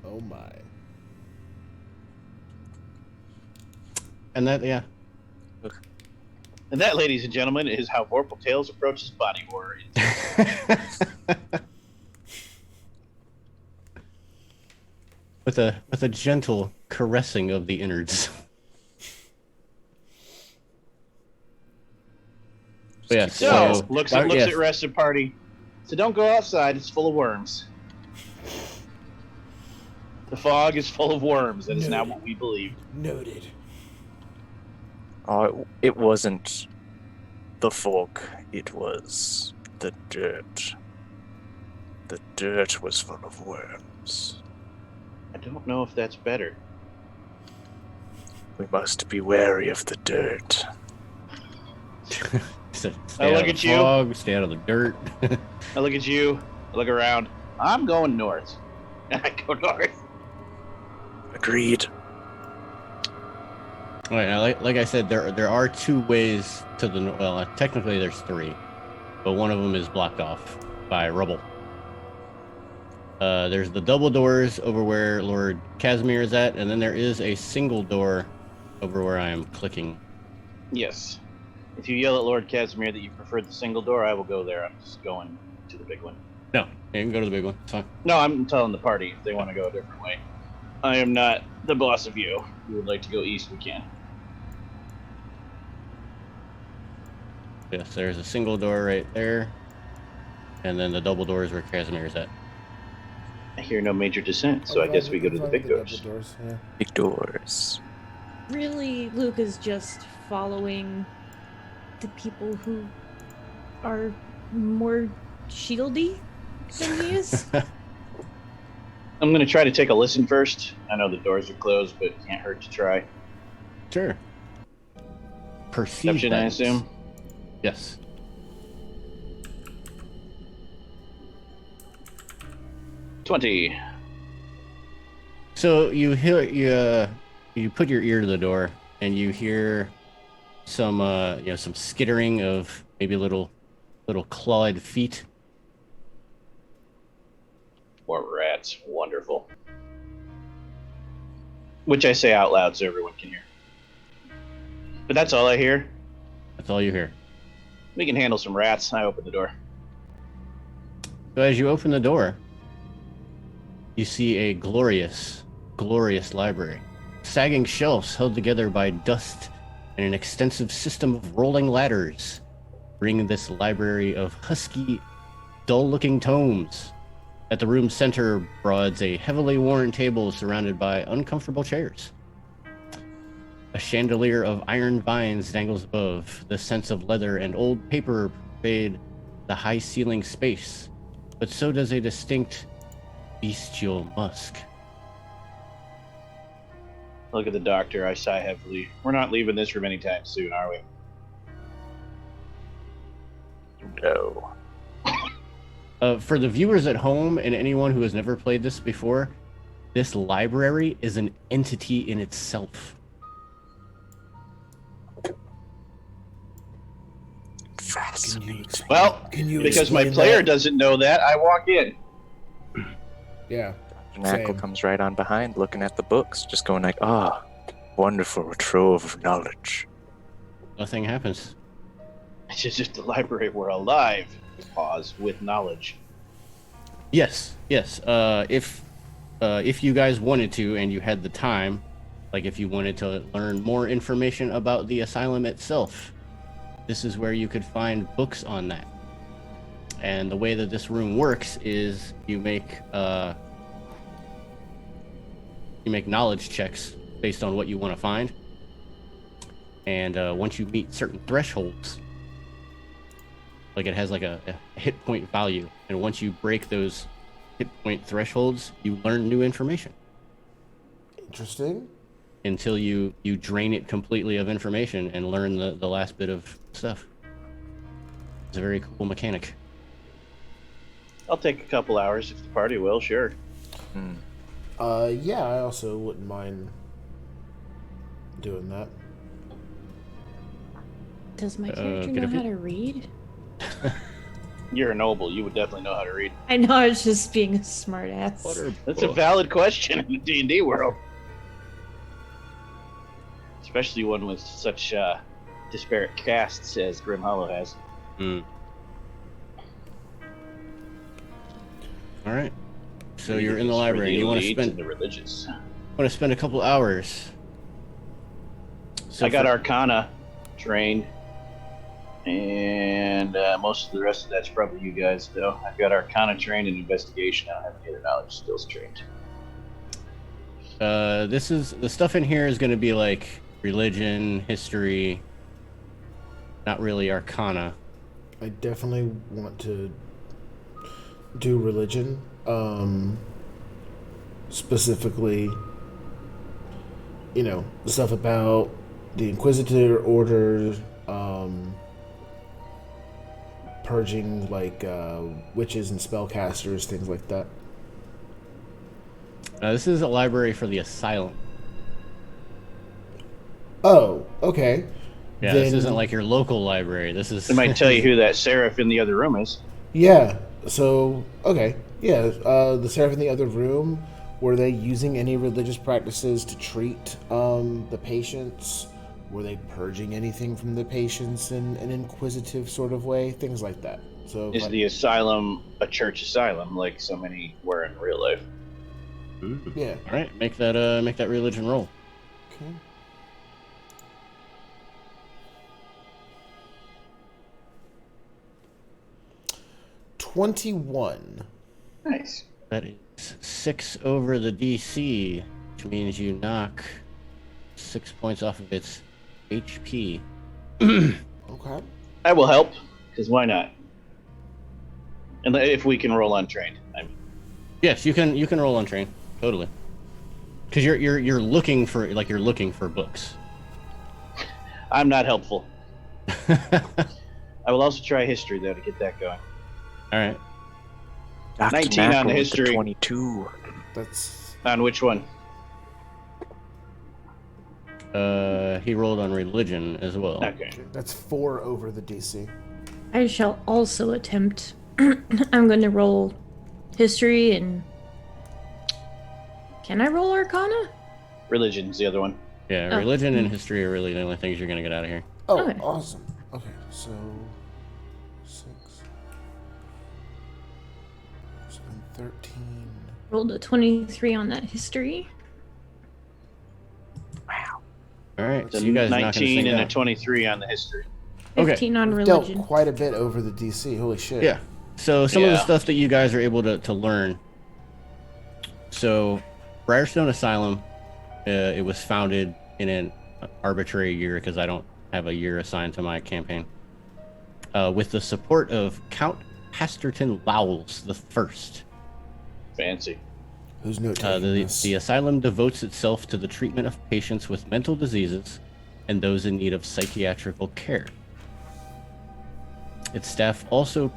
Oh my! And that, yeah. And that, ladies and gentlemen, is how Vorpal Tales approaches body horror. with a gentle caressing of the innards. But yeah, So, looks yes. at Rested Party. So don't go outside, it's full of worms. The fog is full of worms, that is not what we believe. Noted. Oh, it wasn't the fog, it was the dirt. The dirt was full of worms. I don't know if that's better. We must be wary of the dirt. Stay I out look of at the you. fog, stay out of the dirt. I look at you, I look around. I'm going north. And I go north. Agreed. All right, now, like I said, there are two ways to the well. Technically, there's three, but one of them is blocked off by rubble. There's the double doors over where Lord Casimir is at, and then there is a single door over where I am clicking. Yes. If you yell at Lord Casimir that you prefer the single door, I will go there. I'm just going to the big one. No, you can go to the big one. It's fine. No, I'm telling the party if they want to go a different way. I am not the boss of you. If you would like to go east, we can. Yes, there's a single door right there, and then the double doors where Casimir is at. I hear no major dissent, so I guess we go to the big doors. Yeah. Big doors. Really, Luke is just following the people who are more shieldy than he is. I'm going to try to take a listen first. I know the doors are closed, but it can't hurt to try. Sure. Perception, I assume? Yes. $20. So you hear you put your ear to the door and you hear some some skittering of maybe little clawed feet. More rats. Wonderful. Which I say out loud so everyone can hear. But that's all I hear. That's all you hear. We can handle some rats. I open the door. So as you open the door, you see a glorious library. Sagging shelves held together by dust and an extensive system of rolling ladders bring this library of husky, dull-looking tomes. At the room's center broads a heavily worn table surrounded by uncomfortable chairs. A chandelier of iron vines dangles above. The scents of leather and old paper pervade the high-ceiling space, but so does a distinct bestial musk. Look at the doctor. I sigh heavily. We're not leaving this room anytime soon, are we? No. For the viewers at home and anyone who has never played this before, this library is an entity in itself. Fascinating. Well, because my player doesn't know that, I walk in. Yeah. Knuckle Same. comes right on behind, looking at the books, just going like, wonderful trove of knowledge. Nothing happens. It's just if the library were alive. Pause with knowledge. Yes. If you guys wanted to and you had the time, like if you wanted to learn more information about the asylum itself, this is where you could find books on that. And the way that this room works is you make knowledge checks based on what you want to find. And once you meet certain thresholds, like it has like a hit point value, and once you break those hit point thresholds, you learn new information. Interesting. Until you drain it completely of information and learn the last bit of stuff. It's a very cool mechanic. I'll take a couple hours if the party will, sure. Yeah, I also wouldn't mind doing that. Does my character get a know how few- to read? You're a noble. You would definitely know how to read. I know, I was just being a smartass. That's a valid question in the D&D world. especially one with such disparate casts as Grim Hollow has. Mm. All right. So you're in the library. You want to spend the religious. Want to spend a couple hours. So I got Arcana trained, and most of the rest of that's probably you guys, though. I've got Arcana trained and Investigation. I don't have any other knowledge skills trained. This is the stuff in here is going to be like religion, history, not really Arcana. I definitely want to do religion. Specifically, you know, stuff about the Inquisitor Order, purging like witches and spellcasters, things like that. This is a library for the Asylum. Oh, okay. Yeah, Then, this isn't like your local library. This is. It might tell you who that seraph in the other room is. Yeah. So, okay. Yeah. The seraph in the other room. Were they using any religious practices to treat the patients? Were they purging anything from the patients in an inquisitive sort of way? Things like that. So, Is the asylum a church asylum like so many were in real life? Ooh. Yeah. All right, make that religion roll. Okay. $21. Nice. That is 6 over the DC, which means you knock 6 points off of its HP. Okay. I will help, because why not? And if we can roll untrained, I mean. Yes, you can roll untrained, totally. Because you're looking for books. I'm not helpful. I will also try history though to get that going. All right. 19 on the history. 22. That's On which one? He rolled on religion as well. Okay. that's 4 over the DC. I shall also attempt. I'm going to roll history and. Can I roll Arcana? Religion's the other one. Yeah, Oh. religion and history are really the only things you're gonna get out of here. Oh, Okay. awesome. Okay, so 6, 7, 13. Rolled a 23 on that history. All right, So so you guys not gonna 19 sing and a that. 23 on the history. Okay. 15 on Dealt religion. quite a bit over the DC. Holy shit. Yeah. So some of the Yeah. stuff that you guys are able to learn. So, Briarstone Asylum, it was founded in an arbitrary year because I don't have a year assigned to my campaign. With the support of Count Hasterton Lowles the First. Fancy. Who's note taking this? The asylum devotes itself to the treatment of patients with mental diseases and those in need of psychiatrical care. Its staff also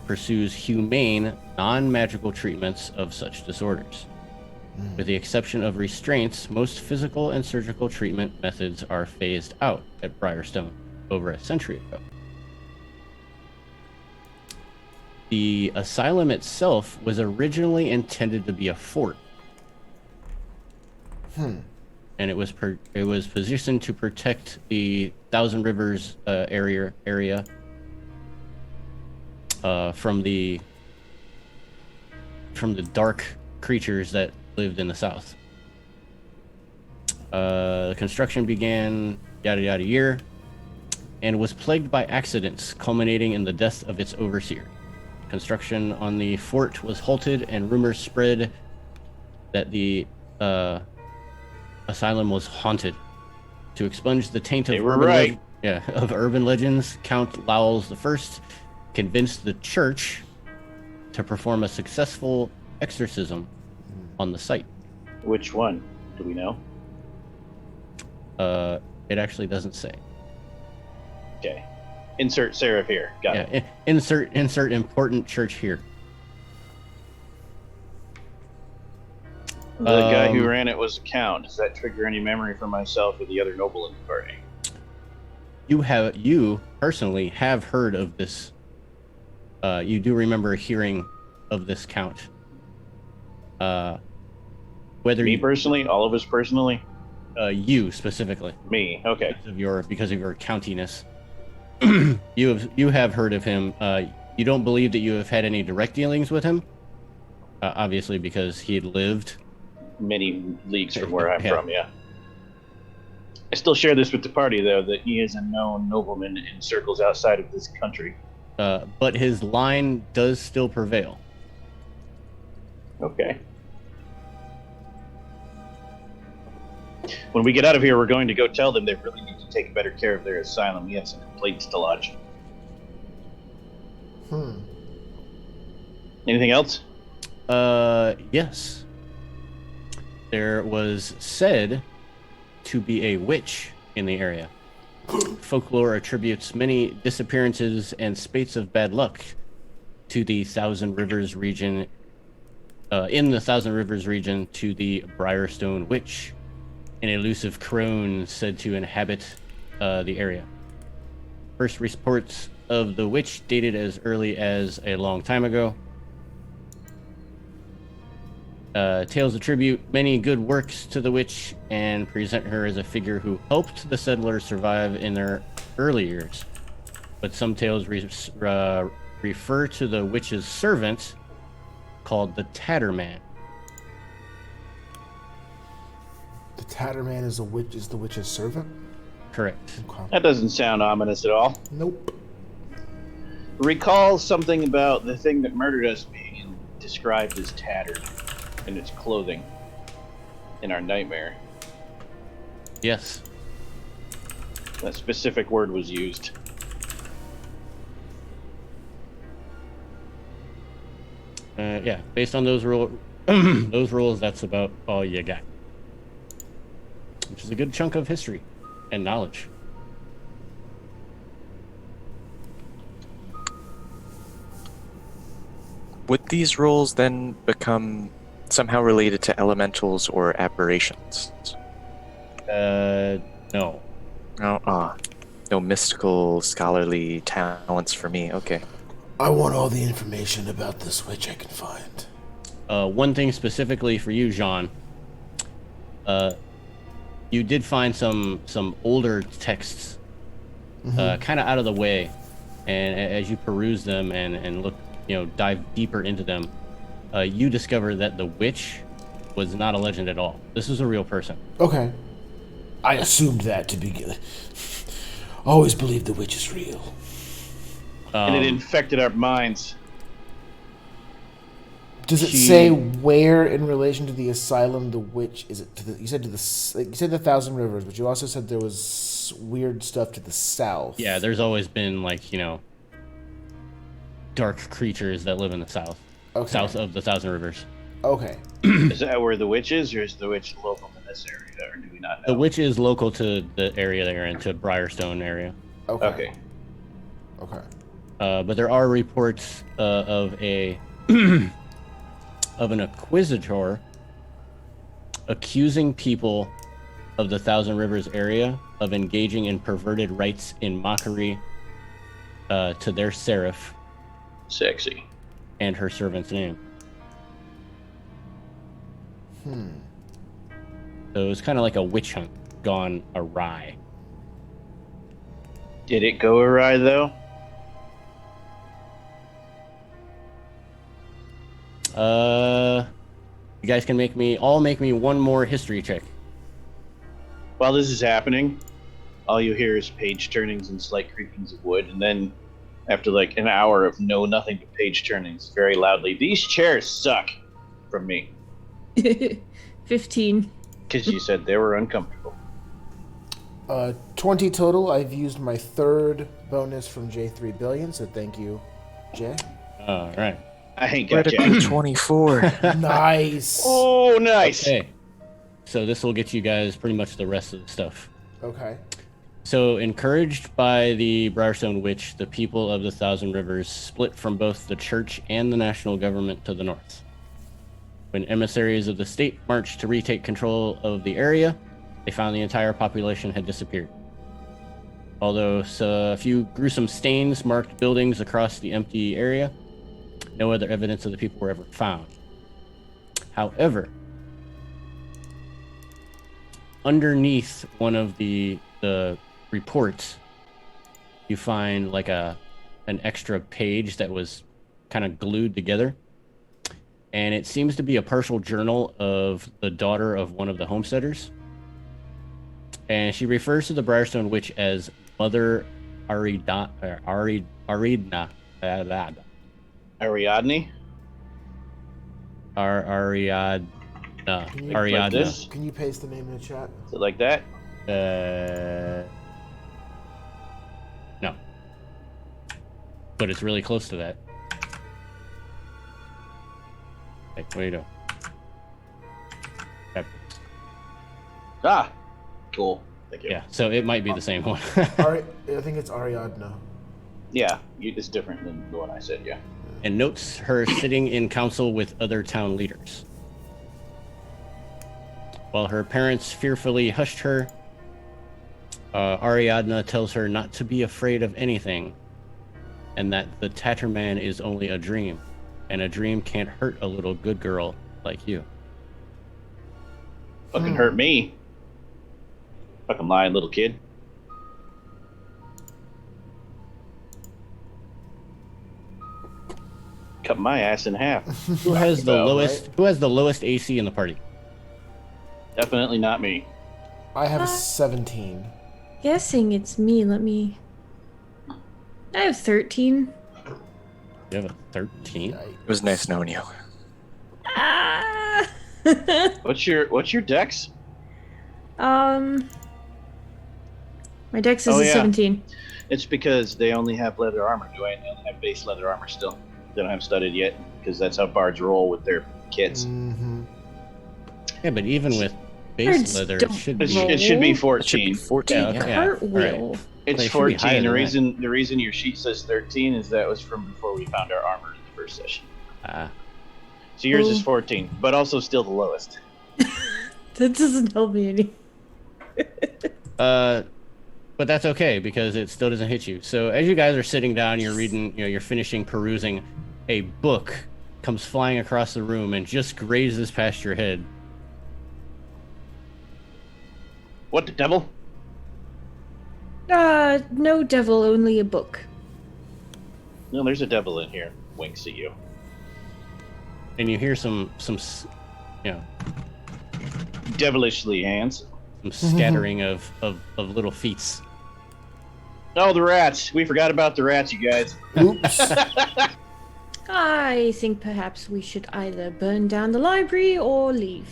pursues humane, non-magical treatments of such disorders. With the exception of restraints, most physical and surgical treatment methods are phased out at Briarstone over a century ago. The asylum itself was originally intended to be a fort. And it was positioned to protect the Thousand Rivers area from the dark creatures that lived in the south. The construction began yada yada year and was plagued by accidents, culminating in the death of its overseer. Construction on the fort was halted, and rumors spread that the asylum was haunted. To expunge the taint of They were right. of urban legends, Count Lowles I convinced the church to perform a successful exorcism on the site. Which one? Do we know? It actually doesn't say. Okay. Insert serif here. Got it. Insert important church here. The guy who ran it was a count. Does that trigger any memory for myself or the other noble in the party? You personally have heard of this. You do remember hearing of this count. Whether Me you, personally? All of us personally? You specifically, Me. Okay. because of your countiness. You have heard of him. You don't believe that you have had any direct dealings with him, obviously because he had lived Many leagues from where I'm Yeah. from, yeah. I still share this with the party, though, that he is a known nobleman in circles outside of this country. but his line does still prevail. Okay. When we get out of here, we're going to go tell them they really need to take better care of their asylum. We have some complaints to lodge. Anything else? Yes. There was said to be a witch in the area. Folklore attributes many disappearances and spates of bad luck to the Thousand Rivers region. In the Thousand Rivers region, to the Briarstone Witch, an elusive crone said to inhabit the area. First reports of the witch dated as early as a long time ago. Tales attribute many good works to the witch and present her as a figure who helped the settlers survive in their early years. But some tales refer to the witch's servant, called the Tatterman. The Tatterman is the witch's servant? Correct. Okay. That doesn't sound ominous at all. Nope. Recall something about the thing that murdered us being described as tattered in its clothing in our nightmare. Yes. That specific word was used. Yeah, based on those those rules, that's about all you got. Which is a good chunk of history and knowledge. Would these rules then become somehow related to elementals or aberrations? No. No mystical, scholarly talents for me. Okay. I want all the information about this witch I can find. One thing specifically for you, Jean. You did find some older texts, kind of out of the way, and as you peruse them and look, dive deeper into them, you discover that the witch was not a legend at all. This was a real person. Okay. I assumed that to begin. Always believed the witch is real. And it infected our minds. Does it say where in relation to the asylum the witch is? It to the? You said the Thousand Rivers, but you also said there was weird stuff to the south. Yeah, there's always been dark creatures that live in the south, south of the Thousand Rivers. Okay. Is that where the witch is, or is the witch local in this area, or do we not know? The witch is local to the area they're in, to Briarstone area. Okay. But there are reports of an inquisitor accusing people of the Thousand Rivers area of engaging in perverted rites in mockery to their seraph. Sexy. And her servant's name. So it was kind of like a witch hunt gone awry. Did it go awry, though? You guys can make me one more history check. While this is happening, all you hear is page turnings and slight creakings of wood, and then after an hour of nothing but page turnings, very loudly, "These chairs suck," from me. 15. Because you said they were uncomfortable. 20 total. I've used my third bonus from J3 Billion, so thank you, Jay. All right. I ain't got Jack. 24. Nice. Oh, nice. Okay. So this will get you guys pretty much the rest of the stuff. Okay. So, encouraged by the Briarstone Witch, the people of the Thousand Rivers split from both the church and the national government to the north. When emissaries of the state marched to retake control of the area, they found the entire population had disappeared. Although a few gruesome stains marked buildings across the empty area, no other evidence of the people were ever found. However, underneath one of the reports, you find like an extra page that was kind of glued together. And it seems to be a partial journal of the daughter of one of the homesteaders. And she refers to the Briarstone Witch as Mother Aridna. Ariadne? Ariadna. Like Ariadna. this? Can you paste the name in the chat? Is it like that? No. But it's really close to that. Hey, what are you doing? Ah, cool. Thank you. Yeah, so it might be the same one. I think it's Ariadna. Yeah, it's different than the one I said. Yeah. And notes her sitting in council with other town leaders. While her parents fearfully hushed her, Ariadna tells her not to be afraid of anything, and that the Tatterman is only a dream, and a dream can't hurt a little good girl like you. Fucking hurt me. Fucking lying little kid. Cut my ass in half. Who has the Well, lowest? Who has the lowest AC in the party? Definitely not me. I have a 17. Guessing it's me. Let me. I have 13. You have a 13. It was nice knowing you. Ah! What's your dex? My dex is Oh, a yeah. 17. It's because they only have leather armor. They only have base leather armor still. They don't have studded yet, because that's how bards roll with their kits. Mm-hmm. Yeah, but even with base Bards leather, it don't should It, be. sh- it should be It should be 14. 14. Yeah, Yeah. okay. Cartwheel. Right. It's It should be higher 14. than The reason your sheet says 13 is that was from before we found our armor in the first session. So yours is 14, but also still the lowest. That doesn't help me any. But that's okay because it still doesn't hit you. So as you guys are sitting down, you're reading, you're finishing perusing, a book comes flying across the room and just grazes past your head. What the devil? No devil, only a book. No, there's a devil in here. Winks at you. And you hear some Devilishly hands. some scattering of little feet. Oh, the rats. We forgot about the rats, you guys. Oops. I think perhaps we should either burn down the library or leave.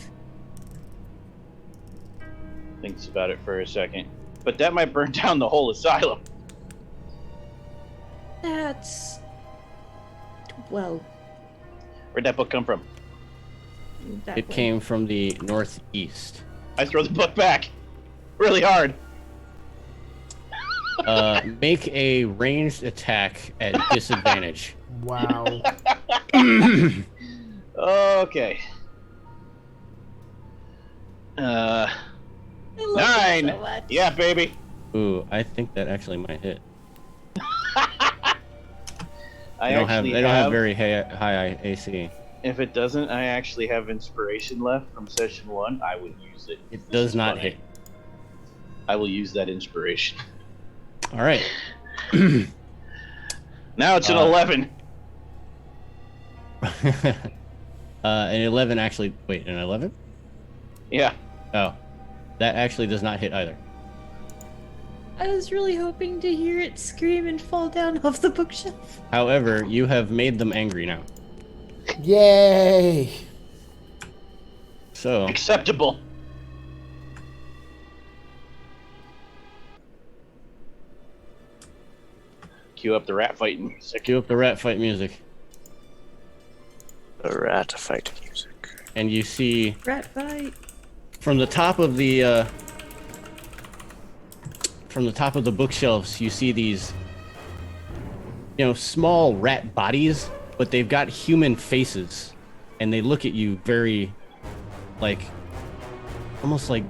Thinks about it for a second. But that might burn down the whole asylum. That's... well, Where'd that book come from? that It way. came from the northeast. I throw the book back. Really hard. Make a ranged attack at disadvantage. Wow. Okay. I love 9. it so much. Yeah, baby. Ooh, I think that actually might hit. I They don't have very high AC. If it doesn't, I actually have inspiration left from session 1. I would use it. It This does is not funny. hit. I will use that inspiration. All right. Now it's an 11. An 11 actually. Wait, an 11? Yeah. Oh, that actually does not hit either. I was really hoping to hear it scream and fall down off the bookshelf. However, you have made them angry now. Yay! So Acceptable. Cue up the rat fighting music. cue up the rat fight music, The rat fight music. and you see Rat fight. from the top of the bookshelves, you see these, small rat bodies, but they've got human faces, and they look at you very, almost like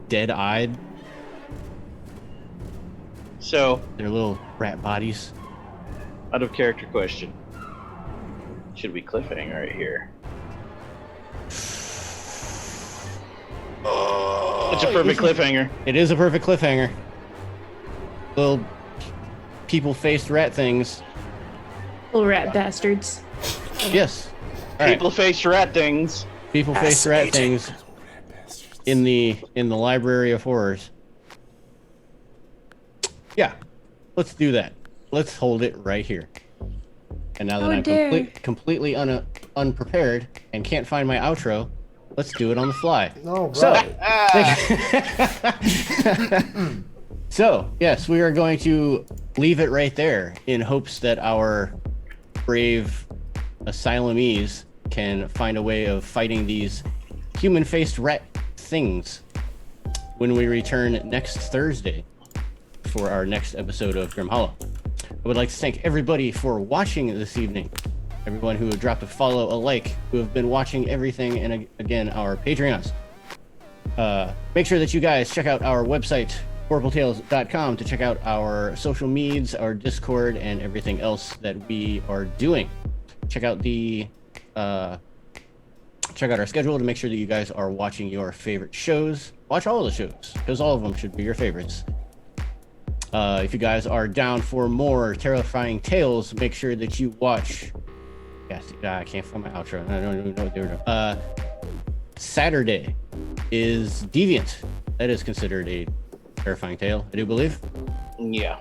dead-eyed. So, They're little rat bodies. out of character question. Should we cliffhanger right here? It's It's a perfect cliffhanger. It is a perfect cliffhanger. Little people-faced rat things. Little rat bastards. Yes. All right. People-faced rat things. People-faced rat things in the library of horrors. Yeah, let's do that. Let's hold it right here. And now that I'm completely unprepared and can't find my outro, let's do it on the fly. All right. So, yes, we are going to leave it right there in hopes that our brave asylumees can find a way of fighting these human-faced rat things when we return next Thursday for our next episode of Grim Hollow. I would like to thank everybody for watching this evening. Everyone who dropped a follow, a like, who have been watching everything, and again, our Patreons. Make sure that you guys check out our website, horribletales.com, to check out our social medias, our Discord, and everything else that we are doing. Check out our schedule to make sure that you guys are watching your favorite shows. Watch all of the shows, because all of them should be your favorites. If you guys are down for more terrifying tales, make sure that you watch. Yes, I can't find my outro. I don't even know what they were doing. Saturday is Deviant. That is considered a terrifying tale, I do believe. Yeah.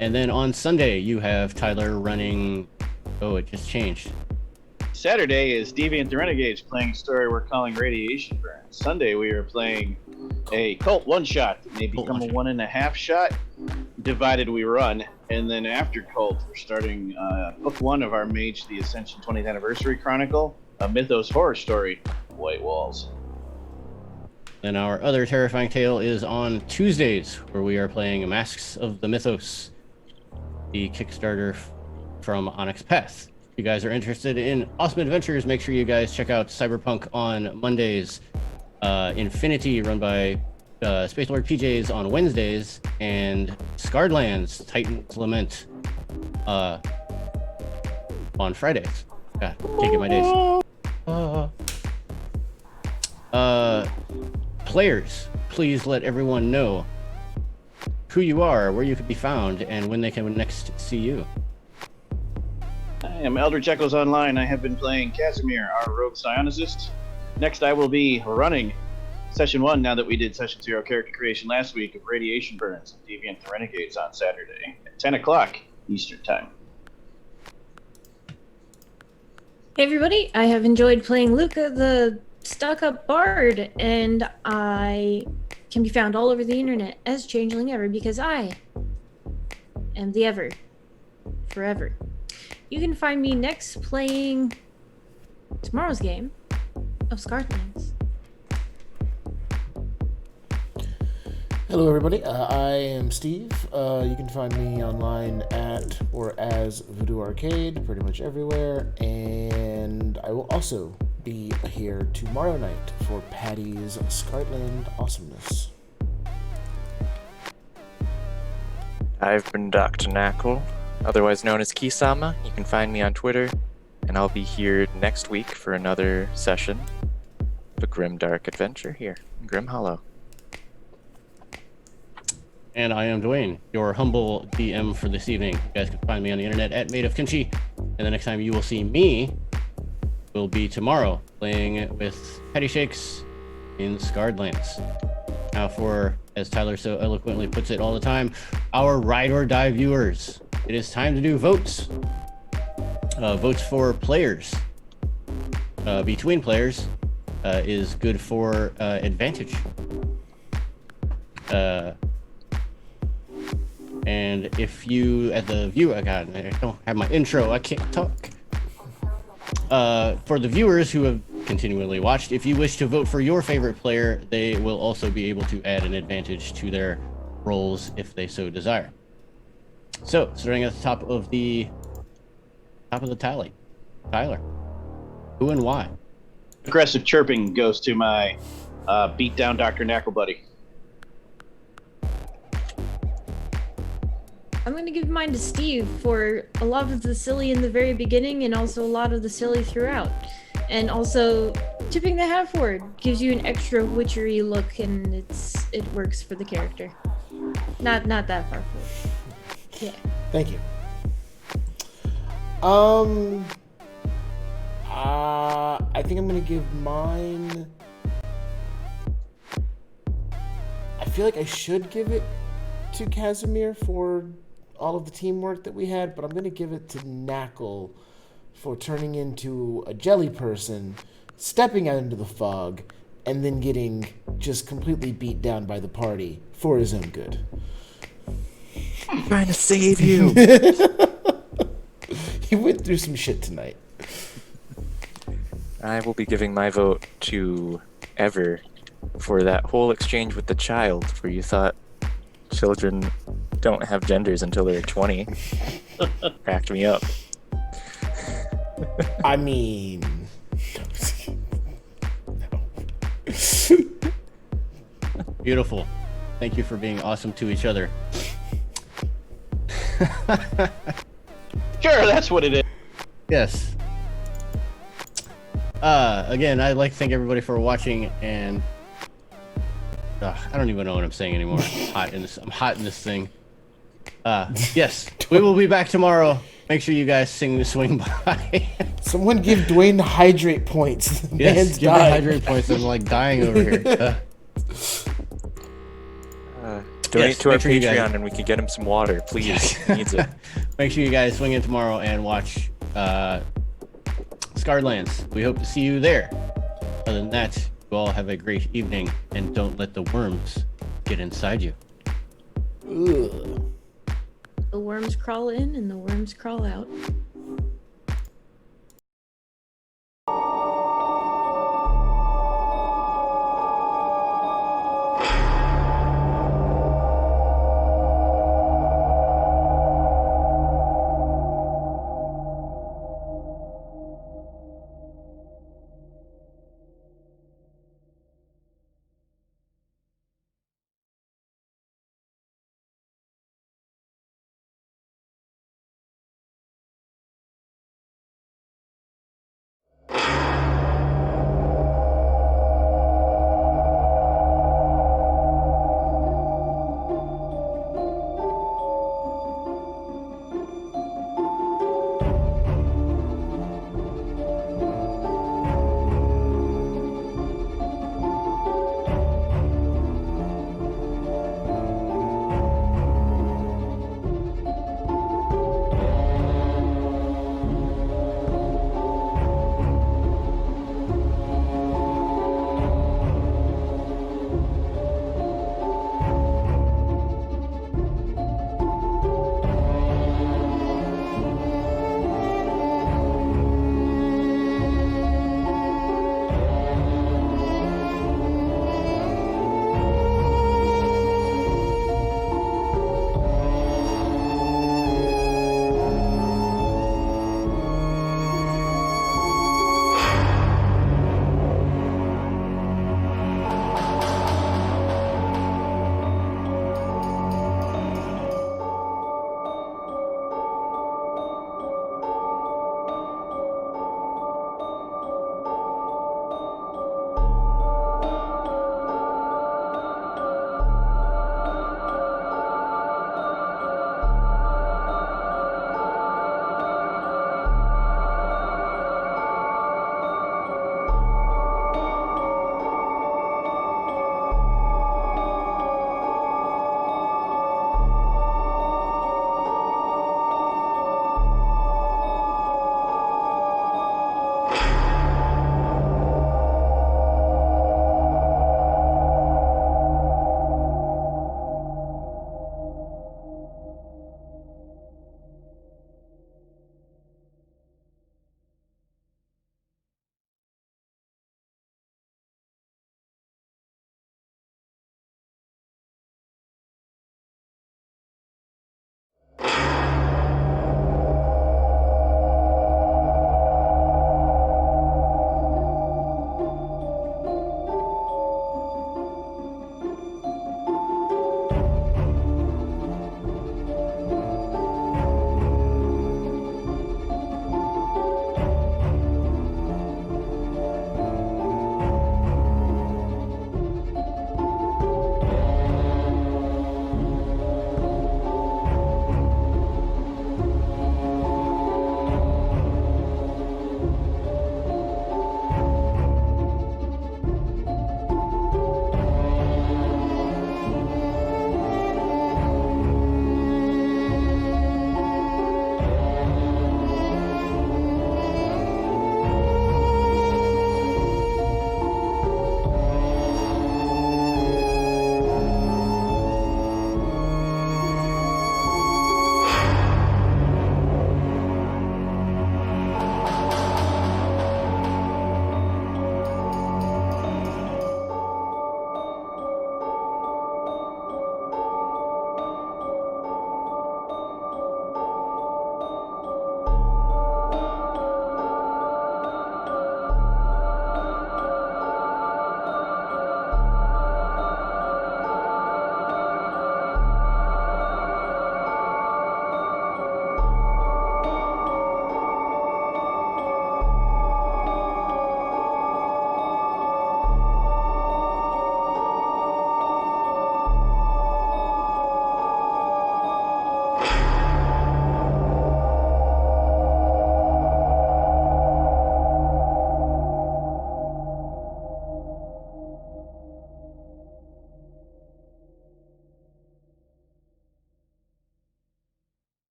And then on Sunday, you have Tyler running. Oh, it just changed. Saturday is Deviant the Renegades playing a story we're calling Radiation Burn. Sunday we are playing a cult one-shot that may become a 1.5 shot. Divided we run. And then after cult, we're starting book 1 of our Mage the Ascension 20th Anniversary Chronicle, a Mythos horror story, White Walls. Then our other terrifying tale is on Tuesdays, where we are playing Masks of the Mythos, the Kickstarter from Onyx Path. If you guys are interested in awesome adventures, make sure you guys check out Cyberpunk on Mondays, Infinity, run by Space Lord PJs, on Wednesdays, and Scarredlands, Titan's Lament, on Fridays. God, can't get my days. Players, please let everyone know who you are, where you could be found, and when they can next see you. I am Eldritch Echoes Online. I have been playing Casimir, our rogue psionicist. Next, I will be running Session 1, now that we did Session 0 character creation last week, of Radiation Burns and Deviant the Renegades on Saturday at 10 o'clock Eastern Time. Hey everybody, I have enjoyed playing Luca the stuck-up bard, and I can be found all over the internet as Changeling Ever, because I am the Ever. Forever. You can find me next playing tomorrow's game of Scarredlands. Hello, everybody. I am Steve. You can find me online at or as Voodoo Arcade, pretty much everywhere. And I will also be here tomorrow night for Patty's Scarredland Awesomeness. I've been Dr. Knackle, otherwise known as Kisama. You can find me on Twitter, and I'll be here next week for another session of a grim dark adventure here in Grim Hollow. And I am Dwayne, your humble DM for this evening. You guys can find me on the internet at Maid of Kimchi. And the next time you will see me will be tomorrow, playing with Petty Shakes in Scarredlands. Now for, as Tyler so eloquently puts it all the time, our ride or die viewers. It is time to do votes. Votes for players. Between players is good for advantage. And if you, as the viewer, God, I don't have my intro, I can't talk. For the viewers who have continually watched, if you wish to vote for your favorite player, they will also be able to add an advantage to their rolls if they so desire. So, starting at the top of the tally, Tyler, who and why? Aggressive chirping goes to my beat down Dr. Knackle buddy. I'm going to give mine to Steve for a lot of the silly in the very beginning and also a lot of the silly throughout. And also tipping the hat for it. Gives you an extra witchery look, and it works for the character. Not that far forward. Yeah. Thank you. I think I'm gonna give mine. I feel like I should give it to Casimir for all of the teamwork that we had, but I'm gonna give it to Knackle for turning into a jelly person, stepping out into the fog, and then getting just completely beat down by the party for his own good. I'm trying to save you. He went through some shit tonight. I will be giving my vote to Ever for that whole exchange with the child where you thought children don't have genders until they're 20. Cracked me up. I mean... Beautiful. Thank you for being awesome to each other. Sure, that's what it is. Yes. Again, I'd like to thank everybody for watching, and I don't even know what I'm saying anymore. I'm hot in this thing. Yes, we will be back tomorrow. Make sure you guys swing by. Someone give Dwayne hydrate points. The Yes, man's give me dying. hydrate points. I'm like dying over here. Donate Yes, to our make sure you guys- Patreon and we can get him some water, please. He needs it. Make sure you guys swing in tomorrow and watch Scarlands. We hope to see you there. Other than that, you all have a great evening, and don't let the worms get inside you. Ugh. The worms crawl in and the worms crawl out.